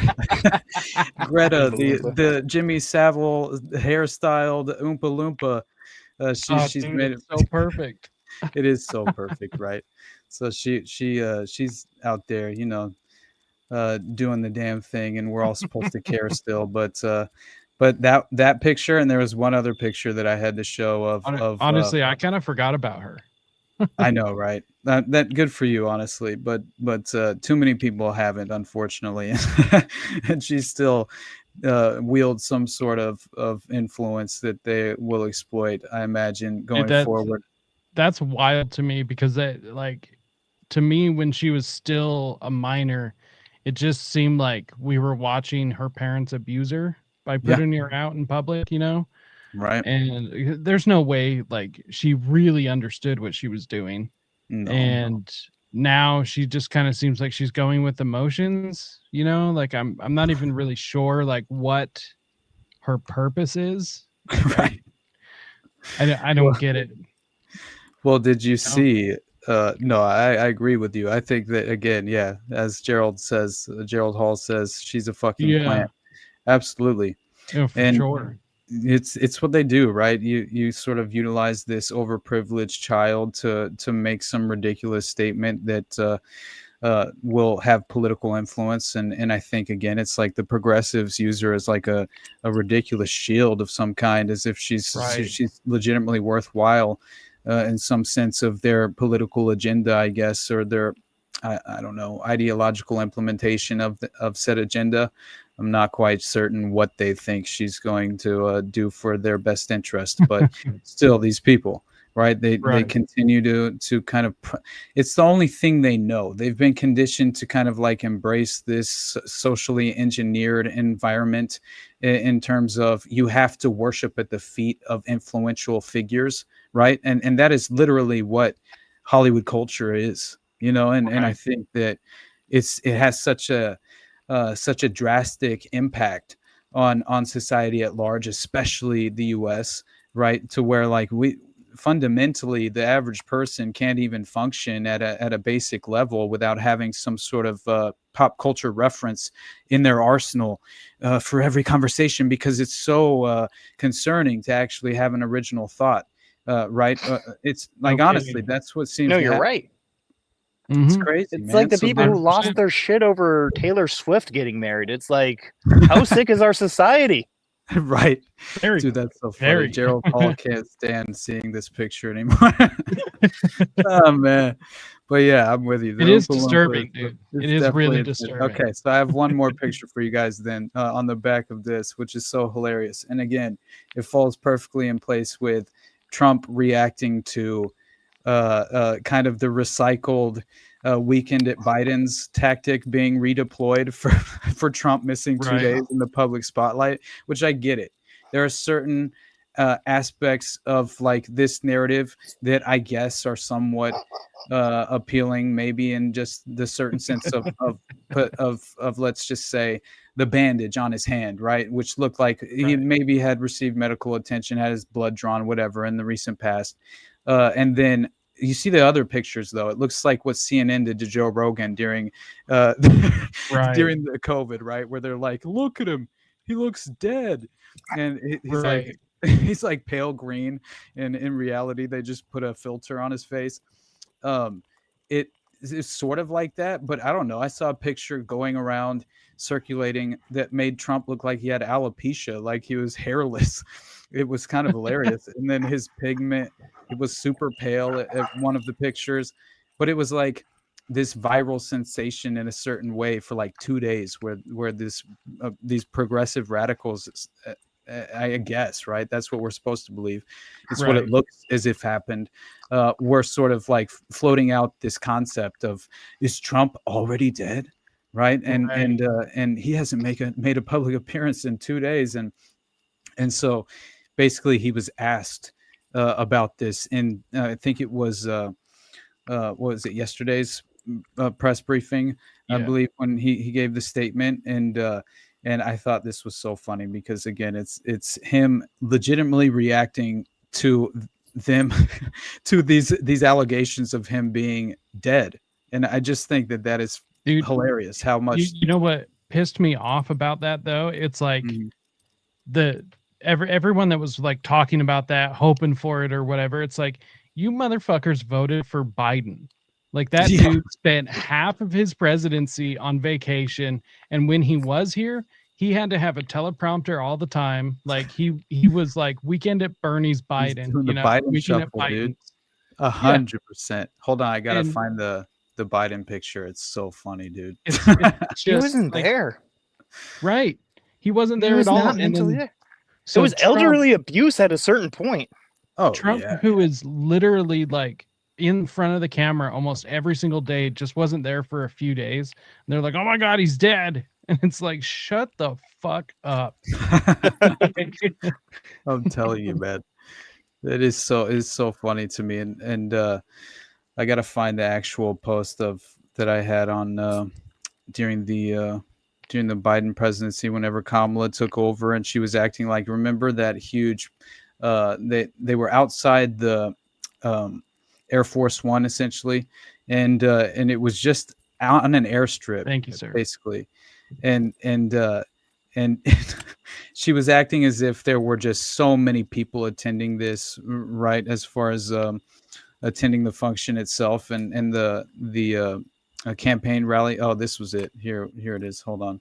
Greta, the Jimmy Savile hairstyled Oompa Loompa. She's dude, made it so perfect. It is so perfect, right? So she's out there, doing the damn thing, and we're all supposed to care still. But that picture, and there was one other picture that I had to show of. Honestly, I kind of forgot about her. I know, right? That good for you, honestly, but too many people haven't, unfortunately, and she still wields some sort of influence that they will exploit, I imagine, going forward. That's wild to me because to me, when she was still a minor, it just seemed like we were watching her parents abuse her by putting her out in public, Right. And there's no way she really understood what she was doing. No. And now she just kind of seems like she's going with emotions, I'm not even really sure what her purpose is. Right. I don't get it. Well, did you see no, I agree with you. I think that, again, as Gerald Hall says, she's a fucking plant. Absolutely. Yeah, for sure. It's what they do, right? You sort of utilize this overprivileged child to make some ridiculous statement that will have political influence, and I think, again, it's like the progressives use her as like a ridiculous shield of some kind, as if she's legitimately worthwhile in some sense of their political agenda, I guess, or their I don't know, ideological implementation of said agenda. I'm not quite certain what they think she's going to do for their best interest, but still, these people, right? They continue to kind of, it's the only thing they know. They've been conditioned to kind of embrace this socially engineered environment in terms of you have to worship at the feet of influential figures, right? And that is literally what Hollywood culture is, and I think that it has such a drastic impact on society at large, especially the U.S., right? To where we fundamentally, the average person can't even function at a basic level without having some sort of pop culture reference in their arsenal for every conversation, because it's so concerning to actually have an original thought, right? It's honestly, that's what seems. No, you're right. It's crazy. It's man. like the people who lost their shit over Taylor Swift getting married. It's like, how sick is our society? Right. Dude, that's so funny. Gerald Hall can't stand seeing this picture anymore. Oh, man. But yeah, I'm with you. It is disturbing, dude. It is really disturbing. Okay, so I have one more picture for you guys then on the back of this, which is so hilarious. And again, it falls perfectly in place with Trump reacting to kind of the recycled weekend at Biden's tactic being redeployed for Trump missing 2 days in the public spotlight, which I get it. There are certain aspects of like this narrative that I guess are somewhat appealing, maybe in just the certain sense of let's just say the bandage on his hand, right, which looked like he maybe had received medical attention, had his blood drawn, whatever, in the recent past, and then you see the other pictures though. It looks like what CNN did to Joe Rogan during during the COVID, right, where they're like, "Look at him, he looks deid," and he's like he's like pale green, and in reality they just put a filter on his face. It's sort of like that, but I don't know. I saw a picture going around circulating that made Trump look like he had alopecia, like he was hairless. It was kind of hilarious. And then his pigment, it was super pale at one of the pictures, but it was like this viral sensation in a certain way for like 2 days, where this these progressive radicals, I guess, right? That's what we're supposed to believe. It's what it looks as if happened. We're sort of like floating out this concept of, is Trump already dead? Right. And he hasn't made a public appearance in 2 days. And so basically he was asked about this. And I think it was, what was it, yesterday's press briefing, I believe, when he gave the statement. And I thought this was so funny because, again, it's him legitimately reacting to them, to these allegations of him being dead. And I just think that is hilarious. How much you know what pissed me off about that though? It's like everyone that was like talking about that, hoping for it or whatever. It's like, you motherfuckers voted for Biden. Like that dude spent half of his presidency on vacation, and when he was here, he had to have a teleprompter all the time. Like he was like Weekend at Bernie's Biden. You know, Biden Weekend shuffle, at Biden. Dude. 100%. Hold on, I gotta find the Biden picture. It's so funny, dude. He wasn't there. Right. He wasn't there at all. And then, so it was elderly abuse at a certain point. Oh, Trump, who is literally like in front of the camera almost every single day, just wasn't there for a few days. And they're like, "Oh my God, he's dead." And it's like, shut the fuck up. I'm telling you, man. It's so funny to me. And I gotta find the actual post that I had on during the Biden presidency, whenever Kamala took over and she was acting like, remember that huge they were outside the Air Force One essentially, and it was just out on an airstrip. Thank you, sir. Basically, and she was acting as if there were just so many people attending this, right? As far as attending the function itself and the campaign rally. Oh, this was it. Here it is. Hold on.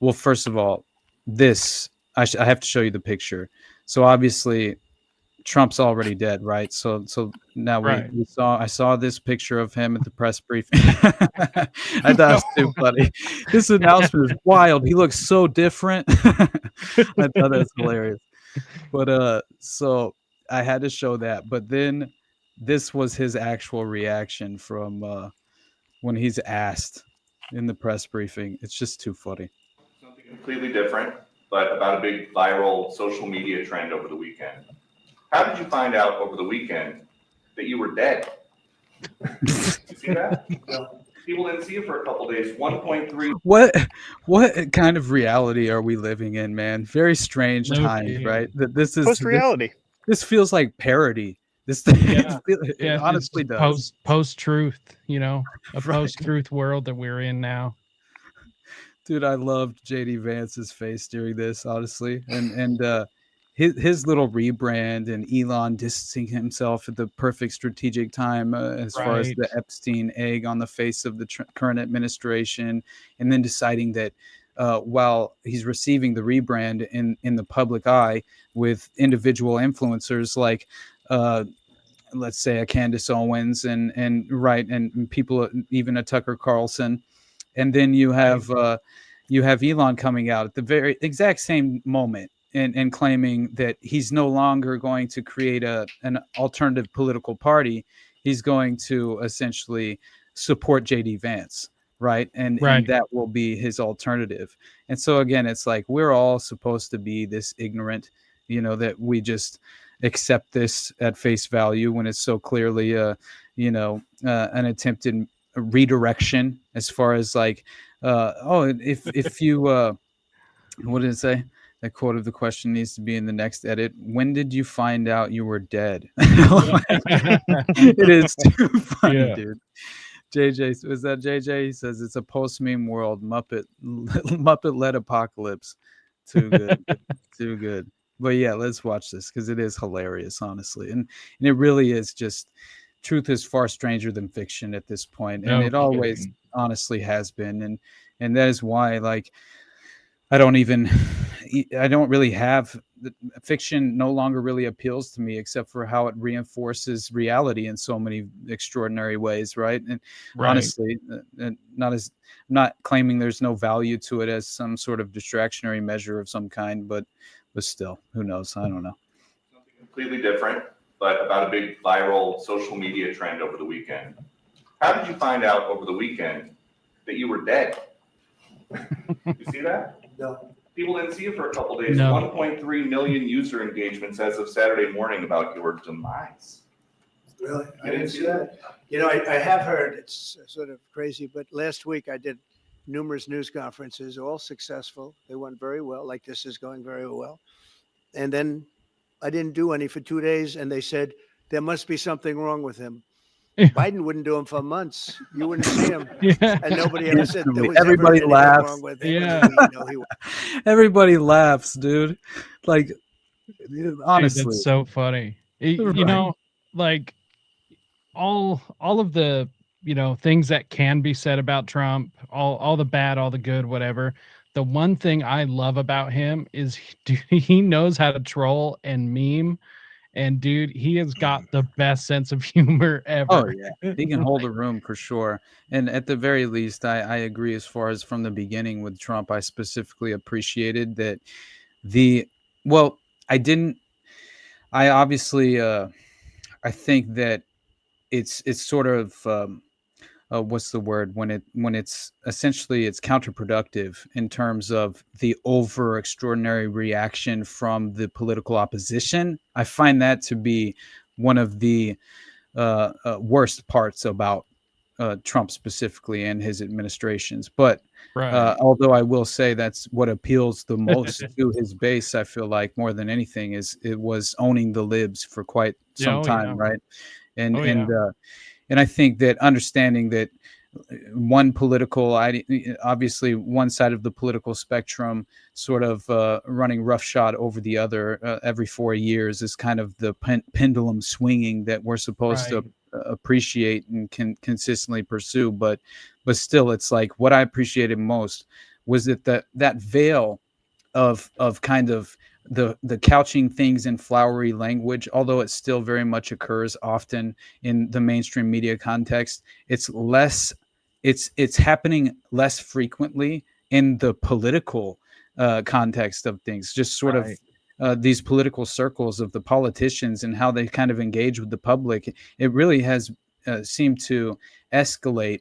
Well, first of all, this I have to show you the picture. So obviously, Trump's already dead, right? So now I saw this picture of him at the press briefing. I thought it was too funny. This announcement is wild. He looks so different. I thought that was hilarious. But so I had to show that. But then this was his actual reaction from when he's asked in the press briefing. It's just too funny. Something completely different, but about a big viral social media trend over the weekend. How did you find out over the weekend that you were dead? You see that? People didn't see you for a couple days. 1.3. What kind of reality are we living in, man? Very strange times, right? That this is post-reality. This feels like parody. This it honestly does. Post-truth, you know, a post-truth world that we're in now. Dude, I loved JD Vance's face during this, honestly, and his little rebrand and Elon distancing himself at the perfect strategic time as far as the Epstein egg on the face of the current administration, and then deciding that while he's receiving the rebrand in the public eye with individual influencers like let's say a Candace Owens and people, even a Tucker Carlson, and then you have Elon coming out at the very exact same moment and claiming that he's no longer going to create an alternative political party. He's going to essentially support JD Vance, right? And that will be his alternative. And so again, it's like we're all supposed to be this ignorant that we just accept this at face value when it's so clearly an attempted redirection as far as like if you what did it say? That quote of the question needs to be in the next edit. When did you find out you were dead? It is too funny, dude. JJ, was that JJ? He says it's a post-meme world, Muppet-led apocalypse. Too good. Too good. But yeah, let's watch this because it is hilarious, honestly. And it really is just, truth is far stranger than fiction at this point. And it always honestly has been. And that is why, like, I don't really have fiction no longer really appeals to me, except for how it reinforces reality in so many extraordinary ways. Right. And honestly, not claiming there's no value to it as some sort of distractionary measure of some kind, but still, who knows? I don't know. Something completely different, but about a big viral social media trend over the weekend. How did you find out over the weekend that you were dead? You see that? No. People didn't see it for a couple days. No. 1.3 million user engagements as of Saturday morning about your demise. Really? I didn't see that. I have heard, it's sort of crazy, but last week I did numerous news conferences, all successful. They went very well, like this is going very well. And then I didn't do any for 2 days, and they said, there must be something wrong with him. Biden wouldn't do them for months. You wouldn't see him. And nobody ever said there was everybody ever laughs. wrong with him. Yeah. Everybody laughs, dude. Like, honestly. Dude, that's so funny. Like all of the, things that can be said about Trump, all the bad, all the good, whatever. The one thing I love about him is he knows how to troll and meme. And dude, he has got the best sense of humor ever. Oh yeah, he can hold a room for sure. And at the very least, I agree. As far as from the beginning with Trump, I specifically appreciated that I obviously I think that it's sort of what's the word when it's essentially it's counterproductive in terms of the over extraordinary reaction from the political opposition. I find that to be one of the worst parts about Trump specifically and his administrations. But although I will say that's what appeals the most to his base, I feel like more than anything it was owning the libs for quite some time, right? And I think that understanding that obviously one side of the political spectrum sort of running roughshod over the other every 4 years is kind of the pendulum swinging that we're supposed to appreciate and can consistently pursue. But still, it's like what I appreciated most was that veil of kind of the couching things in flowery language, although it still very much occurs often in the mainstream media context, it's happening less frequently in the political context of things, just sort of these political circles of the politicians and how they kind of engage with the public. It really has seemed to escalate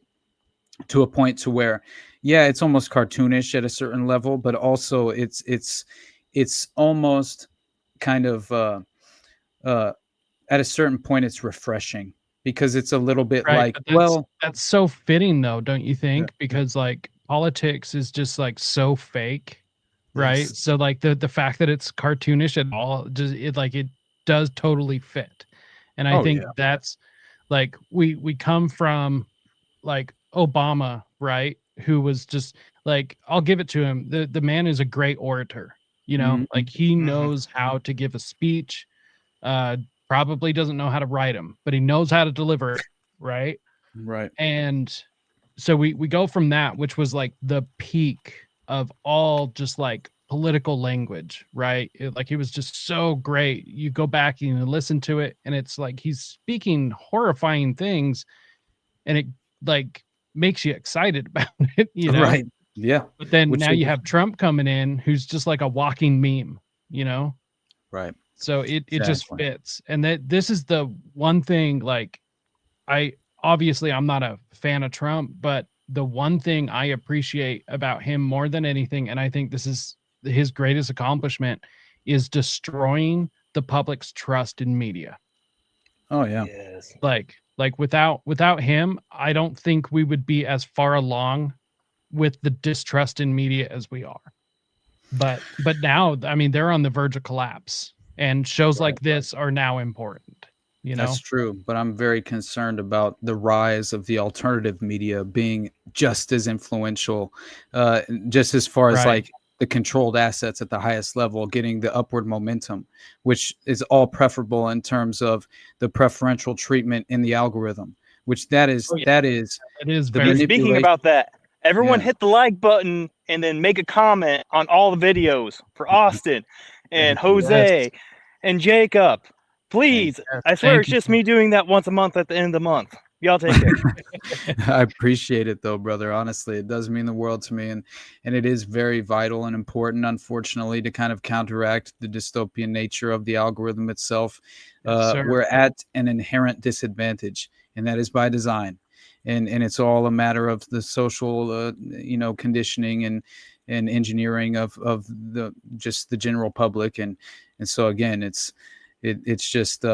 to a point to where, yeah, it's almost cartoonish at a certain level, but also it's almost kind of at a certain point it's refreshing because it's a little bit like, that's so fitting though, don't you think? Yeah. Because like politics is just like so fake, right? Yes. So like the fact that it's cartoonish at all, it does totally fit. And I think that's like we come from like Obama, right? Who was just like, I'll give it to him. The man is a great orator. Like he knows how to give a speech, probably doesn't know how to write them, but he knows how to deliver it. Right. And so we go from that, which was like the peak of all just like political language, right? It was just so great. You go back and you listen to it and it's like, he's speaking horrifying things and it like makes you excited about it, Right. Yeah. But then now you have Trump coming in who's just like a walking meme, Right. So it just fits. And this is the one thing, like I'm not a fan of Trump, but the one thing I appreciate about him more than anything, and I think this is his greatest accomplishment, is destroying the public's trust in media. Oh yeah. Yes. Like without him, I don't think we would be as far along with the distrust in media as we are. But now, I mean, they're on the verge of collapse, and shows like this are now important. You know, That's true, but I'm very concerned about the rise of the alternative media being just as influential, just as far as Right. like the controlled assets at the highest level getting the upward momentum, which is all preferable in terms of the preferential treatment in the algorithm, which that is Oh, yeah. that is It is the very. Speaking manipulation. about that, everyone Yeah. hit the like button and then make a comment on all the videos for Austin and Jose and Jacob. Please, I swear Thank it's you, just sir. me doing that once a month at the end of the month. Y'all take care. I appreciate it though, brother. Honestly, it does mean the world to me, and it is very vital and important, unfortunately, to kind of counteract the dystopian nature of the algorithm itself. sir. We're at an inherent disadvantage, and that is by design, and it's all a matter of the social, conditioning and engineering of the just the general public, and so again, it's just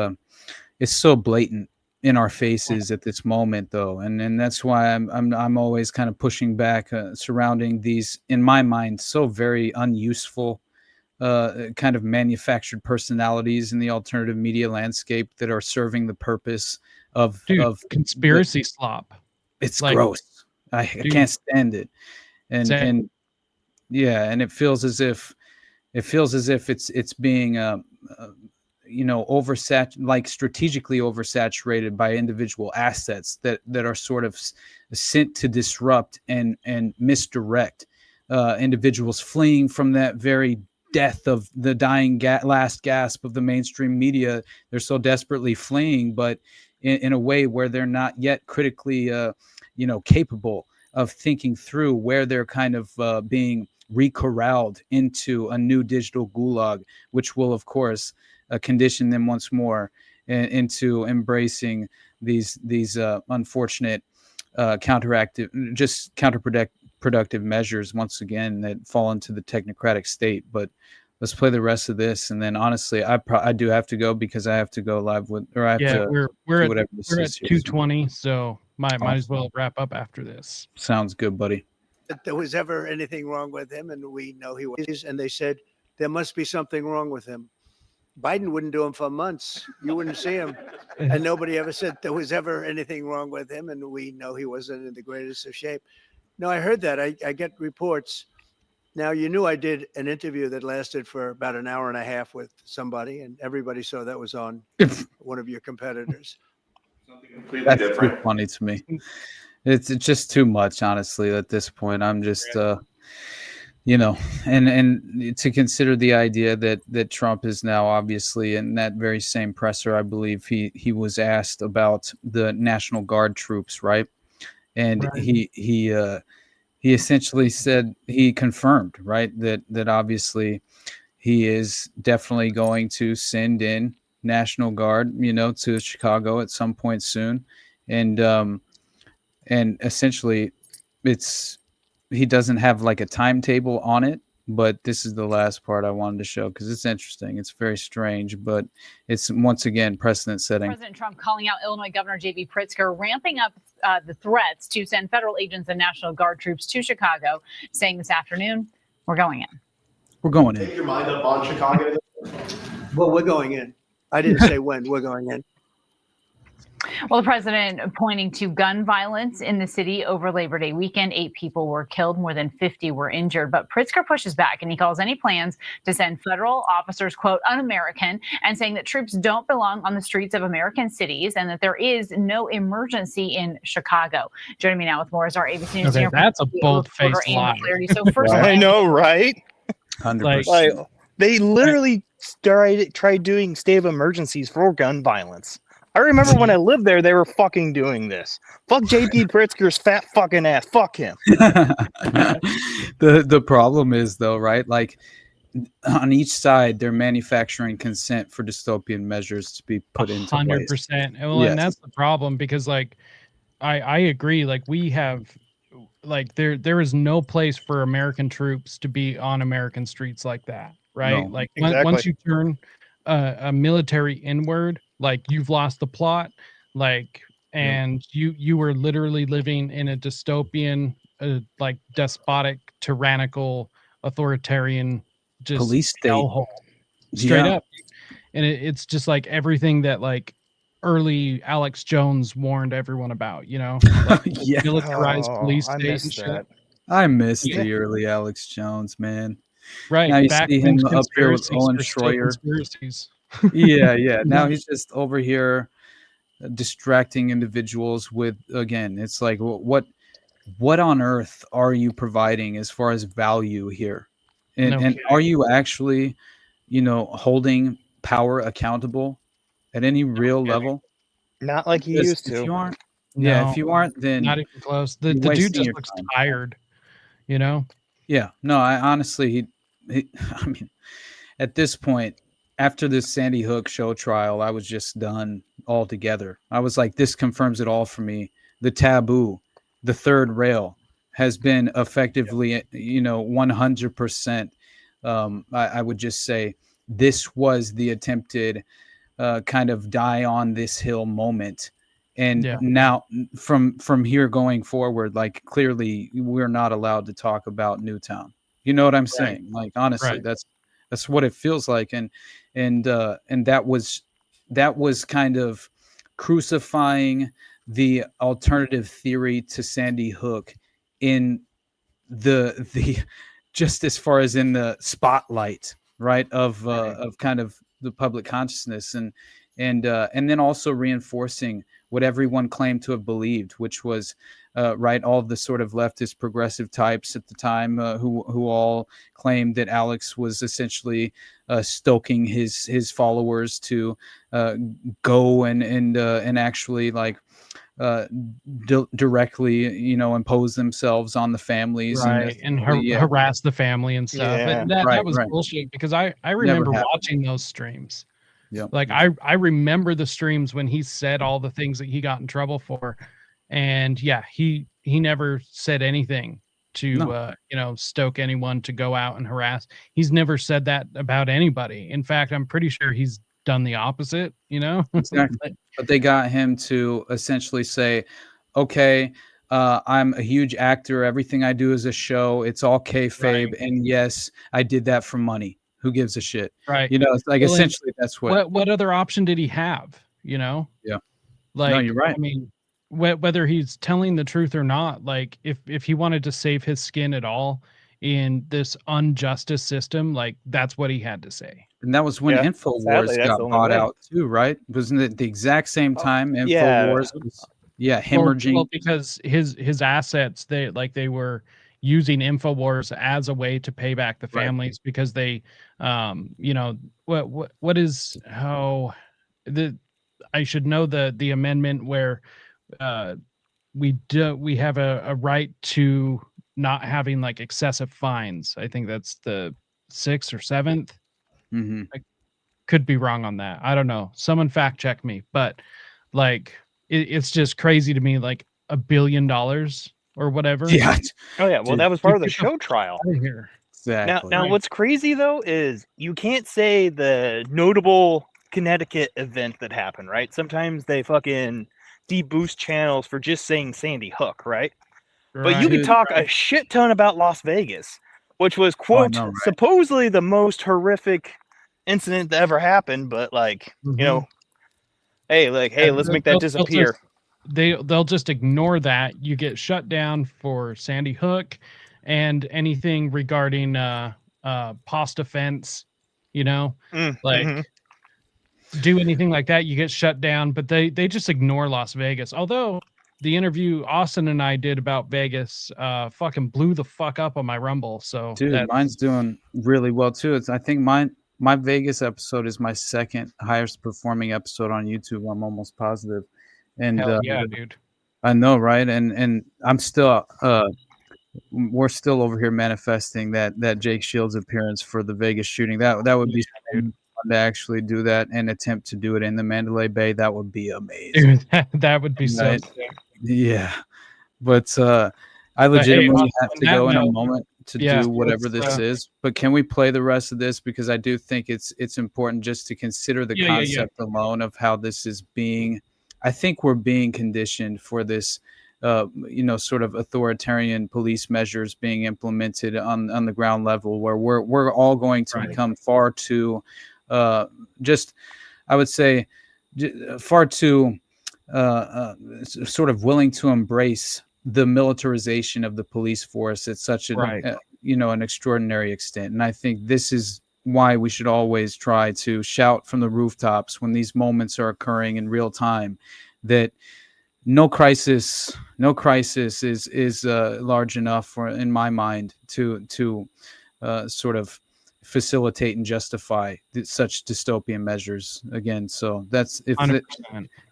it's so blatant in our faces at this moment though, and that's why I'm always kind of pushing back surrounding these, in my mind, so very unuseful kind of manufactured personalities in the alternative media landscape that are serving the purpose of conspiracy slop. It's Like, gross. I dude. can't stand it, and Same. and yeah, and it feels as if it's being strategically oversaturated by individual assets that are sort of sent to disrupt and misdirect individuals fleeing from that very death of the dying last gasp of the mainstream media. They're so desperately fleeing, but in a way where they're not yet critically capable of thinking through where they're kind of being recorralled into a new digital gulag, which will of course condition them once more into embracing these unfortunate counterproductive measures once again that fall into the technocratic state. But let's play the rest of this, and then honestly, I do have to go because I have to go live with, or I have to we're do at whatever this is here. 2:20, so might as well wrap up after this. Sounds good, buddy. That there was ever anything wrong with him, and we know he was. And they said there must be something wrong with him. Biden wouldn't do him for months. You wouldn't see him, and nobody ever said there was ever anything wrong with him. And we know he wasn't in the greatest of shape. No, I heard that. I get reports. Now, you knew I did an interview that lasted for about an hour and a half with somebody, and everybody saw that was on one of your competitors. Something completely That's different. too funny to me. It's just too much, honestly. At this point, I'm just, and to consider the idea that Trump is now obviously in that very same presser. I believe he was asked about the National Guard troops, right? And he essentially said, he confirmed, right, that obviously he is definitely going to send in National Guard, to Chicago at some point soon, and essentially he doesn't have like a timetable on it, but this is the last part I wanted to show because it's interesting. It's very strange, but it's once again precedent setting. President Trump calling out Illinois Governor J.B. Pritzker, ramping up the threats to send federal agents and National Guard troops to Chicago, saying this afternoon, we're going in. We're going in. Make your mind up on Chicago. Well, we're going in. I didn't say when. We're going in. Well, the president pointing to gun violence in the city over Labor Day weekend. 8 people were killed, more than 50 were injured. But Pritzker pushes back, and he calls any plans to send federal officers, quote, un-American, and saying that troops don't belong on the streets of American cities and that there is no emergency in Chicago. Joining me now with more is our ABC News. Okay, that's a bold-faced lie. So first, I know, right? 100%. Like, they literally tried doing state of emergencies for gun violence. I remember when I lived there, they were fucking doing this. Fuck J.P. Pritzker's fat fucking ass. Fuck him. The problem is, though, right? Like, on each side, they're manufacturing consent for dystopian measures to be put into place. 100%. Well, Yes. and that's the problem because, like, I agree. Like, we have, like, there is no place for American troops to be on American streets like that. right? No. Like Exactly. once you turn a military inward, like you've lost the plot, like, and you were literally living in a dystopian, like despotic, tyrannical, authoritarian, just Police state. hellhole, straight Yeah. up. And it's just like everything that like early Alex Jones warned everyone about, you know, like Yeah. militarized police I state missed and shit. that. I miss Yeah. the early Alex Jones, man. Right. Now you Back see when him up here with conspiracies Owen were still Schroyer. conspiracies. Yeah. Now he's just over here distracting individuals with, again, it's like, what on earth are you providing as far as value here? And, No and kidding. are you actually, holding power accountable at any real level? Not like he Because used if to. you aren't, No, if you aren't, then not even close. The you're dude wasting just your looks time. tired, you know? Yeah, no, I honestly, I mean, at this point, after this Sandy Hook show trial, I was just done altogether. I was like, this confirms it all for me. The taboo, the third rail has been effectively, 100%. I would just say this was the attempted kind of die on this hill moment. And Yeah. now from here going forward, like clearly we're not allowed to talk about Newtown. You know what I'm saying? Like honestly, Right. that's what it feels like. And that was kind of crucifying the alternative theory to Sandy Hook in the just as far as in the spotlight, right, of kind of the public consciousness, and then also reinforcing what everyone claimed to have believed, which was right, all the sort of leftist progressive types at the time who all claimed that Alex was essentially stoking his followers to go and actually like directly impose themselves on the families Right. And harass the family and stuff. Yeah. And that Right, was right. bullshit because I remember happened. watching those streams. Yep. Like I remember the streams when he said all the things that he got in trouble for. And yeah, he never said anything to stoke anyone to go out and harass. He's never said that about anybody. In fact, I'm pretty sure he's done the opposite, Exactly. But they got him to essentially say, okay, I'm a huge actor. Everything I do is a show. It's all kayfabe. Right. And yes, I did that for money. Who gives a shit? Right. It's like Well, essentially that's what other option did he have? Yeah. Like, No, you're right. I mean, whether he's telling the truth or not, like if he wanted to save his skin at all in this unjustice system, like that's what he had to say. And that was when Sadly, InfoWars that's got the only bought way. out too, right? Wasn't it the exact same time yeah. InfoWars was hemorrhaging? Well, because his assets, they were using InfoWars as a way to pay back the families because they, what is how I should know the amendment where we have a right to not having like excessive fines. I think that's the 6th or 7th. Mm-hmm. I could be wrong on that. I don't know. Someone fact check me, but like it's just crazy to me, like $1 billion or whatever. Yeah. Oh yeah. Well, that was part of the show trial. Here. Exactly. Now, what's crazy though is you can't say the notable Connecticut event that happened, right? Sometimes they fucking deboost channels for just saying Sandy Hook, right? But you could talk a shit ton about Las Vegas, which was quote supposedly the most horrific incident that ever happened. But like, hey, let's make that disappear. They'll just ignore that. You get shut down for Sandy Hook and anything regarding past offense, do anything like that, you get shut down. But they just ignore Las Vegas. Although the interview Austin and I did about Vegas fucking blew the fuck up on my Rumble. So dude, mine's doing really well too. I think my Vegas episode is my second highest performing episode on YouTube. I'm almost positive. And hell yeah, dude. I know, right? And I'm still we're still over here manifesting that Jake Shields appearance for the Vegas shooting. That would be fun to actually do that and attempt to do it in the Mandalay Bay. That would be amazing. Dude, that would be so sick. Yeah. But I legitimately have to go in a moment to Yeah, do whatever let's, this is. But can we play the rest of this, because I do think it's important just to consider the Yeah. concept alone of how this is being. I think we're being conditioned for this, sort of authoritarian police measures being implemented on the ground level, where we're all going to become far too, just, I would say, far too sort of willing to embrace the militarization of the police force at such an extraordinary extent. And I think this is why we should always try to shout from the rooftops when these moments are occurring in real time, that no crisis is large enough for, in my mind, to sort of facilitate and justify such dystopian measures again. So that's, if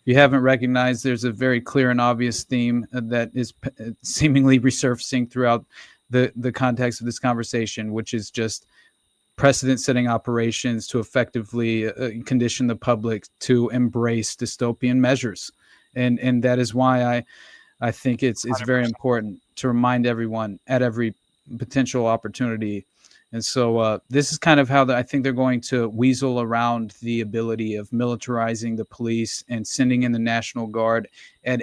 you haven't recognized, there's a very clear and obvious theme that is seemingly resurfacing throughout the context of this conversation, which is just precedent-setting operations to effectively condition the public to embrace dystopian measures. And that is why I think it's very important to remind everyone at every potential opportunity. And so this is kind of how I think they're going to weasel around the ability of militarizing the police and sending in the National Guard at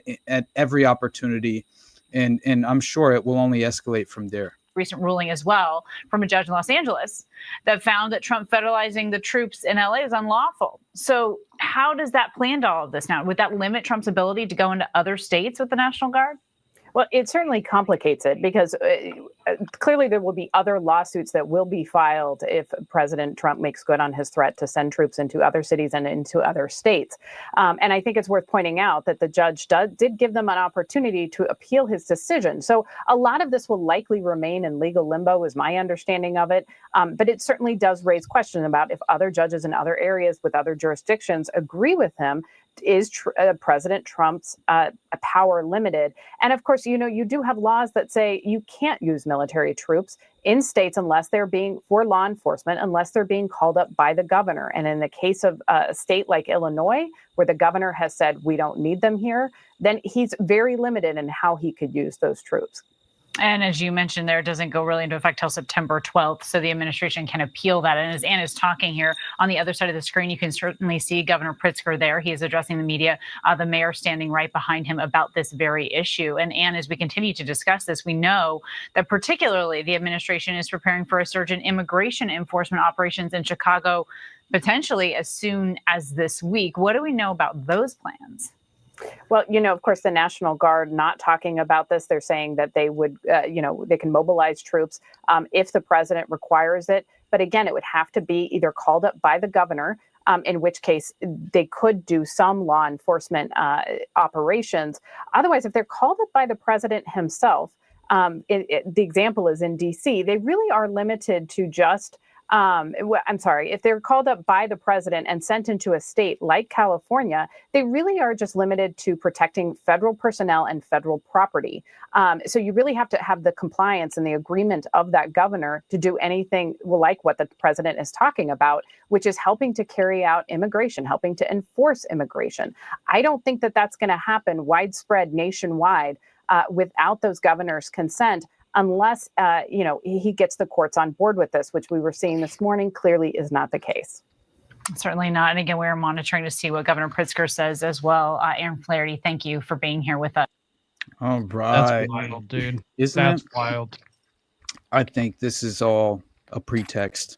every opportunity. And I'm sure it will only escalate from there. Recent ruling as well from a judge in Los Angeles that found that Trump federalizing the troops in LA is unlawful. So how does that play into all of this now? Would that limit Trump's ability to go into other states with the National Guard? Well, it certainly complicates it, because clearly there will be other lawsuits that will be filed if President Trump makes good on his threat to send troops into other cities and into other states. And I think it's worth pointing out that the judge did give them an opportunity to appeal his decision. So a lot of this will likely remain in legal limbo, is my understanding of it. But it certainly does raise questions about if other judges in other areas with other jurisdictions agree with him. Is President Trump's power limited? And of course, you do have laws that say you can't use military troops in states unless they're being for law enforcement, unless they're being called up by the governor. And in the case of a state like Illinois, where the governor has said we don't need them here, then he's very limited in how he could use those troops. And as you mentioned there, it doesn't go really into effect till September 12th. So the administration can appeal that. And as Ann is talking here, on the other side of the screen, you can certainly see Governor Pritzker there. He is addressing the media, the mayor standing right behind him about this very issue. And Ann, as we continue to discuss this, we know that particularly the administration is preparing for a surge in immigration enforcement operations in Chicago, potentially as soon as this week. What do we know about those plans? Well, of course, the National Guard not talking about this. They're saying that they would, they can mobilize troops if the president requires it. But again, it would have to be either called up by the governor, in which case they could do some law enforcement operations. Otherwise, if they're called up by the president himself, the example is in D.C., they really are limited to just if they're called up by the president and sent into a state like California, they really are just limited to protecting federal personnel and federal property. So you really have to have the compliance and the agreement of that governor to do anything like what the president is talking about, which is helping to carry out immigration, helping to enforce immigration. I don't think that that's going to happen widespread nationwide without those governors' consent, unless, he gets the courts on board with this, which we were seeing this morning clearly is not the case. Certainly not. And again, we're monitoring to see what Governor Pritzker says as well. Aaron Flaherty, thank you for being here with us. All right. That's wild, dude. That's wild. I think this is all a pretext.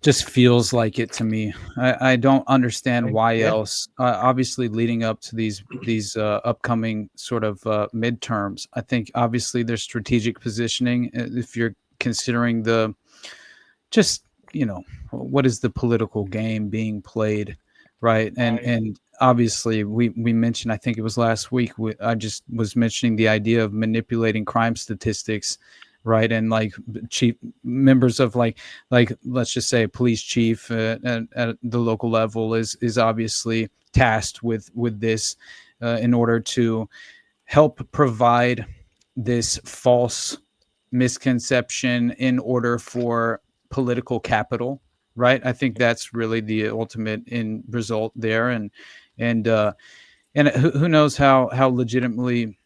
Just feels like it to me. I don't understand why else. Obviously, leading up to these upcoming sort of midterms, I think obviously there's strategic positioning. If you're considering what is the political game being played, right? And obviously we mentioned, I think it was last week, I just was mentioning the idea of manipulating crime statistics. Right. And like chief members of like let's just say a police chief at the local level is obviously tasked with this in order to help provide this false misconception in order for political capital. Right. I think that's really the ultimate end result there. And who knows how legitimately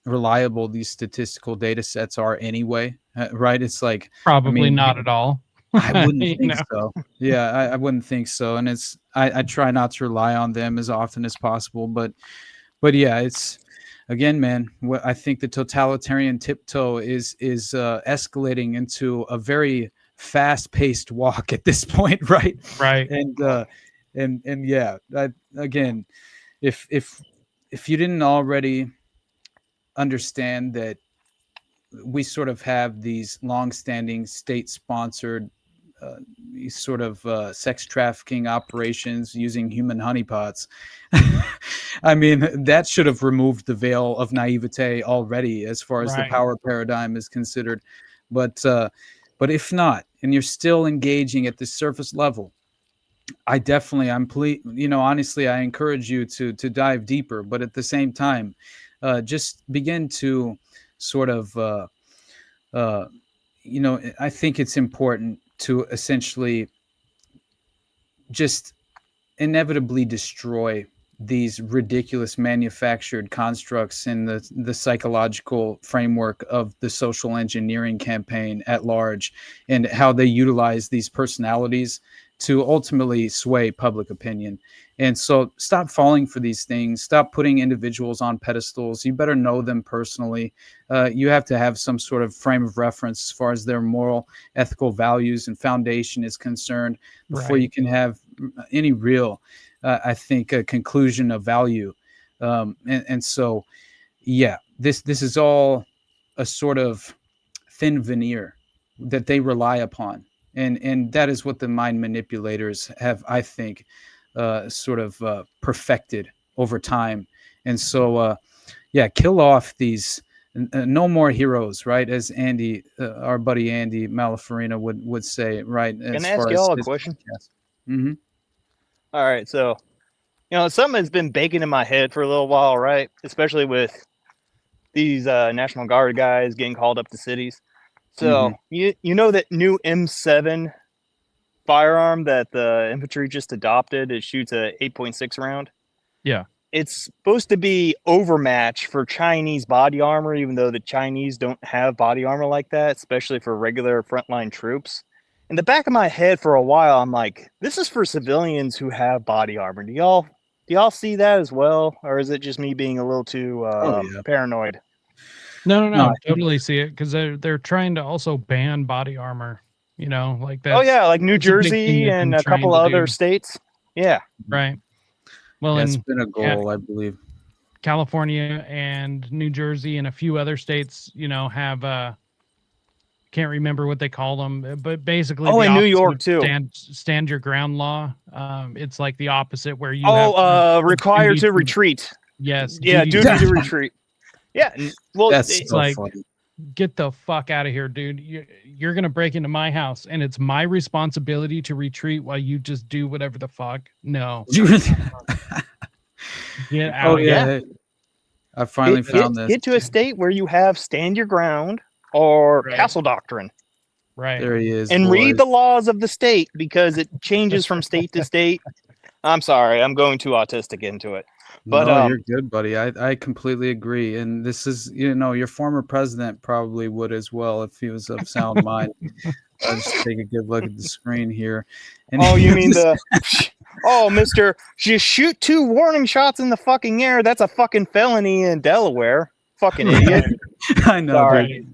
reliable these statistical data sets are anyway. right? It's like Probably not at all. I wouldn't You think know? so. Yeah, I wouldn't think so. And it's I try not to rely on them as often as possible. But yeah, it's again, man. I think the totalitarian tiptoe is escalating into a very fast-paced walk at this point, right? Right. And yeah, again, if you didn't already understand that we sort of have these long-standing state-sponsored sort of sex trafficking operations using human honeypots. I mean, that should have removed the veil of naivete already as far as the power paradigm is considered. But if not, and you're still engaging at the surface level, honestly, I encourage you to dive deeper. But at the same time, just begin to sort of, I think it's important to essentially just inevitably destroy these ridiculous manufactured constructs in the psychological framework of the social engineering campaign at large, and how they utilize these personalities to ultimately sway public opinion. And so stop falling for these things. Stop putting individuals on pedestals. You better know them personally. You have to have some sort of frame of reference as far as their moral, ethical values and foundation is concerned before you can have any real, I think, a conclusion of value. And so, yeah, this is all a sort of thin veneer that they rely upon. And that is what the mind manipulators have, I think, sort of perfected over time. And so, kill off these no more heroes, right? As Andy, our buddy Andy Malafarina would say, right? Can I ask y'all a question? Mm-hmm. All right, so something has been baking in my head for a little while, right? Especially with these National Guard guys getting called up to cities. So you know that new M7 firearm that the infantry just adopted? It shoots a 8.6 round. Yeah. It's supposed to be overmatch for Chinese body armor, even though the Chinese don't have body armor like that, especially for regular frontline troops. In the back of my head for a while, I'm like, this is for civilians who have body armor. Do y'all see that as well? Or is it just me being a little too paranoid? No, I totally see it, because they're trying to also ban body armor. Like that. Oh yeah, like New Jersey and a couple other states. Yeah. Right. Well, it's been a goal, I believe. California and New Jersey and a few other states, have can't remember what they call them, but basically, in New York too, stand your ground law. It's like the opposite, where you required to retreat. Yes. Yeah, duty to retreat. Yeah. Well, it's like, funny. Get the fuck out of here, dude. You're going to break into my house, and it's my responsibility to retreat while you just do whatever the fuck. No. Get out of here. I finally found this. Get to a state where you have stand your ground or castle doctrine. Right. There he is. And read the laws of the state, because it changes from state to state. I'm sorry, I'm going too autistic into it. But no, you're good, buddy. I completely agree. And this is, your former president probably would as well if he was of sound mind. I'll just take a good look at the screen here. And you mean Mister, just shoot 2 warning shots in the fucking air. That's a fucking felony in Delaware. Fucking idiot. I know.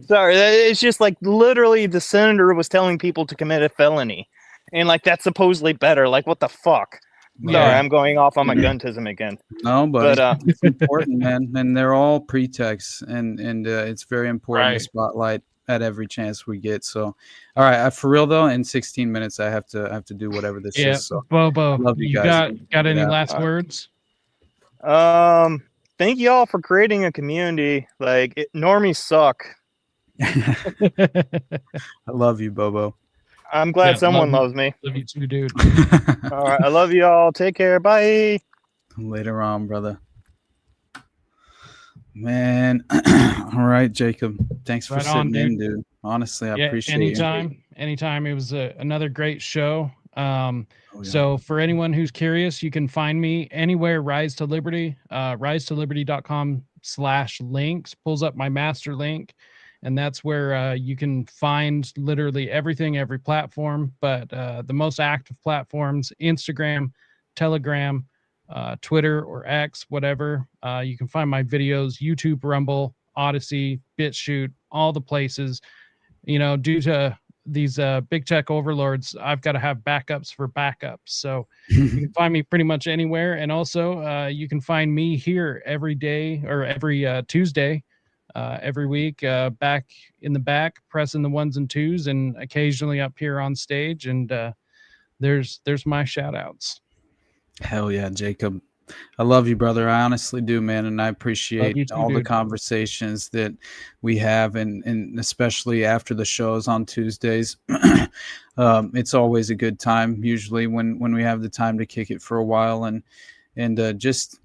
Sorry. It's just like literally the senator was telling people to commit a felony. And like, that's supposedly better. Like, what the fuck? Sorry, I'm going off on my guntism again. No, but it's important, man. And they're all pretexts, and it's very important to spotlight at every chance we get. So, all right, for real though, in 16 minutes, I have to do whatever this is. So, Bobo, love you guys. Got any last words? Thank you all for creating a community. Like, normies suck. I love you, Bobo. I'm glad someone loves me. Love you too, dude. All right. I love you all. Take care. Bye. Later on, brother. Man. All right, Jacob. Thanks for sitting in, dude. Honestly, I appreciate it. Anytime. It was another great show. So for anyone who's curious, you can find me anywhere, Rise to Liberty, risetoliberty.com/links, pulls up my master link. and that's where you can find literally everything, every platform. But the most active platforms: Instagram, Telegram, Twitter or X, whatever. You can find my videos: YouTube, Rumble, Odyssey, BitChute, all the places. You know, due to these big tech overlords, I've got to have backups for backups. So you can find me pretty much anywhere. And also you can find me here every day, or every Tuesday, every week, back in the back, pressing the 1s and 2s, and occasionally up here on stage. And there's my shout outs. Hell yeah, Jacob. I love you, brother. I honestly do, man. And I appreciate too, all the dude. conversations that we have, and especially after the shows on Tuesdays. It's always a good time, usually when we have the time to kick it for a while, and just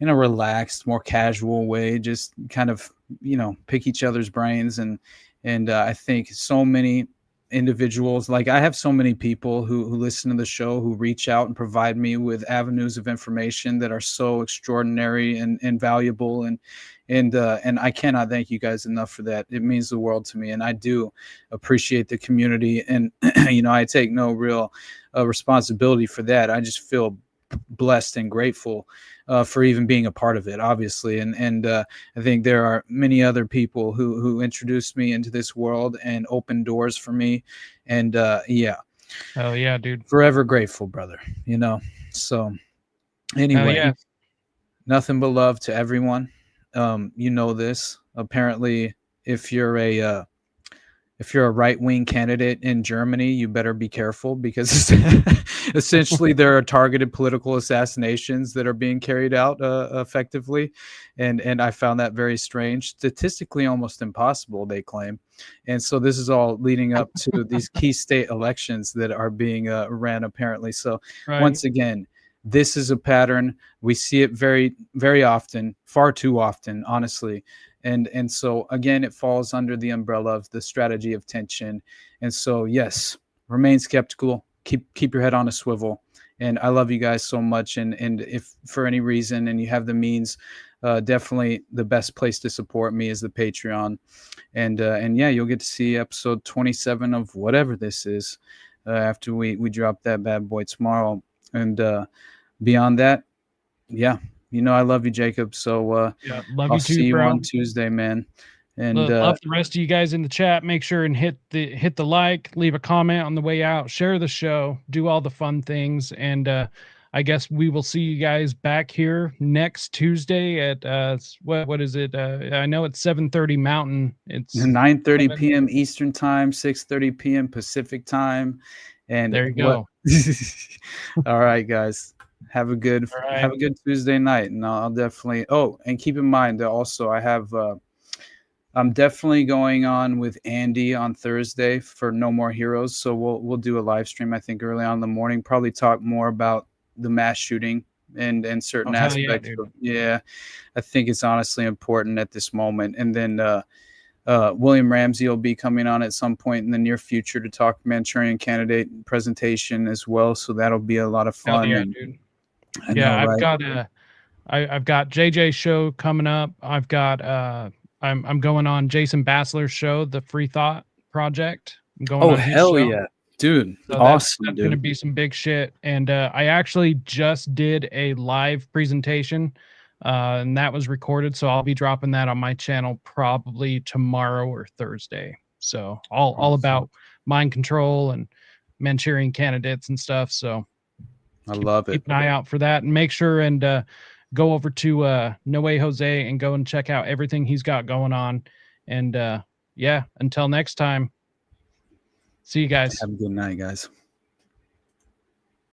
in a relaxed, more casual way, just kind of, you know, pick each other's brains. And I think so many individuals, like I have so many people who listen to the show, who reach out and provide me with avenues of information that are so extraordinary and valuable, and I cannot thank you guys enough for that. It means the world to me, and I do appreciate the community, and you know, I take no real responsibility for that. I just feel blessed and grateful for even being a part of it, obviously. And I think there are many other people who introduced me into this world and opened doors for me. And yeah. Oh yeah, dude. Forever grateful, brother. You know, so anyway, yeah. Nothing but love to everyone. You know this. Apparently, if you're a right-wing candidate in Germany, you better be careful, because essentially there are targeted political assassinations that are being carried out effectively. And I found that very strange, statistically almost impossible, they claim. And so this is all leading up to these key state elections that are being ran, apparently. So once again, this is a pattern. We see it very, very often, far too often, honestly. And so again, it falls under the umbrella of the strategy of tension. And so, yes, remain skeptical, keep your head on a swivel. And I love you guys so much. And if for any reason, and you have the means, definitely the best place to support me is the Patreon. And yeah, you'll get to see episode 27 of whatever this is after we drop that bad boy tomorrow. And beyond that, yeah. You know, I love you, Jacob. So yeah, love I'll you too, see you bro. on Tuesday, man. And love the rest of you guys in the chat. Make sure and hit the like, leave a comment on the way out, share the show, do all the fun things. And I guess we will see you guys back here next Tuesday at what is it? I know it's 7:30 Mountain. It's 9:30 p.m. Eastern time, 6:30 p.m. Pacific time. And there you go. All right, guys. Have a good Tuesday night, and I'll definitely. Oh, and keep in mind that also I have. I'm definitely going on with Andy on Thursday for No More Heroes, so we'll do a live stream. I think early on in the morning, probably talk more about the mass shooting and certain aspects. Yeah, I think it's honestly important at this moment. And then William Ramsey will be coming on at some point in the near future to talk Manchurian Candidate presentation as well. So that'll be a lot of fun. Dude. I've got JJ's show coming up. I've got I'm going on Jason Bassler's show, the Free Thought Project. I'm going on his hell show. Yeah, dude! So Awesome, that's dude. Gonna be some big shit. And I actually just did a live presentation, and that was recorded. So I'll be dropping that on my channel probably tomorrow or Thursday. So all about mind control and Manchurian candidates and stuff. So I love it. Keep an eye out for that, and make sure and go over to No Way Jose and go and check out everything he's got going on. And yeah, until next time, see you guys. Have a good night, guys.